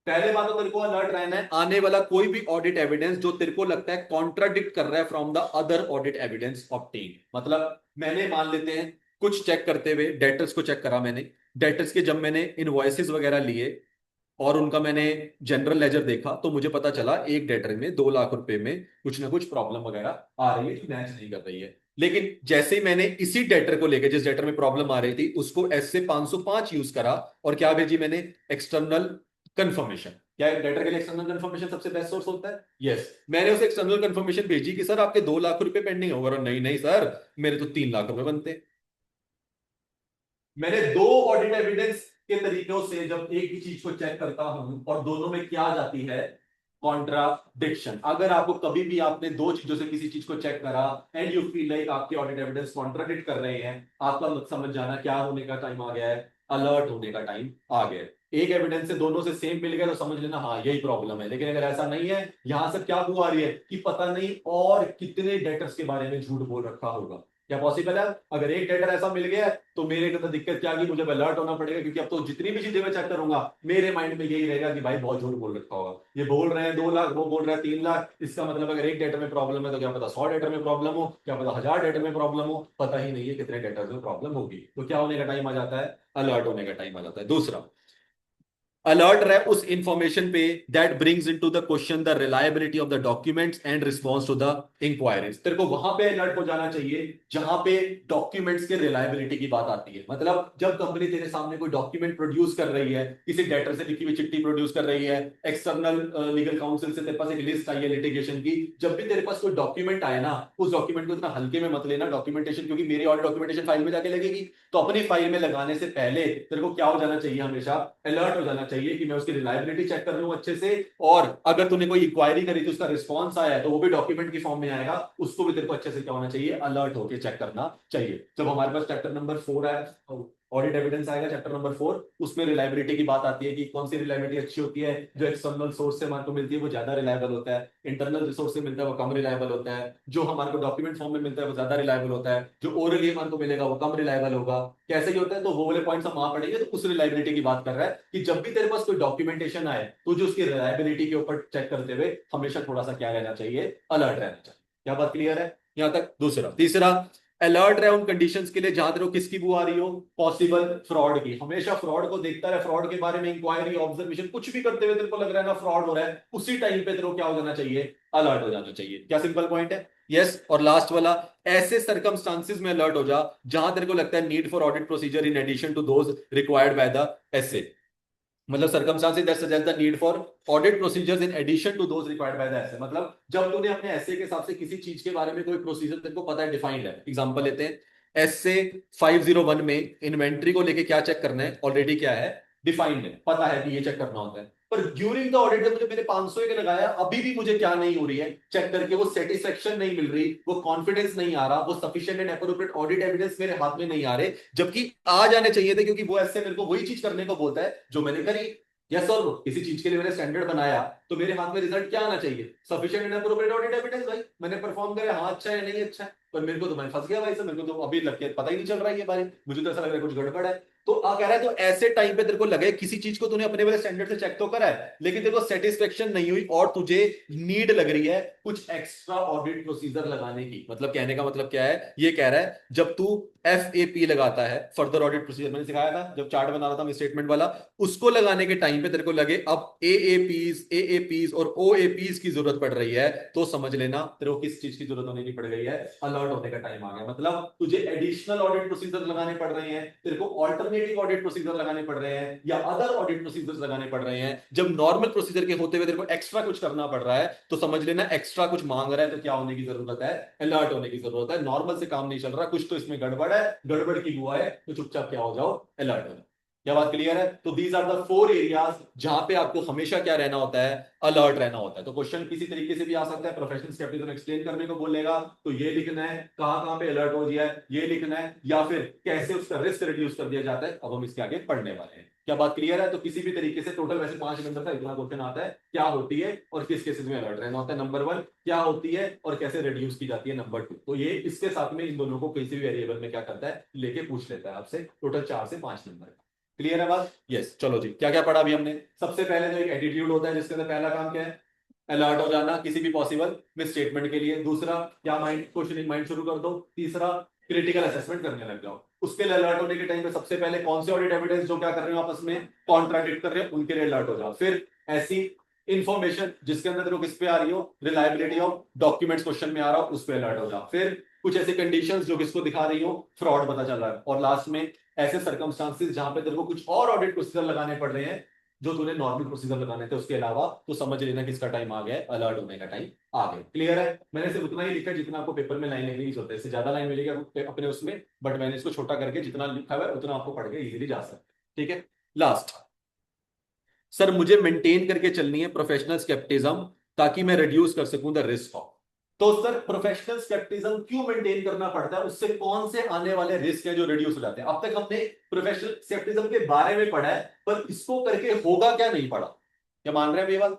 पहले बात तो तेरे को अलर्ट रहना है, आने वाला कोई भी ऑडिट एविडेंस जो तेरे को लगता है कॉन्ट्राडिक्ट कर रहा है from the other audit evidence obtain. मतलब मैंने मान लेते हैं कुछ चेक करते हुए डेटर्स को चेक करा मैंने, डेटर्स के जब मैंने इनवॉइसेस वगैरह लिए और उनका मैंने जनरल लेजर देखा तो मुझे पता चला एक डेटर में 2 लाख रुपए में कुछ ना कुछ प्रॉब्लम वगैरह आ रही है जो मैच नहीं कर रही है। लेकिन जैसे ही मैंने इसी डेटर को लेकर, जिस डेटर में प्रॉब्लम आ रही थी, उसको एस से 505 यूज करा और क्या भेजी मैंने, एक्सटर्नल कंफर्मेशन। क्या डेटर के लिए एक्सटर्नल कंफर्मेशन सबसे बेस्ट सोर्स होता है? यस। मैंने उसे एक्सटर्नल कंफर्मेशन भेजी कि सर आपके 2 लाख रुपए पेंडिंग होगा, नहीं नहीं सर मेरे तो 3 लाख रुपए बनते हैं। मैंने दो ऑडिट एविडेंस के तरीकों से जब एक ही चीज को चेक करता हूं और दोनों में क्या आ जाती है, कॉन्ट्राडिक्शन। अगर आपको कभी भी आपने दो चीजों से किसी चीज को चेक करा एंड यू फील लाइक आपके ऑडिट एविडेंस कॉन्ट्राडिक्ट कर रहे हैं, आपका समझ जाना क्या होने का टाइम आ गया है, अलर्ट होने का टाइम आ गया है। एक एविडेंस से दोनों से सेम मिल गया तो समझ लेना हाँ यही प्रॉब्लम है। लेकिन अगर ऐसा नहीं है, यहां से क्या बुआ आ रही है कि पता नहीं और कितने डेटर्स के बारे में झूठ बोल रखा होगा। क्या पॉसिबल है? अगर एक डेटर ऐसा मिल गया तो मेरे को तो दिक्कत क्या, कि मुझे अलर्ट होना पड़ेगा, क्योंकि अब तो जितनी भी चीजें मैं चेक करूंगा मेरे माइंड में यही रहेगा कि भाई बहुत झूठ बोल रखा होगा, ये बोल रहे हैं 2 लाख, वो बोल रहे हैं 3 लाख, इसका मतलब अगर एक डेटर में प्रॉब्लम है तो क्या पता 100 डेटर में प्रॉब्लम हो, क्या पता 1000 डेटर में प्रॉब्लम हो, पता ही नहीं है कितने डेटर में प्रॉब्लम होगी। तो क्या होने का टाइम आ जाता है, अलर्ट होने का टाइम आ जाता है। दूसरा, अलर्ट रहे उस इंफॉर्मेशन पे that brings into the question the reliability of the documents and response to the inquiries. तेरे को वहां पे अलर्ट हो जाना चाहिए जहां पे डॉक्यूमेंट्स के रिलायबिलिटी की बात आती है। मतलब जब कंपनी तेरे सामने कोई डॉक्यूमेंट प्रोड्यूस कर रही है, किसी डेटर से लिखी हुई चिट्ठी प्रोड्यूस कर रही है, एक्सटर्नल लीगल काउंसिल से तेरे पास एक लिस्ट आई है लिटिगेशन की, जब भी तेरे पास कोई डॉक्यूमेंट आए ना, उस डॉक्यूमेंट को इतना हल्के में मत लेना डॉक्यूमेंटेशन, क्योंकि मेरी और डॉक्यूमेंटेशन फाइल में जाके लगेगी। तो अपनी फाइल में लगाने से पहले तेरे को क्या हो जाना चाहिए, हमेशा अलर्ट हो जाना चाहिए कि मैं उसकी रिलायबिलिटी चेक कर लूं अच्छे से, और अगर तूने कोई इंक्वायरी करी थी उसका रिस्पॉन्स आया है तो वो भी डॉक्यूमेंट की फॉर्म में आएगा, उसको भी तेरे को अच्छे से क्या होना चाहिए, अलर्ट होकर चेक करना चाहिए। जब हमारे पास चैप्टर नंबर 4 है, ऑडिट एविडेंस आएगा चैप्टर नंबर 4, उसमें रिलायबिलिटी की बात आती है कि कौन सी रिलायबिलिटी अच्छी होती है, जो एक्सटर्नल सोर्स से हमारे को मिलती है वो ज्यादा रिलायबल होता है, इंटरनल रिसोर्स से मिलता है वो कम रिलायबल होता है, जो हमारे को डॉक्यूमेंट फॉर्म में मिलता है वो ज्यादा रिलायबल होता है, जो ओरली हमारे को मिलेगा वो कम रिलायबल होगा। कैसे ही होता है, तो वो वाले पॉइंट्स हम वहां पढ़ेंगे। तो उस रिलायबिलिटी की बात कर रहा है कि जब भी तेरे पास कोई डॉक्यूमेंटेशन आए तो जो उसकी रिलायबिलिटी के ऊपर चेक करते हुए हमेशा थोड़ा सा क्या रहना चाहिए, अलर्ट रहना चाहिए। क्या बात क्लियर है यहां तक? दूसरा, तीसरा, अलर्ट रहे उन कंडीशंस के लिए जहां तेरे को किसकी बुआ आ रही हो, पॉसिबल फ्रॉड की। हमेशा फ्रॉड को देखता रहे, फ्रॉड के बारे में इंक्वायरी ऑब्जर्वेशन कुछ भी करते हुए तेरे को लग रहा है ना फ्रॉड हो रहा है, उसी टाइम पे तेरे को क्या हो जाना चाहिए, अलर्ट हो जाना चाहिए। क्या सिंपल पॉइंट है? यस। और लास्ट वाला, ऐसे सर्कमस्टांसिस में अलर्ट हो जा जहां तेरे को लगता है need for audit procedure in addition to those required by the SA. मतलब circumstances that suggest the need for audit procedures in addition to those required by the essay। मतलब जब तूने अपने एसए के हिसाब से किसी चीज के बारे में कोई प्रोसीजर तेरे को पता है, डिफाइंड है। एग्जांपल लेते हैं, एसए 501 में इन्वेंट्री को लेके क्या चेक करना है ऑलरेडी क्या है, डिफाइंड है, पता है कि ये चेक करना होता है। पर ड्यूरिंग द ऑडिट जब मुझे मेरे 500 के लगाया, अभी भी मुझे क्या नहीं हो रही है चेक करके, वो सेटिस्फेक्शन नहीं मिल रही, वो कॉन्फिडेंस नहीं आ रहा, वो sufficient and appropriate audit evidence मेरे हाथ में नहीं आ रहे, जबकि आ जाने चाहिए थे, क्योंकि वो ऐसे मेरे को वही चीज करने को बोलता है जो मैंने करी। यस और नो, किसी चीज के लिए मैंने स्टैंडर्ड बनाया तो मेरे हाथ में रिजल्ट क्या आना चाहिए, sufficient and appropriate audit evidence. भाई मैंने परफॉर्म किया, हाँ अच्छा है नहीं अच्छा है, पर मेरे को तो मैं फंस गया भाई, मेरे को तो अभी लग के पता ही नहीं चल रहा है ये बारे, मुझे तो ऐसा लग रहा है कुछ गड़बड़ है। तो आ कह रहा है, तो ऐसे टाइम पे तेरे को लगे किसी चीज को तूने अपने वाले स्टैंडर्ड से चेक तो करा है, लेकिन तेरे को सेटिस्फेक्शन नहीं हुई और तुझे नीड लग रही है कुछ एक्स्ट्रा ऑडिट प्रोसीजर लगाने की। मतलब कहने का मतलब क्या है, ये कह रहा है जब तू FAP लगाता है, फर्दर ऑडिट प्रोसीजर, मैंने सिखाया था जब चार्ट बना रहा था स्टेटमेंट वाला, उसको लगाने के टाइम पे तेरे को लगे अब AAPs और OAPs की जरूरत पड़ रही है, तो समझ लेना तेरे को किस चीज की जरूरत होने की पड़ गई है, अलर्ट होने का टाइम आ गया। मतलब तुझे एडिशनल ऑडिट प्रोसीजर लगाने पड़ रहे हैं, तेरे को ऑल्टरनेट अल्टरनेटिव ऑडिट प्रोसीजर लगाने पड़ रहे हैं या अदर ऑडिट प्रोसीजर्स लगाने पड़ रहे हैं, जब नॉर्मल प्रोसीजर के होते हुए तेरे को एक्स्ट्रा कुछ करना पड़ रहा है, तो समझ लेना एक्स्ट्रा कुछ मांग रहा है, तो क्या होने की जरूरत है? अलर्ट होने की जरूरत है। नॉर्मल से काम नहीं चल रहा, कुछ तो इसमें गड़बड़ है, गड़बड़ की हुआ है, तो चुपचाप क्या हो जाओ? अलर्ट हो जाओ। क्या बात क्लियर है? तो दीज आर द 4 एरियाज जहां पे आपको हमेशा क्या रहना होता है? अलर्ट रहना होता है। तो क्वेश्चन किसी तरीके से भी आ सकता है, प्रोफेशनल स्केप्टिसिज्म एक्सप्लेन करने को बोलेगा तो ये लिखना है कहां कहां पे अलर्ट हो गया है, ये लिखना है, या फिर कैसे उसका रिस्क रिड्यूस कर दिया जाता है। अब हम इसके आगे पढ़ने वाले हैं। क्या बात क्लियर है? तो किसी भी तरीके से टोटल वैसे 5 नंबर का इतना क्वेश्चन आता है, क्या होती है और किस केसेस में अलर्ट रहना होता है। नंबर 1 क्या होती है और कैसे रिड्यूस की जाती है। नंबर 2 तो ये इसके साथ में इन दोनों को किसी भी वेरिएबल में क्या करता है, लेके पूछ लेता है आपसे। टोटल 4 से 5 नंबर। क्लियर है बात? यस। चलो जी, क्या क्या पढ़ा अभी हमने? सबसे पहले तो एक एटीट्यूड होता है जिसके अंदर पहला काम क्या है? अलर्ट हो जाना किसी भी पॉसिबल मिस स्टेटमेंट के लिए। दूसरा क्या? माइंड क्वेश्चनिंग माइंड शुरू कर दो। तीसरा क्रिटिकल असेसमेंट करने लग जाओ। उसके लिए अलर्ट होने के टाइम पे सबसे पहले कौन से ऑडिट एविडेंस जो क्या कर रहे हो आपस में कॉन्ट्राडिक्ट कर रहे हो, उनके लिए अलर्ट हो जाओ। फिर ऐसी इंफॉर्मेशन जिसके अंदर तेरे को किस पे आ रही हो, रिलायबिलिटी ऑफ डॉक्यूमेंट्स क्वेश्चन में आ रहा हो, उस पे अलर्ट हो जाओ। फिर कुछ ऐसे कंडीशंस जो किसको दिखा रही हो, फ्रॉड पता चल रहा है। और लास्ट में ऐसे सर्कमस्टांसेस जहां पे तेरे को कुछ और ऑडिट प्रोसीजर लगाने पड़ रहे हैं जो तूने नॉर्मल प्रोसीजर लगाने थे उसके अलावा, तो समझ लेना किसका टाइम आ गया है, अलर्ट होने का टाइम आ गया। क्लियर है? मैंने सिर्फ उतना ही लिखा है जितना आपको पेपर में लाइन लिखने की जरूरत है, इससे ज्यादा लाइन मिलेगी आपको अपने उसमें, बट मैंने इसको छोटा करके जितना लिखा हुआ है उतना आपको पढ़ के इजीली जा सकते हैं। ठीक है। लास्ट, सर मुझे मेंटेन करके चलनी है प्रोफेशनल स्केप्टिज्म ताकि मैं रिड्यूस कर सकूं द रिस्क ऑफ। तो सर प्रोफेशनल स्केप्टिज्म क्यों मेंटेन करना पड़ता है, उससे कौन से आने वाले रिस्क हैं जो रिड्यूस हो जाते हैं? अब तक हमने प्रोफेशनल स्केप्टिज्म के बारे में पढ़ा है, पर इसको करके होगा क्या नहीं पढ़ा। क्या मान रहे हैं ये बात?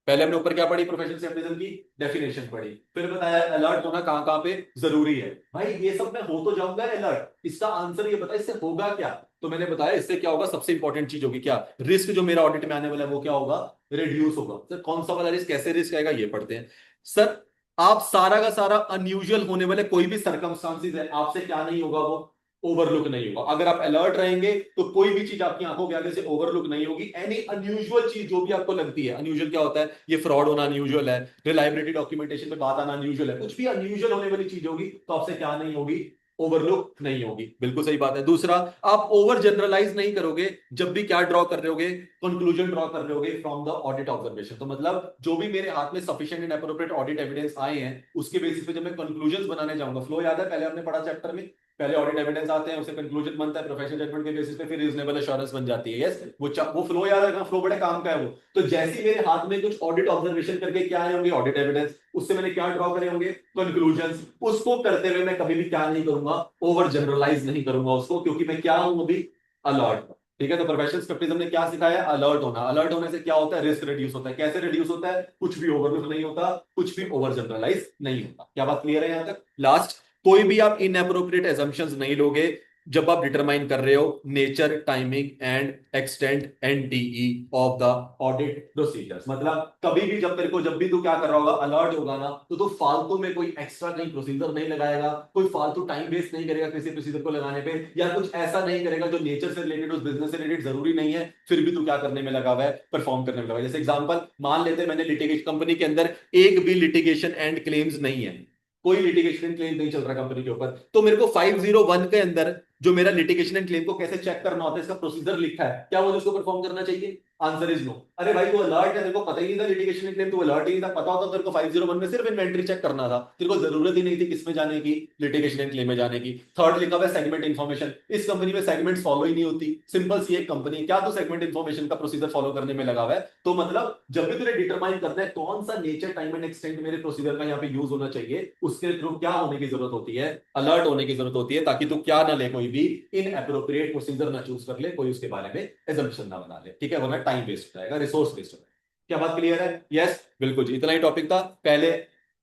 पहले हमने ऊपर क्या पढ़ी? प्रोफेशनल स्केप्टिज्म की डेफिनेशन पढ़ी, फिर बताया अलर्ट होना कहां कहां पे जरूरी है। भाई ये सब मैं हो तो जाऊंगा अलर्ट, इसका आंसर ये बता इससे होगा क्या? तो मैंने बताया इससे क्या होगा, सबसे इंपॉर्टेंट चीज होगी क्या, रिस्क जो मेरा ऑडिट में आने वाला है वो क्या होगा, रिड्यूस होगा। सर कौन सा वाला रिस्क, कैसे रिस्क आएगा, ये पढ़ते हैं। सर आप सारा का सारा अनयूजुअल होने वाले कोई भी सर्कमस्टांसिस है आपसे क्या नहीं होगा, वो ओवरलुक नहीं होगा। अगर आप अलर्ट रहेंगे तो कोई भी चीज आपकी आंखों के आगे से ओवरलुक नहीं होगी। एनी अनयूजुअल चीज जो भी आपको लगती है, अनयूजुअल क्या होता है, ये फ्रॉड होना अनयूजुअल है, रिलायबिलिटी डॉक्यूमेंटेशन में बात आना अनयूजुअल है, कुछ भी अनयूजुअल होने वाली चीज होगी तो आपसे क्या नहीं होगी, ओवरलुक नहीं होगी। बिल्कुल सही बात है। दूसरा, आप ओवर जनरलाइज नहीं करोगे जब भी क्या ड्रॉ कर रहे होगे, कंक्लूजन ड्रॉ कर रहे होगे फ्रॉम द ऑडिट ऑब्जर्वेशन। तो मतलब जो भी मेरे हाथ में sufficient and appropriate audit evidence आए हैं उसके बेसिस पे जब मैं कंक्लूजन बनाने जाऊंगा, फ्लो याद है पहले हमने पढ़ा चैप्टर में, पहले ऑडिट एविडेंस आते हैं, उससे कंक्लूजन बनता है, प्रोफेशनल जजमेंट के बेसिस पे फिर रीजनेबल एश्योरेंस बन जाती है। यस, वो फ्लो याद रखना, फ्लो बड़े काम का है वो। तो जैसे ही मेरे हाथ में कुछ ऑडिट ऑब्जर्वेशन करके क्या आए होंगे, ऑडिट एविडेंस, उससे मैंने क्या ड्रॉ करे होंगे, कंक्लूजन्स, उसको करते हुए मैं कभी भी क्या नहीं करूंगा, ओवर जनरलाइज नहीं करूंगा उसको, क्योंकि मैं क्या हूं अभी, अलर्ट। ठीक है। तो प्रोफेशनल स्केप्टिज्म ने क्या सिखाया, अलर्ट होना। अलर्ट होने से क्या होता है, रिस्क रिड्यूस होता है। कैसे रिड्यूस होता है, कुछ भी ओवरलुक नहीं होता, कुछ भी ओवर जनरलाइज नहीं होता। क्या बात क्लियर है यहां तक? लास्ट, कोई भी आप इनएप्रोप्रिएट एजम्पशंस नहीं लोगे जब आप डिटरमाइन कर रहे हो nature, timing and extent and DE of the audit procedures. मतलब कभी भी जब भी तू क्या कर रहा होगा, अलर्ट होगा ना, तो तू फालतू में कोई एक्स्ट्रा कहीं प्रोसीजर नहीं लगाएगा, कोई फालतू टाइम वेस्ट नहीं करेगा किसी प्रोसीजर को लगाने पे, या कुछ ऐसा नहीं करेगा जो नेचर से रिलेटेड, उस बिजनेस से रिलेटेड जरूरी नहीं है, फिर भी तू क्या करने में लगा हुआ है, परफॉर्म करने में लगा हुआ है। जैसे एग्जांपल मान लेते हैं मैंने लिटिगेशन, कंपनी के अंदर एक भी लिटिगेशन एंड क्लेम्स नहीं है, कोई लिटिगेशन एंड क्लेम नहीं चल रहा कंपनी के ऊपर, तो मेरे को 501 के अंदर जो मेरा लिटिगेशन एंड क्लेम को कैसे चेक करना होता है, इसका प्रोसीजर लिखा है, क्या मुझे उसको परफॉर्म करना चाहिए? Answer is no. अरे भाई तू अलर्ट है, तेरे को पता ही नहीं था लिटिगेशन एंड क्लेम, तू अलर्ट ही नहीं था, पता होता तेरे को 501 में सिर्फ इन्वेंटरी चेक करना था, तेरे को जरूरत ही नहीं थी किसमें जाने की, लिटिगेशन एंड क्लेम में जाने की। थर्ड लिखा हुआ है सेगमेंट इन्फॉर्मेशन, इस कंपनी में सेगमेंट्स फॉलो ही नहीं होती, सिंपल सी एक कंपनी, क्या तू सेगमेंट इन्फॉर्मेशन का प्रोसीजर फॉलो करने में लगा हुआ है? तो मतलब जब भी तुझे डिटरमाइन करना है कौन सा नेचर, टाइम एंड एक्सटेंट मेरे प्रोसीजर का यहाँ पे यूज होना चाहिए, उसके थ्रू क्या होने की जरूरत होती है, अलर्ट होने की जरूरत होती है, ताकि तू क्या ना ले, कोई भी इन अप्रोप्रिएट प्रोसीजर ना चूज कर ले, कोई उसके बारे में एजम्पशन ना बना ले। ठीक है, वरना टाइम वेस्ट हो जाएगा, रिसोर्स वेस्ट हो जाएगा। क्या बात क्लियर है? यस, बिल्कुल जी, इतना ही टॉपिक था। पहले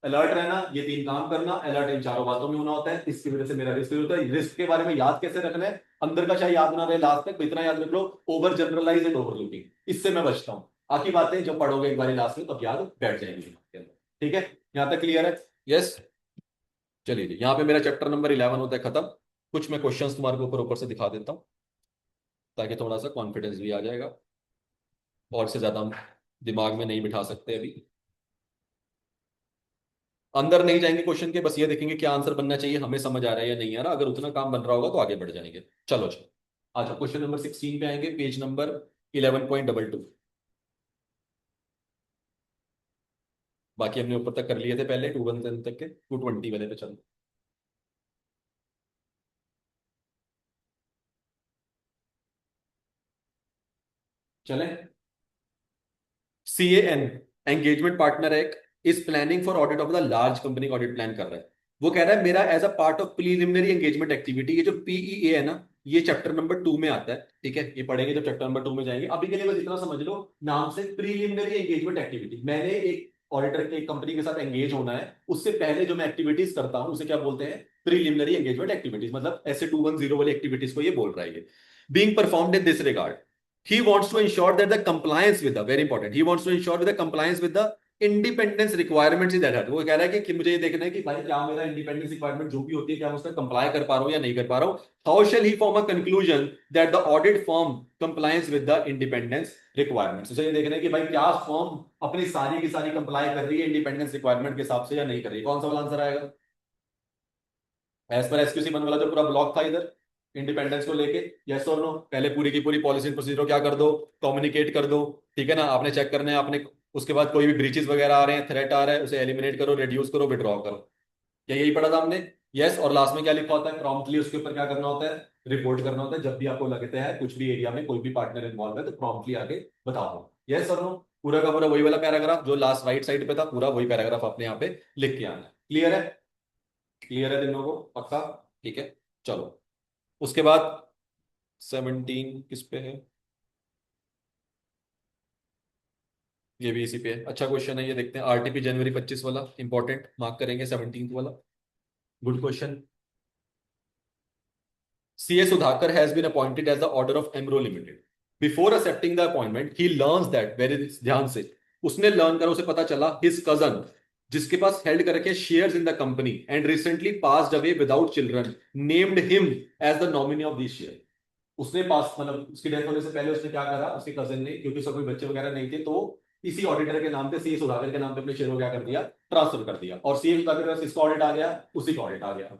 अलर्ट रहना, ये 3 काम करना, अलर्ट इन चारों बातों में होना होता है, इसकी वजह से मेरा रिस्क होता है। रिस्क के बारे में याद कैसे रखना है, अंदर का चाहे याद ना रहे लास्ट तक, इतना याद रख लो, ओवर जनरलाइज एंड ओवरलुकिंग, इससे मैं बचता हूं। बाकी बातें जब पढ़ोगे एक बार लास्ट में तब याद बैठ जाएंगी। ठीक है, यहां तक क्लियर है? यस। चलिए जी, यहाँ पे मेरा चैप्टर नंबर 11 होता है खत्म। कुछ मैं क्वेश्चंस तुम्हारे को ऊपर ऊपर से दिखा देता हूँ ताकि थोड़ा सा कॉन्फिडेंस भी आ जाएगा, और से ज्यादा हम दिमाग में नहीं बिठा सकते अभी। अंदर नहीं जाएंगे क्वेश्चन के, बस ये देखेंगे क्या आंसर बनना चाहिए, हमें समझ आ रहा है या नहीं आ रहा। अगर उतना काम बन रहा होगा तो आगे बढ़ जाएंगे। चलो जी। अच्छा, क्वेश्चन नंबर 16 पे आएंगे, पेज नंबर 11.22। बाकी हमने ऊपर तक कर लिए थे पहले, 2 1 तक के, 220 वाले पे चलो। चले। CAN एंगेजमेंट पार्टनर एक is planning for audit of the large company का ऑडिट प्लान कर रहा है। वो कह रहा है मेरा as a part of preliminary engagement activity, ये जो PEA है ना, ये चैप्टर नंबर 2 में आता है। ठीक है, ये पढ़ेंगे जब चैप्टर नंबर 2 में जाएंगे। अभी के लिए बस इतना समझ लो, नाम से प्रीलिमिनरी एंगेजमेंट एक्टिविटी, मैंने एक ऑडिटर के एक कंपनी के साथ एंगेज होना है, उससे पहले जो मैं एक्टिविटीज करता हूं उसे क्या बोलते हैं? Preliminary engagement activities. मतलब ऐसे 210 वाली एक्टिविटीज को ये बोल रहा है। ये being performed in this regard, he wants to ensure that the compliance with the, very important, he wants to ensure that the compliance with the independence requirements is at. वो कह रहा है कि मुझे ये देखना है कि भाई क्या मेरा इंडिपेंडेंस रिक्वायरमेंट जो भी होती है क्या मैं उसका कंप्लाई कर पा रहा हूं या नहीं कर पा रहा हूं। How shall he form a conclusion that the audit form compliance with the independence requirements. उसे ये देखना है कि भाई क्या फॉर्म अपनी सारी की सारी कंप्लाई कर रही है इंडिपेंडेंस रिक्वायरमेंट के हिसाब से या नहीं कर रही है। कौन सा वाला आंसर आएगा? एज पर SQC वन वाला जो पूरा ब्लॉक था इधर इंडिपेंडेंस को लेके, यस और नो? पहले पूरी की पूरी पॉलिसी प्रोसीजर क्या कर दो, कम्युनिकेट कर दो। ठीक है ना, आपने चेक करना है आपने। उसके बाद कोई भी ब्रीचेस वगैरह आ रहे हैं, थ्रेट आ रहा है, उसे एलिमिनेट करो, रिड्यूस करो, विड्रॉ करो। क्या यही पढ़ा था हमने? यस। और लास्ट में क्या लिखा होता है? प्रॉम्प्टली उसके ऊपर क्या करना होता है? रिपोर्ट करना होता है। जब भी आपको लगता है कुछ भी एरिया में कोई भी पार्टनर इन्वॉल्व है तो प्रॉम्प्टली आके बता दो। यस और नो? पूरा का पूरा वही वाला पैराग्राफ जो लास्ट राइट साइड पे था, पूरा वही पैराग्राफ आपने यहाँ पे लिख के आना है। क्लियर है? क्लियर है तीनों को? पक्का? ठीक है, चलो। उसके बाद 17 किस पे है? ये भी इसी पे है। अच्छा क्वेश्चन है, ये देखते हैं। RTP जनवरी 25 वाला इंपॉर्टेंट, मार्क करेंगे 17 वाला। Good question. CA Sudhakar has been appointed as the order of Emro Limited. Before accepting the appointment, he learns that, very ध्यान से, उसने लर्न करा, उसे पता चला, his cousin जिसके पास हेल्ड करके shares in the company and recently passed away without children named him as the nominee of this share. उसने पास, मतलब उसकी डेथ होने से पहले उसने क्या करा, उसके कजिन ने, क्योंकि उसका कोई बच्चे वगैरह नहीं थे, तो इसी ऑडिटर के नाम पे, CA सुधाकर के नाम पे अपने शेयर को क्या कर दिया? ट्रांसफर कर दिया। और CA सुधाकर के पास किसका ऑडिट आ गया? उसी का ऑडिट आ गया।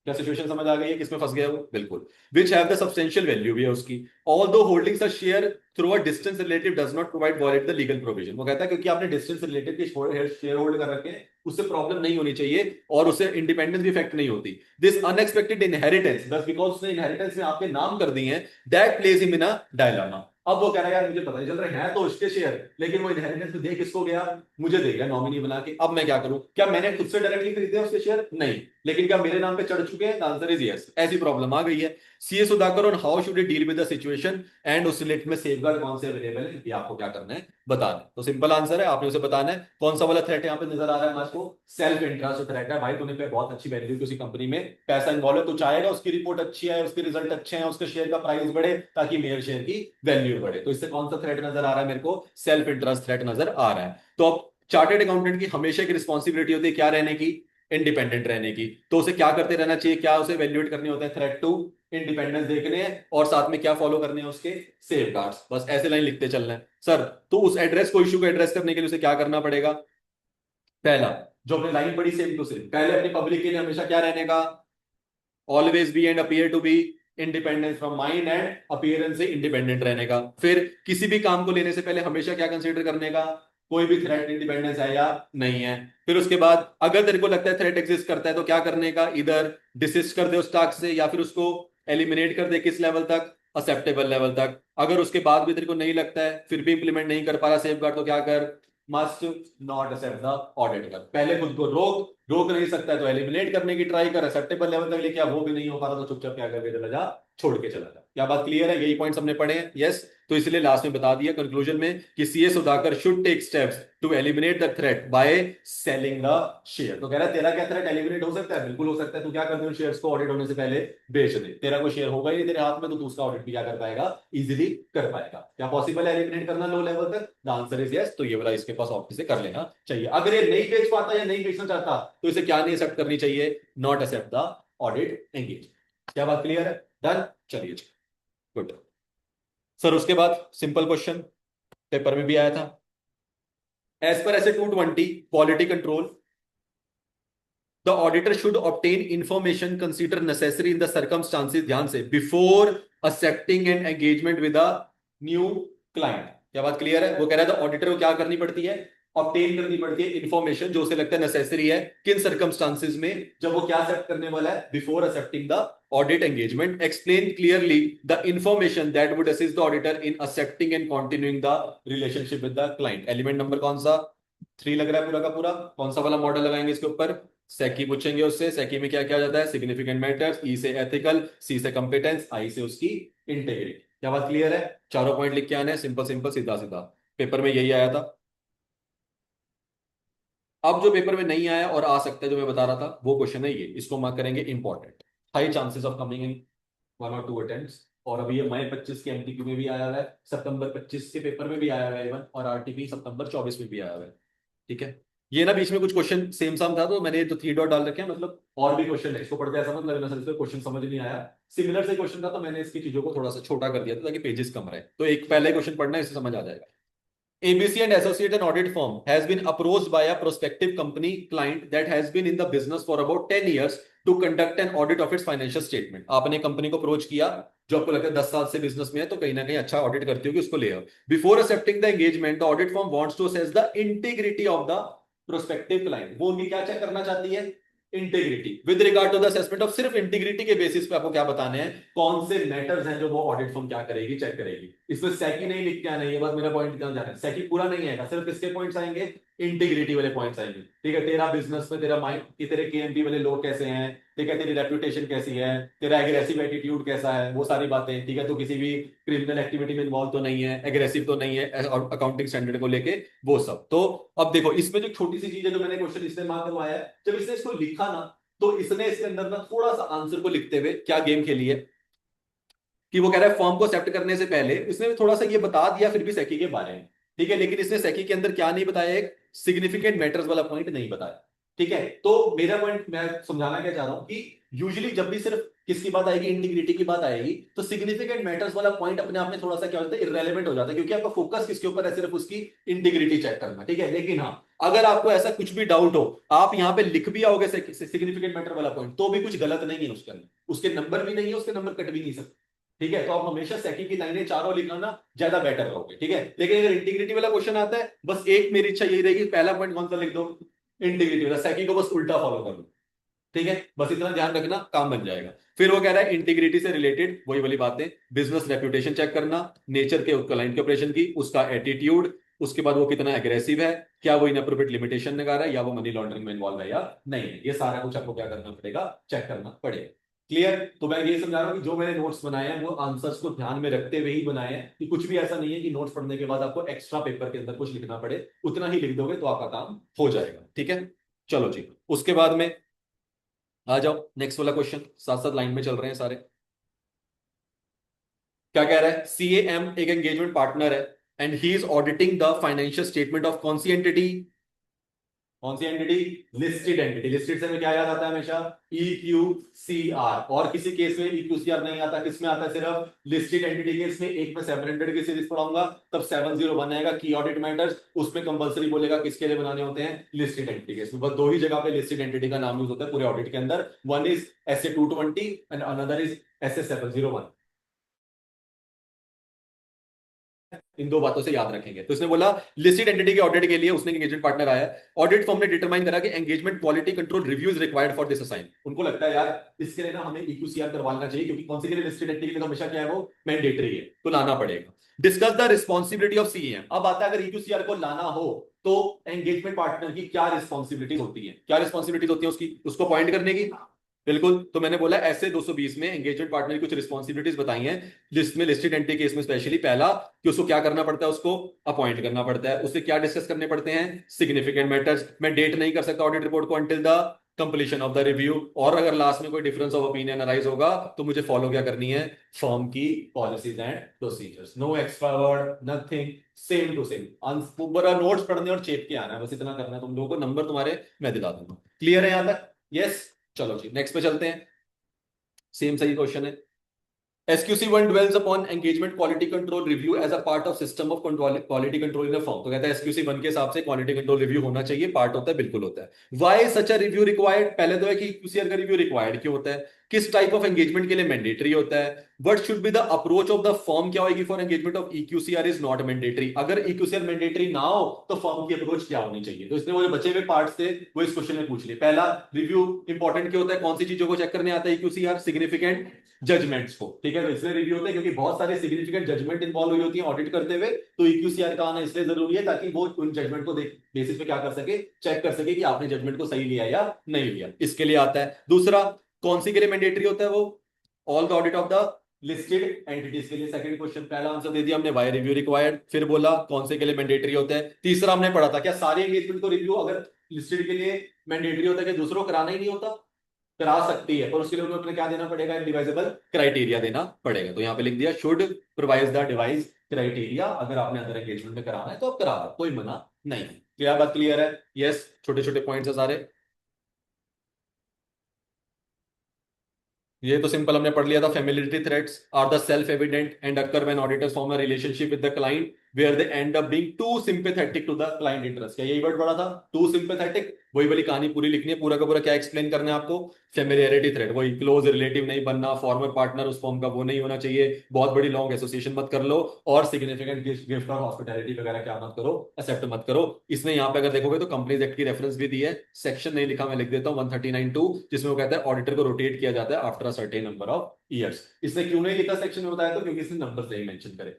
क्या सिचुएशन समझ आ गई है? किसमें फंस गया वो? बिल्कुल। Which have the substantial value भी है उसकी। ऑल दो holdings a share through a distance relative does not provide wallet the legal provision. वो कहता है क्योंकि आपने डिस्टेंस रिलेटिव के शेयर होल्ड कर रखे हैं, उससे प्रॉब्लम नहीं होनी चाहिए और उससे इंडिपेंडेंस भी इफेक्ट नहीं होती। दिस अनएक्सपेक्टेड इनहेरिटेंस, बस बिकॉज उसने इनहेरिटेंस में आपके नाम कर दिए हैं, that place him in a dilemma. अब वो कह रहा है यार मुझे पता नहीं चल रहा है तो उसके शेयर, लेकिन वो इनहेरिटेंस में दे किसको गया? मुझे देगा नॉमिनी बना के। अब मैं क्या करूं? क्या मैंने खुद से डायरेक्टली खरीदे उसके शेयर? नहीं। लेकिन क्या मेरे नाम पे चढ़ चुके हैं? Answer is yes. ऐसी प्रॉब्लम आ गई है। CA Sudhakar on how should deal with the situation and उस रिलेटेड में सेफगार्ड कौन से अवेलेबल है, ये आपको क्या करना है? बताना है। तो सिंपल आंसर है, आपने उसे बताना है। कौन सा वाला थ्रेट यहाँ पे नजर आ रहा है आपको? सेल्फ इंटरेस्ट थ्रेट है। भाई तूने पे बहुत अच्छी वैल्यू की उसी कंपनी में पैसा इन्वॉल्व है, तो चाहेगा उसकी रिपोर्ट अच्छी है, उसके रिजल्ट अच्छे हैं, उसके शेयर का प्राइस बढ़े ताकि मेरे शेयर की वैल्यू बढ़े। तो इससे कौन सा थ्रेट नजर आ रहा है मेरे को? सेल्फ इंटरेस्ट थ्रेट नजर आ रहा है। तो अब चार्टेड अकाउंटेंट की हमेशा की रिस्पॉन्सिबिलिटी होती है क्या रहने की? इंडिपेंडेंट रहने की। तो उसे क्या करते रहना चाहिए? क्या उसे वैल्यूएट करने होते हैं? थ्रेट टू इंडिपेंडेंस देखने हैं, और साथ में क्या फॉलो करने हैं? उसके सेफ गार्ड्स। बस ऐसे लाइन लिखते चलना है सर। तो उस एड्रेस को, इश्यू को एड्रेस करने के लिए उसे क्या करना पड़ेगा? पहला, जो अपनी लाइन पड़ी सेम टू सेम, पहले अपनी पब्लिक के लिए हमेशा क्या रहने का? Always be and appear to be independence from mind and appearance से इंडिपेंडेंट रहने का। फिर किसी भी काम को लेने से पहले हमेशा क्या कंसीडर करने का? कोई भी थ्रेट इंडिपेंडेंस है या नहीं है। फिर उसके बाद अगर तेरे को लगता है थ्रेट एग्जिस्ट करता है तो क्या करने का? इधर डिसिस्ट कर दे उस टास्क से या फिर उसको एलिमिनेट कर दे। किस लेवल तक? एक्सेप्टेबल लेवल तक। अगर उसके बाद भी तेरे को नहीं लगता है, फिर भी इंप्लीमेंट नहीं कर पा रहा सेफ गार्ड, तो क्या कर? Must not accept the audit कर। पहले खुद को रोक नहीं सकता है तो एलिमिनेट करने की ट्राई कर, एक्सेप्टेबल लेवल तक लेके आ, वो भी नहीं हो पा रहा तो चुपचाप क्या करके चला जा? छोड़ के चला जा। क्या बात क्लियर है? यही पॉइंट्स हमने पढ़े हैं। यस। तो इसलिए लास्ट में बता दिया कंक्लूजन में कि CA Sudhakar should take steps to eliminate the threat by selling the share. तो कह रहा है तेरा क्या थ्रेट एलिमिनेट हो सकता है? बिल्कुल हो सकता है। तू क्या कर दे? उन शेयर्स को ऑडिट होने से पहले बेच दे। तेरा कोई शेयर होगा ही नहीं तेरे हाथ में, तो तू उसका ऑडिट भी क्या कर पाएगा? इजीली कर पाएगा। क्या पॉसिबल है एलिमिनेट करना लो लेवल तक? The answer is yes. तो ये वाला इसके पास ऑफिस से कर लेना चाहिए। अगर ये नहीं बेच पाता या नहीं बेचना चाहता तो इसे क्या नहीं एक्सेप्ट करनी चाहिए? Not accept the audit engage. क्या बात क्लियर है? डन। चलिए, गुड सर। उसके बाद सिंपल क्वेश्चन पेपर में भी आया था। एज पर ऐसे 220 quality control, the auditor should obtain information consider necessary in the circumstances, ध्यान से, before accepting an engagement with a new client. क्या बात क्लियर है? वो कह रहा था ऑडिटर को क्या करनी पड़ती है, ऑब्टेन करनी पड़ती है इंफॉर्मेशन जो उसे लगता है नेसेसरी है, किन सर्कमस्टांसिस में, जब वो क्या एक्सेप्ट करने वाला है, before accepting the audit engagement. Explain clearly the information that would assist the auditor in accepting and continuing the relationship with the client. Element number कौन सा? 3 लग रहा है पूरा का पूरा। कौन सा वाला मॉडल लगाएंगे इसके ऊपर? सेकी पूछेंगे उससे। सेकी में क्या क्या जाता है? सिग्निफिकेंट मैटर्स, ई से एथिकल, सी से कंपिटेंस, आई से उसकी इंटेग्रिटी। क्या बात क्लियर है? चारों पॉइंट लिख के आने हैं, सिंपल सिंपल सीधा सीधा। पेपर में यही आया था। अब जो पेपर में नहीं आया और आ सकता है जो मैं बता रहा था वो क्वेश्चन है ये, इसको मार्क करेंगे important, high chances of coming इन 1 और 2 अटेम्प्ट्स। और अभी ये मई 25 के एमटीक्यू में भी आया हुआ है, सितंबर 25 के पेपर में भी आया हुआ है इवन, और आरटीपी सितंबर 24 में भी आया हुआ है। ठीक है, ये ना बीच में कुछ क्वेश्चन सेम साम था तो मैंने तो 3 डॉट डाल रखे हैं, मतलब और भी क्वेश्चन है, इसको पढ़ के ऐसा मत लगना सर इसमें क्वेश्चन समझ नहीं आया। सिमिलर से क्वेश्चन था तो मैंने इसकी चीजों को थोड़ा सा छोटा कर दिया था ताकि पेजेस कम रहे। तो एक पहले क्वेश्चन पढ़ना है, इससे समझ आ जाएगा। ABC and Associate, an audit firm, has been approached by a prospective company client that has been in the business for about 10 years to conduct an audit of its financial statement. आपने company को approach किया जो आपको लगता है 10 साल से business में है तो कहीं ना कहीं अच्छा ऑडिट करती होगी, उसको ले आओ। Before accepting the engagement the audit firm wants to assess the integrity of the prospective client. वो उनकी क्या चेक करना चाहती है? Integrity. With regard to the assessment of, सिर्फ इंटीग्रिटी के बेसिस पे आपको क्या बताने हैं, कौन से मैटर्स हैं जो वो ऑडिट फर्म क्या करेगी, चेक करेगी। इसमें सेकी नहीं लिख के आना, ये बात मेरा पॉइंट क्या जा रहा है, सेकी पूरा नहीं आएगा, सिर्फ किसके पॉइंट्स आएंगे? इंटीग्रिटी वाले पॉइंट्स आएंगे। ठीक है, तेरा बिजनेस में तेरा माइंड कि तेरे केएमपी वाले लोग कैसे हैं, ठीक है, तेरी रेपुटेशन कैसी है, तेरा एग्रेसिव एटीट्यूड कैसा है, वो सारी बातें। ठीक है, तो किसी भी क्रिमिनल एक्टिविटी में इन्वॉल्व तो नहीं है, एग्रेसिव तो नहीं है, और अकाउंटिंग स्टैंडर्ड को लेके वो सब। तो अब देखो इसमें जो छोटी सी चीज है जो मैंने क्वेश्चन इसने मार्क करवाया है, जब इसने इसको लिखा ना तो इसने इसके अंदर ना थोड़ा सा आंसर को लिखते हुए क्या गेम खेली है कि वो कह रहा है फॉर्म को एक्सेप्ट करने से पहले इसने थोड़ा सा ये बता दिया फिर भी सेकी के बारे में। ठीक है, लेकिन इसने सेकी के अंदर क्या नहीं बताया, एक सिग्निफिकेंट मैटर्स वाला पॉइंट नहीं बताया। ठीक है, तो मेरा पॉइंट मैं समझाना क्या चाह रहा हूं कि यूजुअली जब भी सिर्फ किसकी बात आएगी, इंटीग्रिटी की बात आएगी, तो सिग्निफिकेंट मैटर्स वाला पॉइंट अपने आप में थोड़ा सा क्या होता है, इररेलेवेंट हो जाता है, क्योंकि आपका फोकस किसके ऊपर है, सिर्फ उसकी इंटीग्रिटी चेक करना। ठीक है, लेकिन हाँ अगर आपको ऐसा कुछ भी डाउट हो, आप यहाँ पे लिख भी आओगे सिग्निफिकेंट मैटर वाला पॉइंट, तो भी कुछ गलत नहीं है उसके अंदर, उसके नंबर भी नहीं है, उसके नंबर कट भी नहीं सकते। ठीक है, तो आप हमेशा सेकी की लाइनें चारों लिखना ना ज्यादा बेटर रहोगे। ठीक है, लेकिन अगर इंटीग्रिटी वाला क्वेश्चन आता है, बस एक मेरी इच्छा यही रहेगी, पहला पॉइंट कौन सा लिख दो, इंटीग्रिटी वाला, सेकी को बस उल्टा फॉलो कर लो। ठीक है, बस इतना ध्यान रखना, काम बन जाएगा। फिर वो कह रहा है इंटीग्रिटी से रिलेटेड वही वाली बातें, बिजनेस रेपुटेशन चेक करना, नेचर के क्लाइंट के ऑपरेशन की, उसका एटीट्यूड, उसके बाद वो कितना एग्रेसिव है, क्या वो इनअप्रोप्रिएट लिमिटेशन लगा रहा है, या वो मनी लॉन्ड्रिंग में इन्वॉल्व है या नहीं है, ये सारा कुछ आपको क्या करना पड़ेगा, चेक करना पड़ेगा। क्लियर? तो मैं ये समझा रहा हूँ कि जो मैंने नोट्स बनाए हैं वो आंसर्स को ध्यान में रखते हुए ही बनाए हैं, कि कुछ भी ऐसा नहीं है कि नोट्स पढ़ने के बाद आपको एक्स्ट्रा पेपर के अंदर कुछ लिखना पड़े, उतना ही लिख दोगे तो आपका काम हो जाएगा। ठीक है, चलो जी, उसके बाद में आ जाओ नेक्स्ट वाला क्वेश्चन, साथ साथ लाइन में चल रहे हैं सारे। क्या कह रहा है, सीएएम एक एंगेजमेंट पार्टनर है and he is auditing the financial statement of कौन सी एंटिटी, कौन सी एंटिटी, लिस्टेड एंटिटी। लिस्टेड से में क्या याद आता है हमेशा, EQCR, और किसी केस में EQCR नहीं आता, किसमें आता है, सिर्फ लिस्टेड एंटिटी केस में। एक में 700 की सीरीज पढ़ाऊंगा तब 701 आएगा, की ऑडिट मैटर्स, उसमें कंपलसरी बोलेगा किसके लिए बनाने होते हैं, लिस्टेड एंटिटी केस में। बस दो ही जगह पे लिस्टेड एंटिटी का नाम यूज होता है पूरे ऑडिट के अंदर, one is SA 220 and another is SA 701। इन दो बातों से याद रखेंगे। तो इसने बोला लिस्टेड एंटिटी के ऑडिट के लिए उसने एंगेजमेंट पार्टनर आया, ऑडिट फर्म ने डिटरमाइन करा कि engagement quality control review is required for this assign. उनको लगता है यार इसके लिए ना हमें EQCR करवाना चाहिए, क्योंकि कौन सी के लिए, लिस्टेड एंटिटी के लिए तो हमेशा क्या है, वो मैंडेटरी है, तो लाना पड़ेगा। Discuss the responsibility of CM. अब आता है अगर EQCR को लाना हो तो एंगेजमेंट पार्टनर की क्या रिस्पॉन्सिबिलिटीज होती है, क्या रिस्पॉन्सिबिलिटीज होती है उसकी, उसको पॉइंट करने की। बिल्कुल, तो मैंने बोला ऐसे 220 में एंगेजमेंट पार्टनर की कुछ रिस्पॉन्सिबिलिटीज बताई हैं लिस्ट में, लिस्टेड एंटिटी केस में स्पेशली। पहला कि उसको क्या करना पड़ता है, उसको अपॉइंट करना पड़ता है, उससे क्या डिस्कस करने पड़ते हैं, सिग्निफिकेंट मैटर्स। मैं डेट नहीं कर सकता ऑडिट रिपोर्ट को until the completion of the review, और अगर लास्ट में कोई डिफरेंस ऑफ ओपिनियन अराइज होगा तो मुझे फॉलो क्या करनी है, फर्म की policies and procedures. No extra word, nothing, same to same. पूरा नोट्स पढ़ने और चेप के आना है, बस इतना करना है तुम लोगों को, नंबर तुम्हारे मैं दिला दूंगा। क्लियर है यहां तक? यस, चलो जी नेक्स्ट पे चलते हैं। सेम सही क्वेश्चन है। SQC 1 dwells upon engagement quality control review as a part of system of control quality control in a firm। तो कहता है SQC 1 के हिसाब से क्वालिटी कंट्रोल रिव्यू होना चाहिए, पार्ट होता है, बिल्कुल होता है। Why such a review required? पहले तो है कि QCR का रिव्यू रिक्वायर्ड क्यों होता है, किस टाइप ऑफ एंगेजमेंट के लिए मैंडेटरी होता है, what should be the approach of the firm, क्या होगी for engagement of EQCR is not mandatory, अगर EQCR मैंडेटरी ना हो तो फर्म की अप्रोच क्या होनी चाहिए। तो इसने वो जो बचे हुए पार्ट्स थे वो इस क्वेश्चन में पूछ लिए। पहला रिव्यू इंपॉर्टेंट क्यों होता है, कौन सी चीजों को चेक करने आता है EQCR, सिग्निफिकेंट जजमेंट्स को, ठीक है। तो इसलिए रिव्यू होता है क्योंकि बहुत सारे सिग्निफिकेंट जजमेंट इन्वॉल्व हुई होती है ऑडिट करते हुए, तो EQCR का आना इसलिए जरूरी है ताकि वो उन जजमेंट को देख बेसिस पे क्या कर सके, चेक कर सके कि आपने जजमेंट को सही लिया या नहीं लिया, इसके लिए आता है। दूसरा कौन सी के लिए मैंडेटरी होता है, वो all the audit of the listed entities के लिए। सेकंड क्वेश्चन पहला आंसर दे दिया हमने, वाई रिव्यू रिक्वायर्ड, फिर बोला कौन से के लिए मैंडेटरी होता है। तीसरा हमने पढ़ा था क्या सारे एंगेजमेंट को रिव्यू अगर लिस्टेड के लिए मैंडेटरी होता है कि दूसरों को कराना ही नहीं होता, करा सकती है, पर उसके लिए उन्हें क्या देना पड़ेगा, डिवाइजेबल क्राइटेरिया देना पड़ेगा। तो यहाँ पे लिख दिया should provide the device criteria, अगर आपने अदर एंगेजमेंट में कराना है तो आप करा दो, कोई मना नहीं है। क्या बात क्लियर है? यस, छोटे छोटे पॉइंट्स है सारे। ये तो सिंपल हमने पढ़ लिया था, familiarity threats are the self evident and occur when auditors form a relationship with the client where they end up being too sympathetic to the client interest. क्या यही वर्ड पढ़ा था, टू सिंपैथेटिक? वही वाली कहानी पूरी लिखनी है, पूरा का पूरा क्या एक्सप्लेन करना है आपको, फेमिलियरिटी थ्रेट, वही क्लोज रिलेटिव नहीं बनना, फॉर्मर पार्टनर उस फॉर्म का वो नहीं होना चाहिए, बहुत बड़ी लॉन्ग एसोसिएशन मत कर लो, और सिग्निफिकेंट गिफ्ट और हॉस्पिटैलिटी वगैरह क्या मत करो, एक्सेप्ट मत करो। इसने यहाँ पे अगर देखोगे तो कंपनीज एक्ट की रेफरेंस भी दी है, सेक्शन नहीं लिखा, मैं लिख देता हूँ 139(2), जिसमें वो कहता है ऑडिटर को रोटेट किया जाता है after a certain number of years. इसने क्यों नहीं लिखा सेक्शन में बताया, तो क्योंकि इसने नंबर से ही मेंशन करे,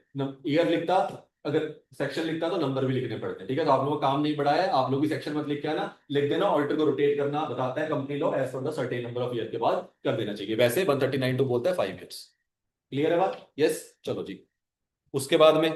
ईयर लिखता, अगर सेक्शन लिखता तो नंबर भी लिखने पड़ते हैं, ठीक है। तो आप लोगों का काम नहीं बढ़ा है, आप लोग भी सेक्शन मत लिख के आना, लिख देना ऑडिटर को रोटेट करना बताता है company law as per the certain number of year के बाद कर देना चाहिए। वैसे 139(2) बोलता है 5 ईयर्स। क्लियर है बात? यस, चलो जी। उसके बाद में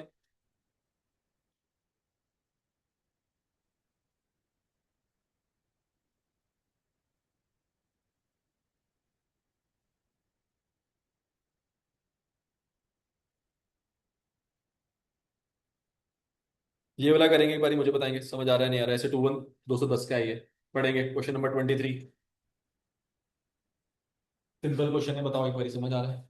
ये वाला करेंगे, एक बार मुझे बताएंगे, समझ आ रहा है नहीं आ रहा है, ऐसे 210 का ही है। पढ़ेंगे क्वेश्चन नंबर 23, सिंपल क्वेश्चन है, बताओ एक बार समझ आ रहा है?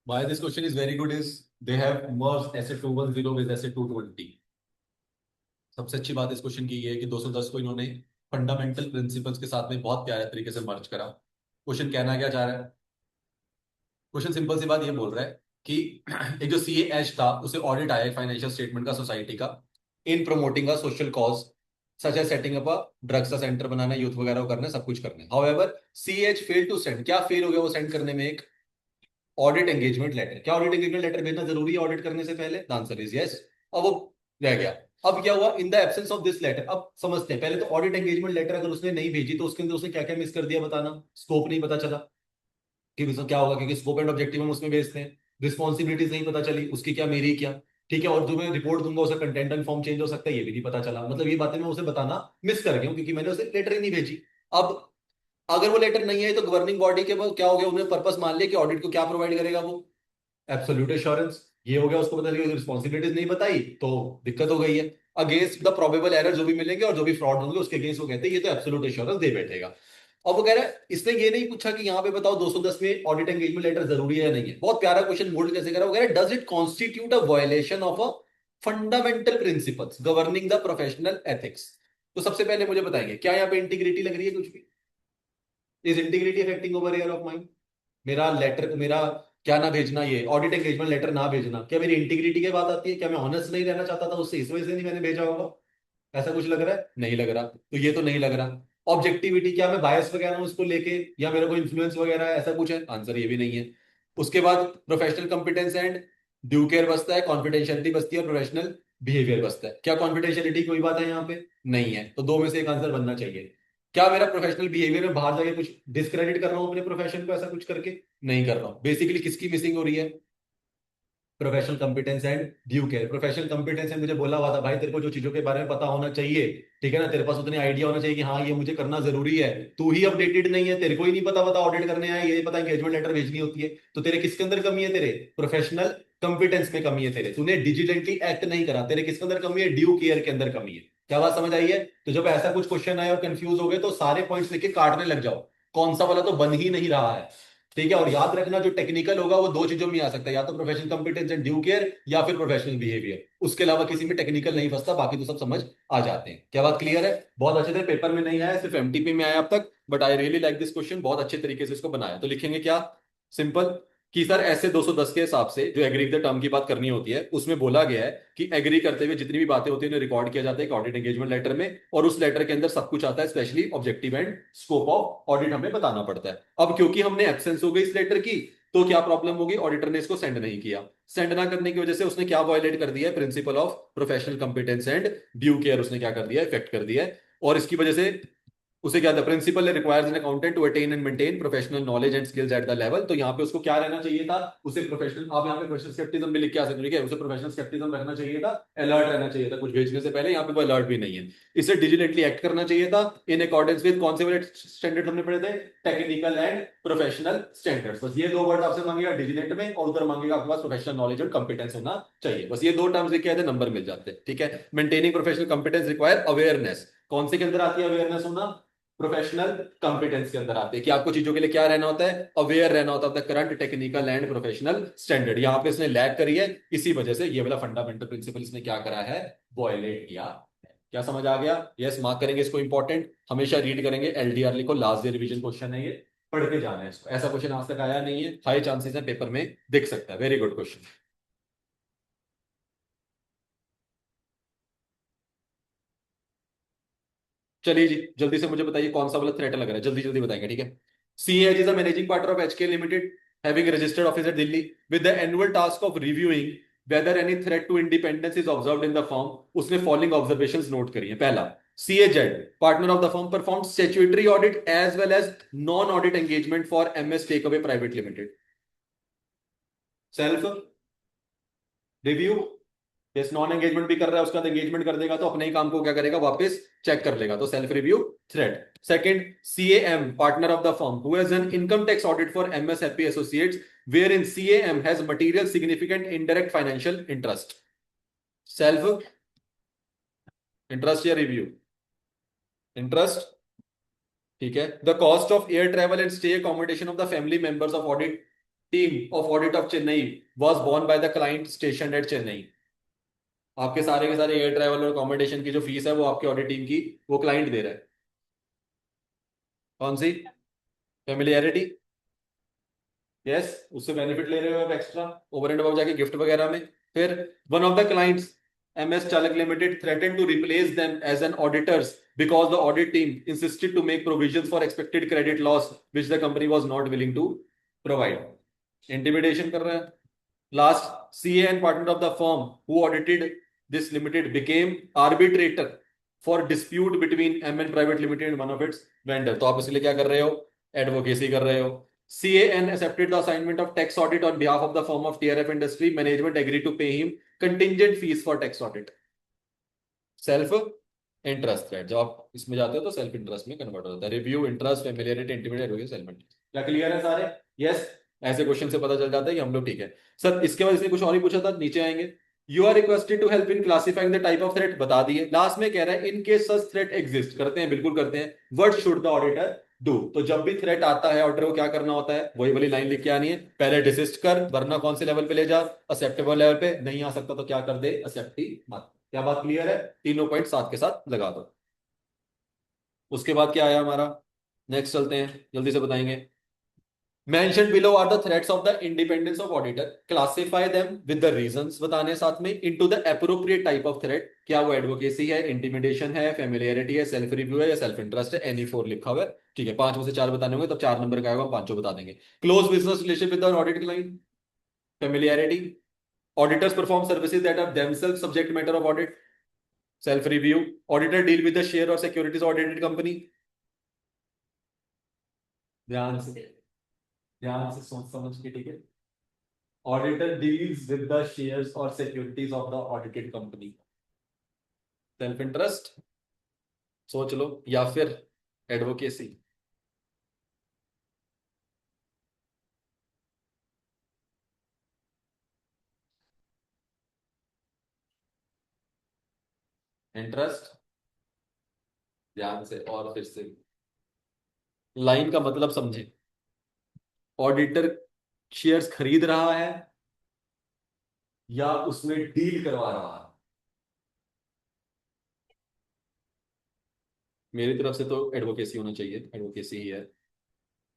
Why this question is very good is they have merged SA 210 with SA 220। सबसे अच्छी बात इस क्वेश्चन की ये है कि 210 को इन्होंने फंडामेंटल प्रिंसिपल्स के साथ में बहुत प्यारे तरीके से मर्ज करा। क्वेश्चन कहना क्या चाह रहा है, क्वेश्चन सिंपल सी बात ये बोल रहा है कि एक जो CAH था उसे ऑडिट आया फाइनेंशियल स्टेटमेंट का सोसाइटी का, in promoting a social cause such as setting up a drugs का सेंटर बनाना, यूथ वगैरह को करना, सब कुछ करना। However CAH fail to send, क्या फेल हो गया वो सेंड करने में, एक ऑडिट एंगेजमेंट लेटर। क्या ऑडिट एंगेजमेंट लेटर भेजना जरूरी है ऑडिट करने से पहले? The answer is yes. अब वो रह गया। अब क्या हुआ, in the absence of this letter, अब समझते हैं पहले तो ऑडिट एंगेजमेंट लेटर अगर उसने नहीं भेजी तो उसके अंदर उसने क्या क्या मिस कर दिया बताना, स्कोप नहीं पता चला कि उसमें क्या होगा, क्योंकि स्कोप एंड ऑब्जेक्टिव हम उसमें भेजते हैं, रिस्पॉन्सिबिलिटीज नहीं पता चली उसकी क्या मेरी क्या, ठीक है, और जो मैं रिपोर्ट दूंगा उसका कंटेंट एंड फॉर्म चेंज हो सकता है ये भी नहीं पता चला, मतलब ये बातें मैं उसे बताना मिस कर गया हूं क्योंकि मैंने उसे लेटर ही नहीं भेजी। अब अगर वो लेटर नहीं है तो गवर्निंग बॉडी के पास क्या हो गया, उन्होंने पर्पस मान लिया कि ऑडिट को क्या प्रोवाइड करेगा वो, एब्सोल्यूट एश्योरेंस। ये हो गया, उसको पता चला रिस्पॉन्सिबिलिटीज नहीं बताई तो दिक्कत हो गई है। अगेंस्ट द प्रोबेबल एरर जो भी मिलेंगे और जो भी फ्रॉड होंगे उसके अगेंस्ट वो कहते हैं ये तो एब्सोल्यूट एश्योरेंस दे बैठेगा। अब वो कह रहा है, इसने ये नहीं पूछा कि यहाँ पे बताओ 210 में ऑडिट एंगेजमेंट लेटर जरूरी है या नहीं है। बहुत प्यारा क्वेश्चन मोल्ड कैसे करा, वो कह रहा है does it constitute a violation of a fundamental principles governing the professional ethics. तो सबसे पहले मुझे बताएंगे क्या यहाँ पे इंटीग्रिटी लग रही है कुछ भी, is integrity affecting over air of mind, मेरा लेटर, मेरा क्या ना भेजना, ये ऑडिट एंगेजमेंट लेटर ना भेजना, क्या मेरी इंटीग्रिटी की बात आती है, क्या मैं ऑनेस्ट नहीं रहना चाहता था उससे इस वजह से नहीं मैंने भेजा होगा, ऐसा कुछ लग रहा है? नहीं लग रहा, तो ये तो नहीं लग रहा। ऑब्जेक्टिविटी क्या मैं बायस वगैरह हूं उसको लेके, या मेरा कोई इन्फ्लुएंस वगैरह है, ऐसा कुछ है? आंसर ये भी नहीं है। उसके बाद professional competence and due care बचता है, कॉन्फिडेंशियलिटी बचती है और प्रोफेशनल बिहेवियर बचता है। क्या कॉन्फिडेंशियलिटी कोई बात है यहाँ पे? नहीं है, तो दो में से एक आंसर बनना चाहिए। क्या मेरा प्रोफेशनल बिहेवियर में बाहर जाके कुछ डिस्क्रेडिट कर रहा हूँ अपने प्रोफेशन को ऐसा कुछ करके? नहीं कर रहा हूँ। बेसिकली किसकी मिसिंग हो रही है? Professional competence and due care. Professional competence है, मुझे बोला हुआ था भाई तेरे को जो चीजों के बारे में पता होना चाहिए, ठीक है ना, तेरे पास उतनी आइडिया होना चाहिए कि हाँ ये मुझे करना जरूरी है। तू ही अपडेटेड नहीं है, तेरे को ही नहीं पता पता ऑडिट करने आया, ये पता एंगेजमेंट लेटर भेजनी होती है, तो तेरे किसके अंदर कमी है? तेरे प्रोफेशनल कंपिटेंस में कमी है तेरे, तूने डिजिटली एक्ट नहीं करा। तेरे किसके अंदर कमी है? ड्यू केयर के अंदर कमी है। क्या बात समझ आई है? तो जब ऐसा कुछ क्वेश्चन आए और कंफ्यूज हो गए तो सारे पॉइंट्स लेके काटने लग जाओ, कौन सा वाला तो बन ही नहीं रहा है। ठीक है, और याद रखना जो टेक्निकल होगा वो दो चीजों में आ सकता है, या तो professional competence and due care, या फिर प्रोफेशनल बिहेवियर। उसके अलावा किसी में टेक्निकल नहीं फंसता, बाकी तो सब समझ आ जाते हैं। क्या बात क्लियर है? बहुत अच्छे से पेपर में नहीं आया, सिर्फ एमटीपी में आया अब तक, but I really like this question. बहुत अच्छे तरीके से इसको बनाया। तो लिखेंगे क्या? सिंपल, कि सर ऐसे 210 के हिसाब से जो एग्री द टर्म की बात करनी होती है उसमें बोला गया है कि एग्री करते हुए जितनी भी बातें होती है उन्हें रिकॉर्ड किया जाता है एक ऑडिट एंगेजमेंट लेटर में, और उस लेटर के अंदर सब कुछ आता है, specially objective and scope of audit हमें बताना पड़ता है। अब क्योंकि हमने एब्सेंस हो गई इस लेटर की, तो क्या प्रॉब्लम होगी? ऑडिटर ने इसको सेंड नहीं किया। सेंड ना करने की वजह से उसने क्या वायलेट कर दिया है? Principle of professional competence and due care उसने क्या कर दिया है? इफेक्ट कर दिया है। और इसकी वजह से उसे क्या था? Principle requires an accountant to attain and maintain professional knowledge and skills at the level. तो यहाँ पे उसको क्या रहना चाहिए था? उसे प्रोफेशनल, आप यहाँ पे प्रोफेशनल स्केप्टिज्म भी लिख के आ सकते हो, ठीक है, उसे प्रोफेशनल स्केप्टिज्म रखना चाहिए था, अलर्ट रहना चाहिए था कुछ भेजने से पहले। यहाँ पे वो अलर्ट भी नहीं है। इसे डिजिटली एक्ट करना चाहिए था इन अकॉर्डेंस विद कौन से वाले स्टैंडर्ड हमने पढ़े थे? Technical and professional standards. बस ये दो वर्ड आपसे मांगेगा डिजिटल में, और उधर मांगेगा आपके पास प्रोफेशनल नॉलेज और कंपिटेंस होना चाहिए। बस ये दो टर्म्स लिखे आए थे, नंबर मिल जाते हैं। ठीक है, maintaining professional competence require awareness. कौन से के अंदर आती है अवेयरनेस होना? प्रोफेशनल कंपिटेंस के अंदर आते हैं कि आपको चीजों के लिए क्या रहना होता है? अवेयर रहना होता है current technical and professional standard. यहां पे इसने लैग करी है, इसी वजह से ये वाला फंडामेंटल प्रिंसिपल इसने क्या करा है? वॉयलेट किया है। क्या समझ आ गया? यस, मार्क करेंगे इसको, इंपॉर्टेंट, हमेशा रीड करेंगे। एलडीआर लिखो, लास्ट ईयर रिवीजन क्वेश्चन है ये, पढ़ के जाना है इसको। ऐसा क्वेश्चन आज तक आया नहीं है, हाई चांसेस है पेपर में दिख सकता है। Very good question. चलिए जी, जल्दी से मुझे बताइए कौन सा वाला थ्रेट लग रहा है, जल्दी जल्दी बताएंगे, ठीक है। CAG is a managing partner of HK limited having registered office at Delhi with the annual task of reviewing whether any threat to independence is observed in the firm. उसने फॉलोइंग ऑब्जर्वेशंस नोट करी है। पहला, CAZ partner of the firm perform statutory audit as well as non audit engagement for MS takeaway private limited. Self review, yes, non engagement भी कर रहा है, उसका engagement कर देगा तो अपने ही काम को क्या करेगा? वापस चेक कर लेगा, तो self review threat. Second, CAM partner of the firm who has an income tax audit for MS Happy Associates where in CAM has material significant indirect financial interest. Self interest या review? Interest, ठीक है। The cost of air travel and stay accommodation of the family members of audit team of audit of Chennai was borne by the client station at Chennai. आपके सारे के सारे air travel और accommodation की जो फीस है वो आपकी ऑडिट टीम की, वो क्लाइंट दे रहा है। कौन सी? फेमिलियरिटी, यस, उससे बेनिफिट ले रहे हो आप एक्स्ट्रा ओवर एंड अबव जाके गिफ्ट वगैरह में। फिर one of the clients MS चालक limited threatened to replace them as an auditors because the audit team insisted to make provisions for expected credit loss which the company was not willing to provide. Intimidation कर रहा है। Last, CA and partner of the firm who audited this limited became arbitrator for dispute between MN Private Limited and one of its vendor। तो आप इसके लिए क्या कर रहे हो? एडवोकेसी कर रहे हो। CAN accepted the assignment of tax audit on behalf of the firm of TRF Industry. Management agreed to pay him contingent fees for tax audit. Self interest thread, जब आप इसमें जाते हो तो सेल्फ इंटरेस्ट में कन्वर्ट हो जाता है। Review, interest, familiarity, intimidate, self interest. क्या क्लियर है सारे? यस, ऐसे क्वेश्चन से पता चल जाता है कि हम लोग ठीक है। सर इसके बाद इसने कुछ और ही पूछा था, नीचे आएंगे। You are requested to help in classifying the type of threat, बता दिए। लास्ट में कह रहा है in case such threat exist, करते हैं, बिल्कुल करते हैं। What should the auditor do? तो जब भी थ्रेट आता है ऑडिटर को क्या करना होता है? वही वाली लाइन लिख के आनी है, पहले डिसिस्ट कर, वरना कौन से लेवल पे ले जा? एक्सेप्टेबल लेवल पे। नहीं आ सकता तो क्या कर दे? एक्सेप्ट ही मत। क्या बात क्लियर है? तीनों पॉइंट साथ के साथ लगा दो। उसके बाद क्या आया हमारा? नेक्स्ट चलते हैं, जल्दी से बताएंगे। Mentioned below are the threats of the independence of auditor. Classify them with the reasons बताने साथ में into the appropriate type of threat. क्या वो एडवोकेसी है, इंटिमिडेशन है, फेमिलियरिटी है, सेल्फ रिव्यू है या सेल्फ इंटरेस्ट है? एनी फोर लिखा हुआ है। ठीक है, पांच में से चार बताने होंगे, तब 4 नंबर का आएगा, पांचों बता देंगे। Close business relationship with audit client, familiarity, auditors perform services that are themselves subject matter of audit, self review, auditor deal with the share और सिक्योरिटीज ऑडिटेड कंपनी। ध्यान से, ध्यान से सोच समझ के, ठीक है। Auditor deals with the shares और securities of the audited company. Self interest सोच लो, या फिर एडवोकेसी। इंटरेस्ट, ध्यान से और फिर से लाइन का मतलब समझे। ऑडिटर शेयर्स खरीद रहा है या उसमें डील करवा रहा है? मेरी तरफ से तो एडवोकेसी होना चाहिए, एडवोकेसी ही है।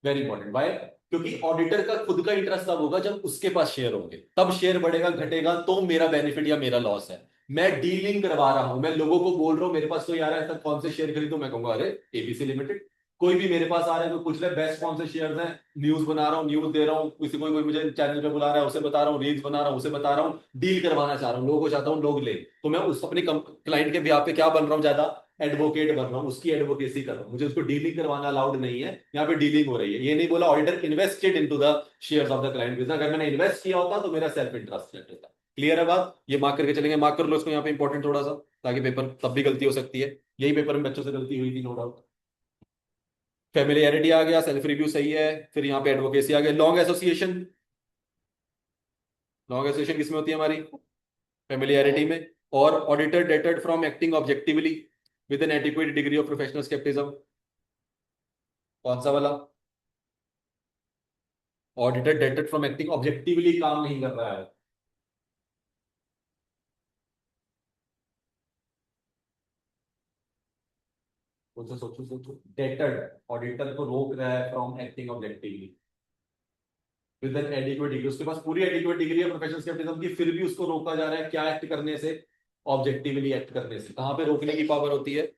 Very important. बाय, क्योंकि ऑडिटर का खुद का इंटरेस्ट तब होगा जब उसके पास शेयर होंगे, तब शेयर बढ़ेगा घटेगा तो मेरा बेनिफिट या मेरा लॉस है। मैं डीलिंग करवा रहा हूं, मैं लोगों को बोल रहा हूं मेरे पास कोई आ रहा है सर कौन से शेयर खरीदूं, मैं कहूंगा अरे एबीसी लिमिटेड। कोई भी मेरे पास आ रहा है तो पूछ ले बेस्ट कौन से शेयर्स हैं, न्यूज बना रहा हूँ, न्यूज दे रहा हूँ, किसी कोई कोई मुझे चैनल पे बुला रहा है उसे बता रहा हूँ, रील्स बना रहा हूँ उसे बता रहा हूँ, डील करवाना चाह रहा हूँ, लोगों को चाहता हूँ लोग ले। तो मैं उस अपने क्लाइंट के ब्याह पे क्या बन रहा हूँ, ज्यादा एडवोकेट बन रहा हूँ, उसकी एडवोकेसी कर रहा हूँ। मुझे उसको डीलिंग करवाना अलाउड नहीं है, यहाँ पे डीलिंग हो रही है। ये नहीं बोला auditor invested into the shares of the client business, अगर मैंने इन्वेस्ट किया होता तो मेरा सेल्फ इंटरेस्ट होता। क्लियर है बात? ये मार्क करके चलेंगे, मार्क कर लो इसको यहाँ पे, इंपॉर्टेंट थोड़ा सा, ताकि पेपर तब भी गलती हो सकती है। यही पेपर में बच्चों से गलती हुई थी, नो डाउट। फेमिलियरिटी आ गया, सेल्फ रिव्यू सही है, फिर यहाँ पे एडवोकेसी आ गया। लॉन्ग एसोसिएशन, लॉन्ग एसोसिएशन किसमें होती है हमारी? फेमिलियरिटी में। और auditor deterred from acting objectively with an adequate degree of professional scepticism, कौन सा वाला? Auditor deterred from acting objectively काम नहीं कर रहा है। सोचो सोचो सोचो, डेटर्ड, ऑडिटर को रोक रहा है from acting objectively with an adequate degree, उसके पास पूरी एडिक्वेट डिग्री है प्रोफेशनल स्केप्टिज्म की, फिर भी उसको रोका जा रहा है क्या एक्ट करने से? ऑब्जेक्टिवली एक्ट करने से। कहां पे रोकने की पावर होती है?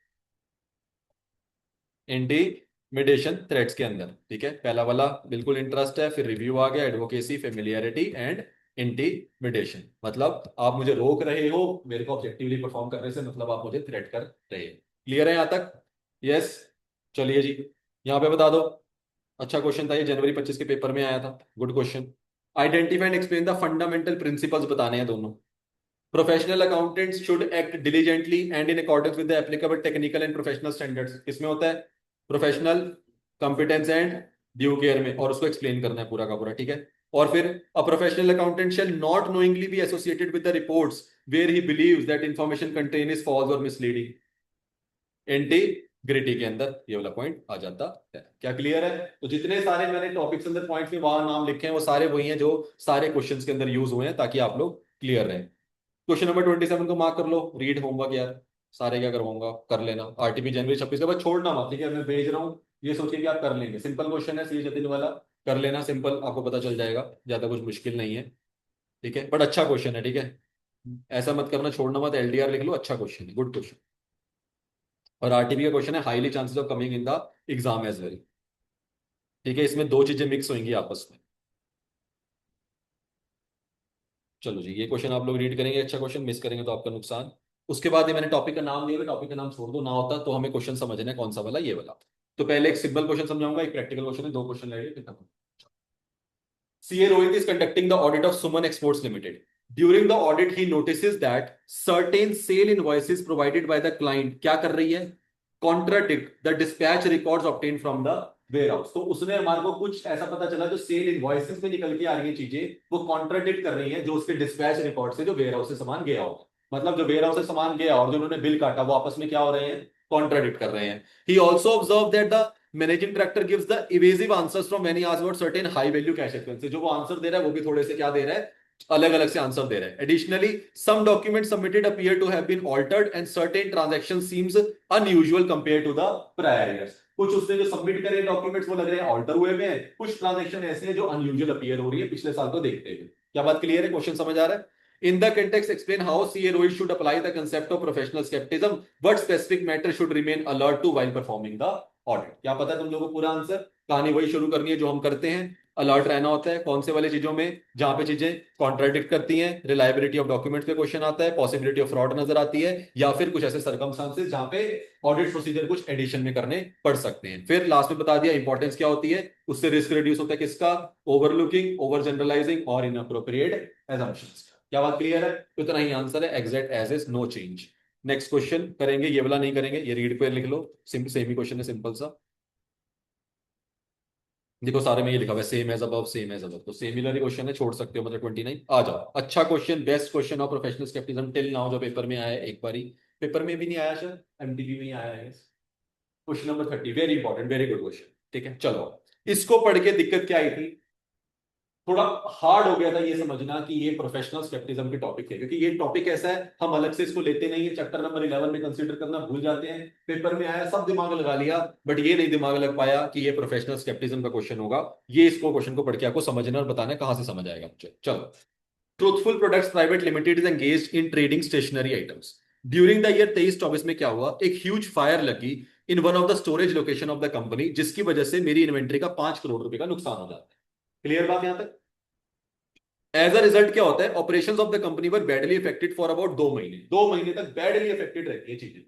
इंटिमिडेशन थ्रेट्स के अंदर। ठीक है, पहला वाला बिल्कुल इंटरेस्ट है, फिर रिव्यू आ गया, एडवोकेसी, फेमिलियरिटी एंड इंटिमिडेशन। मतलब आप मुझे रोक रहे हो मेरे को ऑब्जेक्टिवली परफॉर्म करने से, मतलब आप मुझे थ्रेट कर रहे हैं। क्लियर है यहां तक? यस। चलिए जी, यहां पे बता दो। अच्छा क्वेश्चन था ये, जनवरी 25 के पेपर में आया था, good question. Identify and explain the fundamental principles बताने हैं दोनों। Professional accountants should act diligently and in accordance with the applicable technical and professional standards, किसमें होता है? Professional competence and due care में, और उसको एक्सप्लेन करना है पूरा का पूरा। ठीक है, और फिर a professional accountant shall not knowingly be associated with the reports where he believes that information contain is false और मिसलीडिंग। इंटीग्रिटी के अंदर ये वाला पॉइंट आ जाता है। क्या क्लियर है? तो जितने सारे मैंने टॉपिक्स अंदर पॉइंट्स में वहां नाम लिखे हैं वो सारे वही हैं जो सारे क्वेश्चंस के अंदर यूज हुए हैं, ताकि आप लोग क्लियर रहे। क्वेश्चन नंबर 27 को मार्क कर लो, रीड होमवर्क यार, सारे क्या करवाऊंगा कर लेना। आरटीपी जनवरी 26 के बाद छोड़ना मत, ठीक है? मैं भेज रहा हूँ, ये सोचिए कि आप कर लेंगे। सिंपल क्वेश्चन है, सी जतिन वाला, कर लेना सिंपल, आपको पता चल जाएगा, ज्यादा कुछ मुश्किल नहीं है। ठीक है, बट अच्छा क्वेश्चन है, ठीक है? ऐसा मत करना, छोड़ना मत, एलडीआर लिख लो, अच्छा क्वेश्चन है, गुड क्वेश्चन। और आरटीपी का क्वेश्चन है highly chances of coming in the exam as well. ठीक है, इसमें दो चीजें मिक्स होंगी आपस में। चलो जी, ये क्वेश्चन आप लोग रीड करेंगे, अच्छा क्वेश्चन, मिस करेंगे तो आपका नुकसान। उसके बाद ये मैंने टॉपिक का नाम दिया, टॉपिक का नाम छोड़ दो, ना होता तो हमें क्वेश्चन समझना है कौन सा वाला, ये वाला। तो पहले एक सिंपल क्वेश्चन समझाऊंगा, एक प्रैक्टिकल क्वेश्चन है, दो क्वेश्चन लगेंगे। CA Rohit is conducting the audit of Suman Exports Limited. During the audit, he notices that certain sale invoices provided by the client क्या कर रही है? Contradict the dispatch records obtained from the warehouse. तो उसने हमारे को कुछ ऐसा पता चला जो सेल इनवॉइसेस में निकल के आ रही है चीजें, वो कॉन्ट्राडिक्ट कर रही है जो उसके डिस्पैच रिकॉर्ड से जो वेयरहाउस से सामान गया हो। मतलब जो वेयरहाउस से सामान गया और जो उन्होंने बिल काटा, वो आपस में क्या हो रहे हैं? कॉन्ट्राडिक्ट कर रहे हैं। He also observed that the managing director gives the evasive answers from when he asked about certain high value cash expenses. जो वो आंसर दे रहा है वो भी थोड़े से क्या दे रहा है? अलग अलग से आंसर दे रहे हैं। Additionally some document submitted appear to have been altered and certain transaction seems unusual compare to the prior years. कुछ उसने जो सबमिट करे डॉक्यूमेंट्स वो लग रहे हैं ऑल्टर हुए हुए हैं, कुछ ट्रांजैक्शन ऐसे हैं जो अनयूजुअल अपीयर हो रही है पिछले साल को देखते हुए। क्या बात क्लियर है? क्वेश्चन समझ आ रहा है? In the context, explain how CA Rohit should apply the concept of professional skepticism. What specific matter should remain alert to while performing the audit? क्या पता है तुम लोगों को पूरा आंसर? कहानी वही शुरू करनी है जो हम करते हैं। अलर्ट रहना होता है कौन से वाले चीजों में, जहां पे चीजें कॉन्ट्राडिक्ट करती हैं, रिलायबिलिटी ऑफ डॉक्यूमेंट्स पे क्वेश्चन आता है, पॉसिबिलिटी ऑफ फ्रॉड नजर आती है, या फिर कुछ ऐसे सर्कमस्टांसेस जहां पे ऑडिट प्रोसीजर कुछ एडिशन में करने पड़ सकते हैं। फिर लास्ट में बता दिया इंपॉर्टेंस क्या होती है, उससे रिस्क रिड्यूस होता है किसका, ओवरलुकिंग, ओवर जनरलाइजिंग और इनअप्रोप्रिएट एजम्पशंस। क्या बात क्लियर है? तो इतना ही आंसर है, exact as is, no change. Next question करेंगे, ये वाला नहीं करेंगे, ये रीड पे लिख लो, सेम ही क्वेश्चन है, सिंपल सा। देखो सारे में ये लिखा हुआ है same as above same as above, तो सिमिलर ही क्वेश्चन है, छोड़ सकते हो मतलब 29। आ जाओ, अच्छा question, best question of professional scepticism till now जो पेपर में आया है, एक बारी पेपर में भी नहीं आया शायद, एमटीबी में ही आया है। Question number 30, very important, very good question. ठीक है चलो, इसको पढ़ के दिक्कत क्या आई थी, थोड़ा हार्ड हो गया था ये समझना कि ये प्रोफेशनल स्केप्टिज्म के टॉपिक है, क्योंकि ये टॉपिक ऐसा है हम अलग से इसको लेते नहीं है, चैप्टर नंबर 11 में कंसीडर करना भूल जाते हैं, पेपर में आया सब दिमाग लगा लिया, बट ये नहीं दिमाग लग पाया कि ये प्रोफेशनल स्केप्टिज्म का क्वेश्चन होगा। ये इसको क्वेश्चन को पढ़ के आपको समझना और बताना कहां से समझ आएगा मुझे। चलो, truthful products private limited is engaged in trading stationery items. During the year 23-24 में क्या हुआ, एक ह्यूज फायर लगी in one of the storage location of the company, जिसकी वजह से मेरी इन्वेंट्री का 5 करोड़ रुपए का नुकसान हो जाता है। क्लियर बात यहां तक? एज अ रिजल्ट क्या होता है, operations of the company were badly affected for about 2 महीने, 2 महीने तक बैडली अफेक्टेड रहती है चीजें।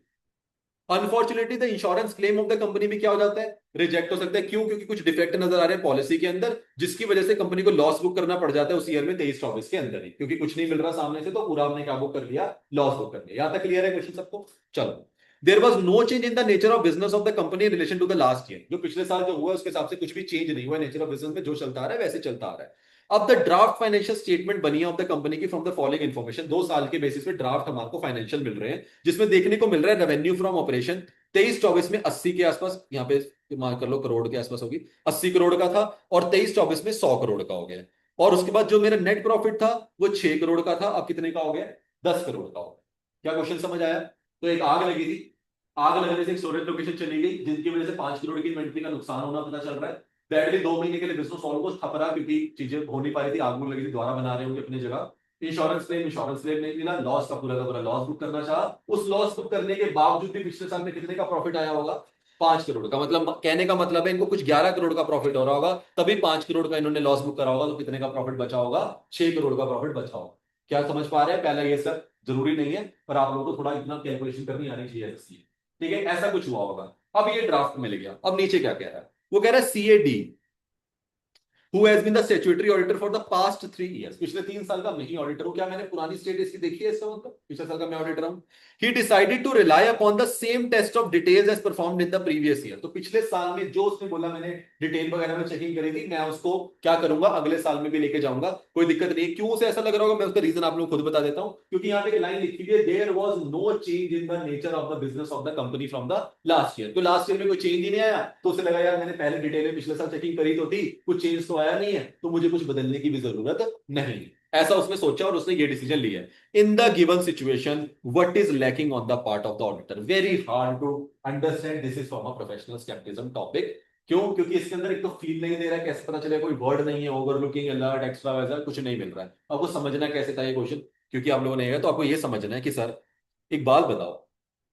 Unfortunately the insurance claim of the company भी क्या हो जाता है, रिजेक्ट हो सकता है। क्यों? क्योंकि कुछ डिफेक्ट नजर आ रहे हैं पॉलिसी के अंदर, जिसकी वजह से कंपनी को लॉस बुक करना पड़ जाता है उस ईयर में 23-24 के अंदर ही, क्योंकि कुछ नहीं मिल रहा सामने से, तो पूरा हमने क्या बुक कर लिया, लॉस बुक कर लिया। यहां तक क्लियर है क्वेश्चन सबको? चलो, there was no change in the nature of business of the company in relation to the last year. जो पिछले साल जो हुआ उसके हिसाब से कुछ भी चेंज नहीं हुआ, नेचर ऑफ बिजनेस में जो चलता आ रहा है वैसे चलता आ रहा है। अब द ड्राफ्ट फाइनेंशियल स्टेटमेंट बनी है ऑफ द कंपनी की फ्रॉम द फॉलोइंग इन्फॉर्मेशन, 2 साल के बेसिस पे ड्राफ्ट हमारे को फाइनेंशियल मिल रहे हैं, जिसमें देखने को मिल रहा है रेवेन्यू फ्रॉम ऑपरेशन 23-24 में 80 के आसपास, यहाँ पे मान कर लो करोड़ के आसपास होगी, 80 करोड़ का था, और 23-24 में 100 करोड़ का हो गया। और उसके बाद जो मेरा नेट प्रॉफिट था वो 6 करोड़ का था, अब कितने का हो गया, 10 करोड़ का हो गया। क्या क्वेश्चन समझ आया? तो एक आग लगी थी, आग लगने से एक स्टोरेज लोकेशन चली गई, जिसकी वजह से 5 करोड़ की इन्वेंट्री का नुकसान होना पता चल रहा है। बैडली 2 महीने के लिए बिजनेस ऑलमोस्ट ठप रहा, क्योंकि चीजें हो नहीं पा रही थी, आग में लगी थी, दोबारा बना रहे होंगे अपनी जगह। इंश्योरेंस क्लेम नहीं मिला, लॉस का पूरा लॉस बुक करना चाहा, उस लॉस बुक करने के बावजूद भी पिछले साल में कितने का प्रॉफिट आया होगा, 5 करोड़ का। मतलब कहने का मतलब है इनको कुछ 11 करोड़ का प्रॉफिट हो रहा होगा, तभी 5 करोड़ का इन्होंने लॉस बुक करा होगा, तो कितने का प्रॉफिट बचा होगा, 6 करोड़ का प्रॉफिट बचा होगा। क्या समझ पा रहे हैं? पहला ये सब जरूरी नहीं है, पर आप लोगों को थोड़ा इतना कैलकुलेशन करनी आनी चाहिए ऐसी। ठीक है, ऐसा कुछ हुआ होगा। अब ये ड्राफ्ट में मिल गया, अब नीचे क्या कह रहा है, वो कह रहा है CAD who has been the statutory auditor for the past 3 years, पिछले 3 साल का मैं ही ऑडिटर हूं। क्या मैंने पुरानी स्टेट इसकी देखी है? इसका मतलब पिछले साल का मैं ऑडिटर हूं। He decided to rely upon the same test of details as performed in the previous year। तो पिछले साल में जो उसने बोला, मैंने डिटेल वगैरह में चेकिंग करी थी, मैं उसको क्या करूंगा, अगले साल में भी लेके जाऊंगा, कोई दिक्कत नहीं है। क्यों उसे ऐसा लग रहा होगा, मैं उसका रीजन आप लोगों को खुद बता देता हूं, क्योंकि यहाँ पे एक लाइन लिखी हुई है, there was no change in the nature of the business of the company from the last year. तो लास्ट ईयर में कोई चेंज ही नहीं आया, तो उसे लगा यार मैंने पहले डिटेल में पिछले साल चेकिंग करी तो थी, कुछ चेंज तो आया नहीं है, तो मुझे कुछ बदलने की भी जरूरत नहीं है। ऐसा उसने सोचा और उसने ये डिसीजन लिया। In the given situation what is lacking on the part of the auditor, very hard to understand, this is from a professional scepticism topic. क्यों? क्योंकि इसके अंदर एक तो फील नहीं दे रहा है, कैसे पता चलेगा, कोई वर्ड नहीं है, ओवरलुकिंग, अलर्ट, एक्स्ट्रा वैसा कुछ नहीं मिल रहा है। आपको समझना कैसे था ये क्वेश्चन, क्योंकि आप लोगों ने है तो आपको ये समझना है कि सर एक बात बताओ,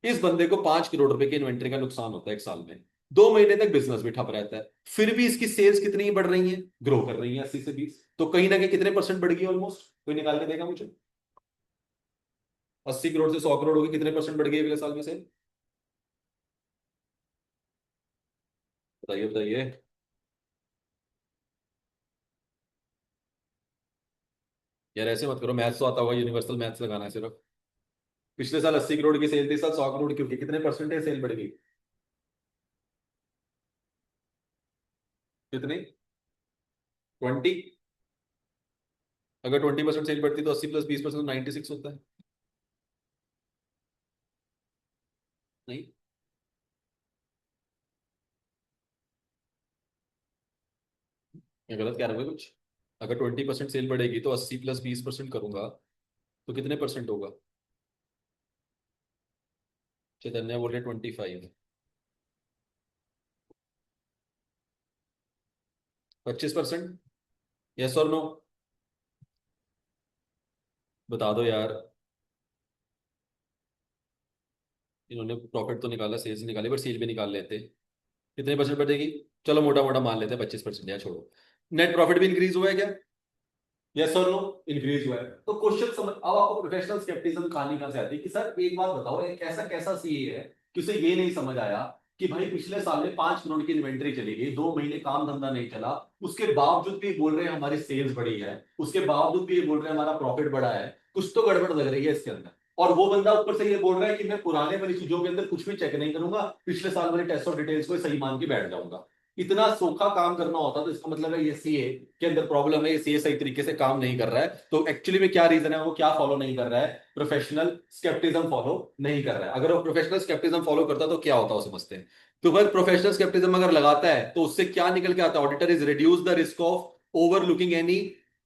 इस बंदे को 5 करोड़ रुपए की इन्वेंट्री का नुकसान होता है एक साल में, 2 महीने तक बिजनेस भी ठप रहता है, फिर भी इसकी सेल्स कितनी बढ़ रही है, ग्रो कर रही है 80 से 20, तो कहीं ना कहीं कितने परसेंट बढ़ गई ऑलमोस्ट, कोई निकाल के देगा मुझे, 80 करोड़ से 100 करोड़ होगी, कितने परसेंट बढ़ गई अगले साल में से, बताइए बताइए। यार ऐसे मत करो, मैथ्स तो आता होगा, यूनिवर्सल मैथ्स लगाना है सिर्फ। पिछले साल 80 करोड़ की सेल थी, इस साल 100 करोड़ क्योंकि कितने परसेंट है सेल बढ़ गई, कितनी, 20। अगर 20% सेल बढ़ती तो 80 + 20% 96 होता है। नहीं, ये गलत कह रहे हो कुछ? अगर 20% सेल बढ़ेगी तो 80 प्लस 20% करूंगा तो कितने परसेंट होगा? चैतन्य बोल रहे 25। 25%। यस और नो? बता दो यार। इन्होंने प्रॉफिट तो निकाला, सेल्स निकाले, पर सेल भी निकाल लेते। कितने परसेंट बढ़ेगी? चलो मोटा मोटा मान लेते हैं 25%, या छोड़ो। नेट प्रॉफिट भी इंक्रीज हुआ है क्या? यस और नो? इंक्रीज हुआ है। तो क्वेश्चन समझ, अब आपको प्रोफेशनल स्केप्टिज्म कहानी कहां से आती है कि सर एक बात बताओ, एक ऐसा कैसा सीए है कि उसे ये नहीं समझ आया कि भाई पिछले साल में 5 करोड़ की इन्वेंट्री चली गई, 2 महीने काम धंधा नहीं चला, उसके बावजूद भी बोल रहे हैं हमारी सेल्स बढ़ी है, उसके बावजूद भी ये बोल रहे हैं हमारा प्रॉफिट बढ़ा है। कुछ तो गड़बड़ लग रही है इसके अंदर। और वो बंदा ऊपर से ये बोल रहा है कि मैं पुराने वाली चीजों के अंदर कुछ भी चेक नहीं करूंगा, पिछले साल वाली टेस्ट ऑफ डिटेल्स को सही मान के बैठ जाऊंगा। इतना सोखा काम करना होता तो इसका मतलब है ये सीए के अंदर प्रॉब्लम है, ये सीए सही तरीके से काम नहीं कर रहा है। तो एक्चुअली में क्या रीजन है, वो क्या फॉलो नहीं कर रहा है? प्रोफेशनल स्केप्टिज्म फॉलो नहीं कर रहा है। अगर वो प्रोफेशनल स्केप्टिज्म फॉलो करता तो क्या होता है वो समझते हैं। तो अगर प्रोफेशनल स्केप्टिज्म अगर लगाता है तो उससे क्या निकल के आता है? Auditor is reduce the risk of overlooking any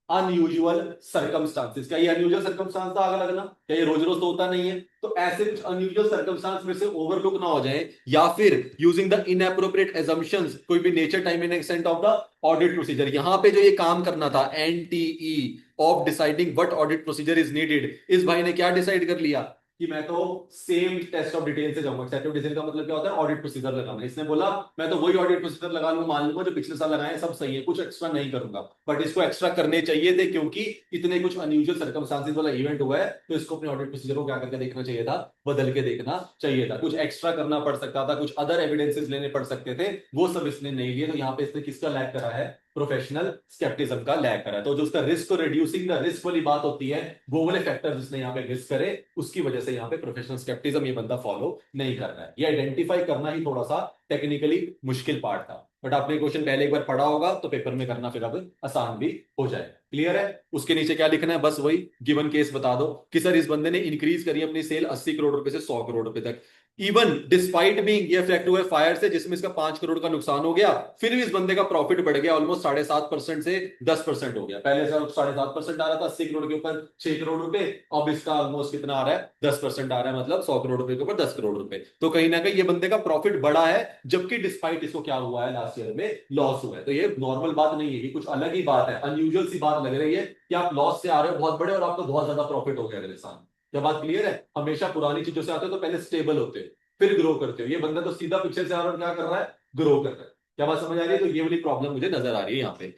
unusual circumstances. क्या ये अनयूजुअल सर्कमस्टांस था आगे लगना? क्या ये रोज रोज तो होता नहीं है? तो ऐसे कुछ अनयूजुअल सर्कमस्टांस में से ओवरलुक ना हो जाए, या फिर यूजिंग द इनएप्रोप्रिएट एजम्पशंस, कोई भी nature time and extent of the audit procedure. यहां पे जो ये काम करना था NTE of deciding what audit procedure is needed, इस भाई ने क्या डिसाइड कर लिया कि मैं तो सेम टेस्ट ऑफ डिटेल से जाऊंगा। सेट ऑफ डिटेल का मतलब क्या होता है? ऑडिट प्रोसीजर लगाना। इसने बोला मैं तो वही ऑडिट प्रोसीजर लगा लूंगा, मान लूंगा जो पिछले साल लगाए सब सही है, कुछ एक्स्ट्रा नहीं करूंगा। बट इसको एक्स्ट्रा करने चाहिए थे क्योंकि इतने कुछ अनयूजुअल सर्कमस्टांसेस वाला इवेंट हुआ है, तो इसको अपने ऑडिट प्रोसीजर को क्या करके देखना चाहिए था? बदल के देखना चाहिए था। कुछ एक्स्ट्रा करना पड़ सकता था, कुछ अदर एविडेंसेस लेने पड़ सकते थे, वो सब इसने नहीं लिए। तो यहाँ पे इसने किसका लैग करा है? प्रोफेशनल स्केप्टिज्म का लैग करा है। तो जो उसका रिस्क को रिड्यूसिंग द रिस्क वाली बात होती है, वो वाले फैक्टर्स जिसने यहाँ पे मिस करे, उसकी वजह से यहाँ पे प्रोफेशनल स्केप्टिज्म ये बंदा फॉलो नहीं कर रहा है। ये आइडेंटिफाई करना ही थोड़ा सा टेक्निकली मुश्किल पार्ट था, बट आपने क्वेश्चन पहले एक बार पढ़ा होगा तो पेपर में करना फिर अब आसान भी हो जाए। क्लियर है? उसके नीचे क्या लिखना है? बस वही गिवन केस बता दो कि सर इस बंदे ने इंक्रीज करी अपनी सेल 80 करोड़ रुपए से 100 करोड़ रुपए तक, इवन डिस्पाइट बीइंग ये इफेक्ट हुए फायर से जिसमें इसका 5 करोड़ का नुकसान हो गया, फिर भी इस बंदे का प्रॉफिट बढ़ गया ऑलमोस्ट 7.5% से 10% हो गया। पहले से 7.5% आ रहा था 80 करोड़ के ऊपर 6 करोड़ रुपए, अब इसका ऑलमोस्ट कितना आ रहा है? 10% आ रहा है, मतलब 100 करोड़ रुपए के ऊपर 10 करोड़ रुपए। तो कहीं ना कहीं ये बंदे का प्रॉफिट बढ़ा है, जबकि डिस्पाइट इसको क्या हुआ है? लास्ट ईयर में लॉस हुआ है। तो ये नॉर्मल बात नहीं है, ये कुछ अलग ही बात है, अनयूजुअल सी बात लग रही है कि आप लॉस से आ रहे हो बहुत बड़े और आपको बहुत ज्यादा प्रॉफिट हो गया अगले साल। क्या बात क्लियर है? हमेशा पुरानी चीजों से आते हो तो पहले स्टेबल होते हो, फिर ग्रो करते हो। ये बंदा तो सीधा पीछे से आ रहा है, क्या कर रहा है? ग्रो कर रहा है। क्या बात समझ आ रही है? तो ये वाली प्रॉब्लम मुझे नजर आ रही है यहाँ पे।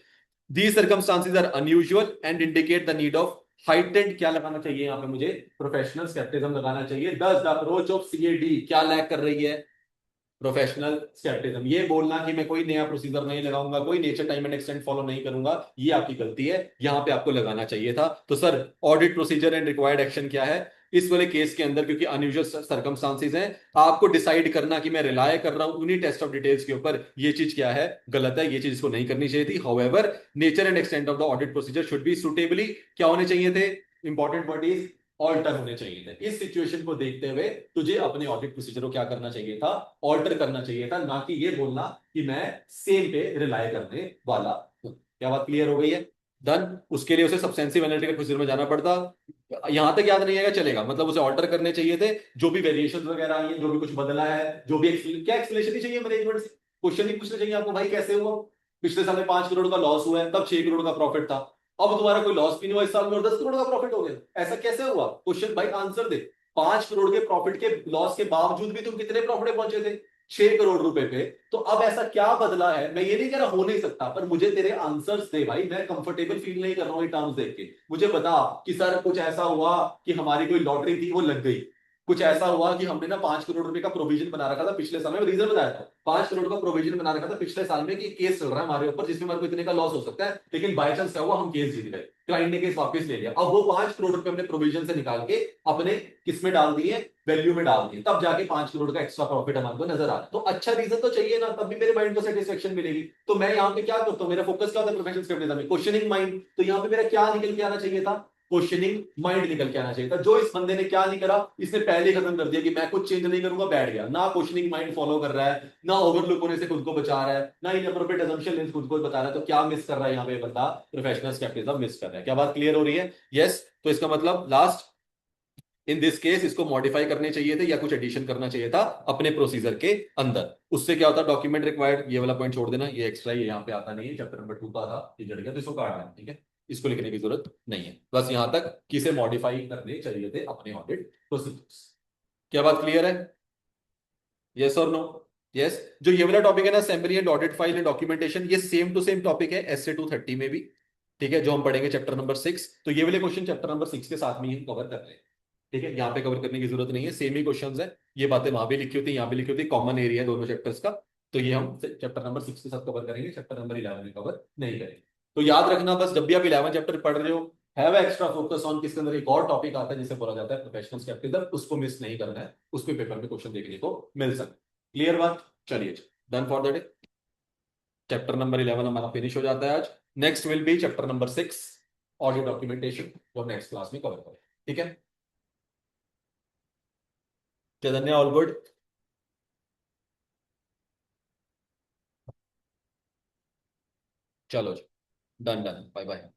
These circumstances are unusual and indicate the need of heightened, क्या लगाना चाहिए यहाँ पे मुझे? प्रोफेशनल स्केप्टिज्म लगाना चाहिए। दस द अप्रोच ऑफ सीएडी क्या लैक कर रही है? Professional scepticism. ये बोलना कि मैं कोई नया प्रोसीजर नहीं लगाऊंगा, कोई nature time and extent follow नहीं करूंगा, ये आपकी गलती है, यहां पे आपको लगाना चाहिए था। तो sir audit procedure and required action क्या है इस वाले केस के अंदर? क्योंकि अनयूजुअल सर्कमस्टांसेस हैं, आपको डिसाइड करना कि मैं रिलाय कर रहा हूं उन्हीं टेस्ट ऑफ डिटेल्स के ऊपर, ये चीज क्या है? गलत है, ये चीज इसको नहीं करनी चाहिए थी। However nature and extent of the audit procedure should be suitably क्या होने चाहिए थे? इंपॉर्टेंट वर्ड इज ऑल्टर होने चाहिए थे। इस सिचुएशन को देखते हुए तुझे अपने ऑडिट प्रोसीजर को क्या करना चाहिए था? ऑल्टर करना चाहिए था, ना कि ये बोलना कि मैं सेम पे रिलाय करने वाला हूं। क्या बात क्लियर हो गई है? डन। उसके लिए उसे सब्सटेंसिव एनालिटिकल प्रोसीजर में जाना पड़ता। यहां तक याद नहीं आएगा चलेगा, मतलब उसे ऑल्टर करने चाहिए थे, जो भी वेरिएशन वगैरह आई है, जो भी कुछ बदला है, जो भी क्या एक्सप्लेनेशन ही चाहिए मैनेजमेंट से। क्वेश्चन ही पूछना चाहिए आपको, भाई कैसे हुआ? पिछले साल में 5 करोड़ का लॉस हुआ है, तब 6 करोड़ का प्रॉफिट था, अब तुम्हारा कोई लॉस भी नहीं हुआ इस साल में और 10 करोड़ का प्रॉफिट हो गया, ऐसा कैसे हुआ? क्वेश्चन भाई आंसर दे। 5 करोड़ के प्रॉफिट के लॉस के बावजूद भी तुम कितने प्रॉफिट में पहुंचे थे? 6 करोड़ रुपए पे। तो अब ऐसा क्या बदला है? मैं ये नहीं कह रहा हो नहीं सकता, पर मुझे तेरे आंसर्स दे भाई, मैं कंफर्टेबल फील नहीं कर रहा हूं ये टर्म्स देख के। मुझे बता कि सर कुछ ऐसा हुआ कि हमारी कोई लॉटरी थी वो लग गई, कुछ ऐसा हुआ कि हमने ना 5 करोड़ रुपए का प्रोविजन बना रखा था पिछले साल में, रीजन बताया था 5 करोड़ का प्रोविजन बना रखा था पिछले साल में कि केस चल रहा है हमारे ऊपर जिसमें हमारे को इतने का लॉस हो सकता है, लेकिन बाय चांस क्या हुआ? हम केस जीत गए, क्लाइंट ने केस वापस ले लिया। अब वो 5 करोड़ रुपए हमने प्रोविजन से निकाल के अपने किस में डाल दिए? वैल्यू में डाल दिए, तब जाके 5 करोड़ का एक्स्ट्रा प्रॉफिट हमारे को नजर आ रहा है। तो अच्छा रीजन तो चाहिए ना, तब भी मेरे माइंड को सेटिस्फेक्शन मिलेगी। तो मैं यहाँ पे क्या करता हूँ? मेरा फोकस क्या होता है प्रोफेशनल स्क्रिप्टिज्म में? Questioning mind. तो यहाँ पे मेरा क्या निकल के आना चाहिए था? क्वेश्चनिंग माइंड निकल के आना चाहिए था। जो इस बंदे ने क्या नहीं करा, इसने पहले ही खत्म कर दिया कि मैं कुछ चेंज नहीं करूंगा, बैठ गया। ना क्वेश्चनिंग माइंड फॉलो कर रहा है, ना ओवरलुक होने से खुद को बचा रहा है, ना इनअप्रोप्रिएट असम्पशन लेंस खुद को बता रहा है। तो क्या मिस कर रहा है यहाँ पे बंदा? प्रोफेशनल स्केप्टिज्म मिस कर रहा है। क्या बात क्लियर हो रही है? यस। तो इसका मतलब लास्ट इन दिस केस इसको मॉडिफाई करने चाहिए थे या कुछ एडिशन करना चाहिए था अपने प्रोसीजर के अंदर। उससे क्या होता? डॉक्यूमेंट रिक्वायर्ड, ये वाला पॉइंट छोड़ देना, ये एक्स्ट्रा ये यहाँ पे आता नहीं है, चैप्टर नंबर 2 का था, ये जड़ गया तो इसको काट देना, ठीक है। इसको लिखने की जरूरत नहीं है, बस यहां तक कि इसे मॉडिफाई करने चाहिए थे अपने ऑडिट प्रोसीजर्स। क्या बात क्लियर है? यस और नो? यस। जो ये वाला टॉपिक है ना, assembly and audit file and documentation, ये सेम टू सेम टॉपिक है एसए 230 में भी, ठीक है, जो हम पढ़ेंगे चैप्टर नंबर 6। तो ये वाले क्वेश्चन चैप्टर नंबर 6 के साथ में ही कवर कर रहे हैं, ठीक है। यहाँ पे कवर करने की जरूरत नहीं है, सेम ही क्वेश्चंस है। ये बातें वहां भी लिखी होती है, यहाँ भी लिखी होती है, कॉमन एरिया है दोनों चैप्टर्स का। तो ये हम चैप्टर नंबर 6 के साथ कवर करेंगे, चैप्टर नंबर 11 में कवर नहीं करेंगे। तो याद रखना, बस जब भी आप 11 चैप्टर पढ़ रहे हो, हैव एक्स्ट्रा फोकस ऑन, किसके अंदर एक और टॉपिक आता है जिसे बोला जाता है प्रोफेशनल स्केप्टिज्म, उसको मिस नहीं करना है। उसको पेपर में क्वेश्चन देखने को मिल सकता है। क्लियर बात? चलिए, done for the day. Chapter number 11 हमारा फिनिश हो जाता है आज। Next will be chapter number 6, audio documentation, जो नेक्स्ट क्लास में कवर करें, ठीक है। चैतन्य, ऑल गुड? चलो, डन डन, बाय बाय।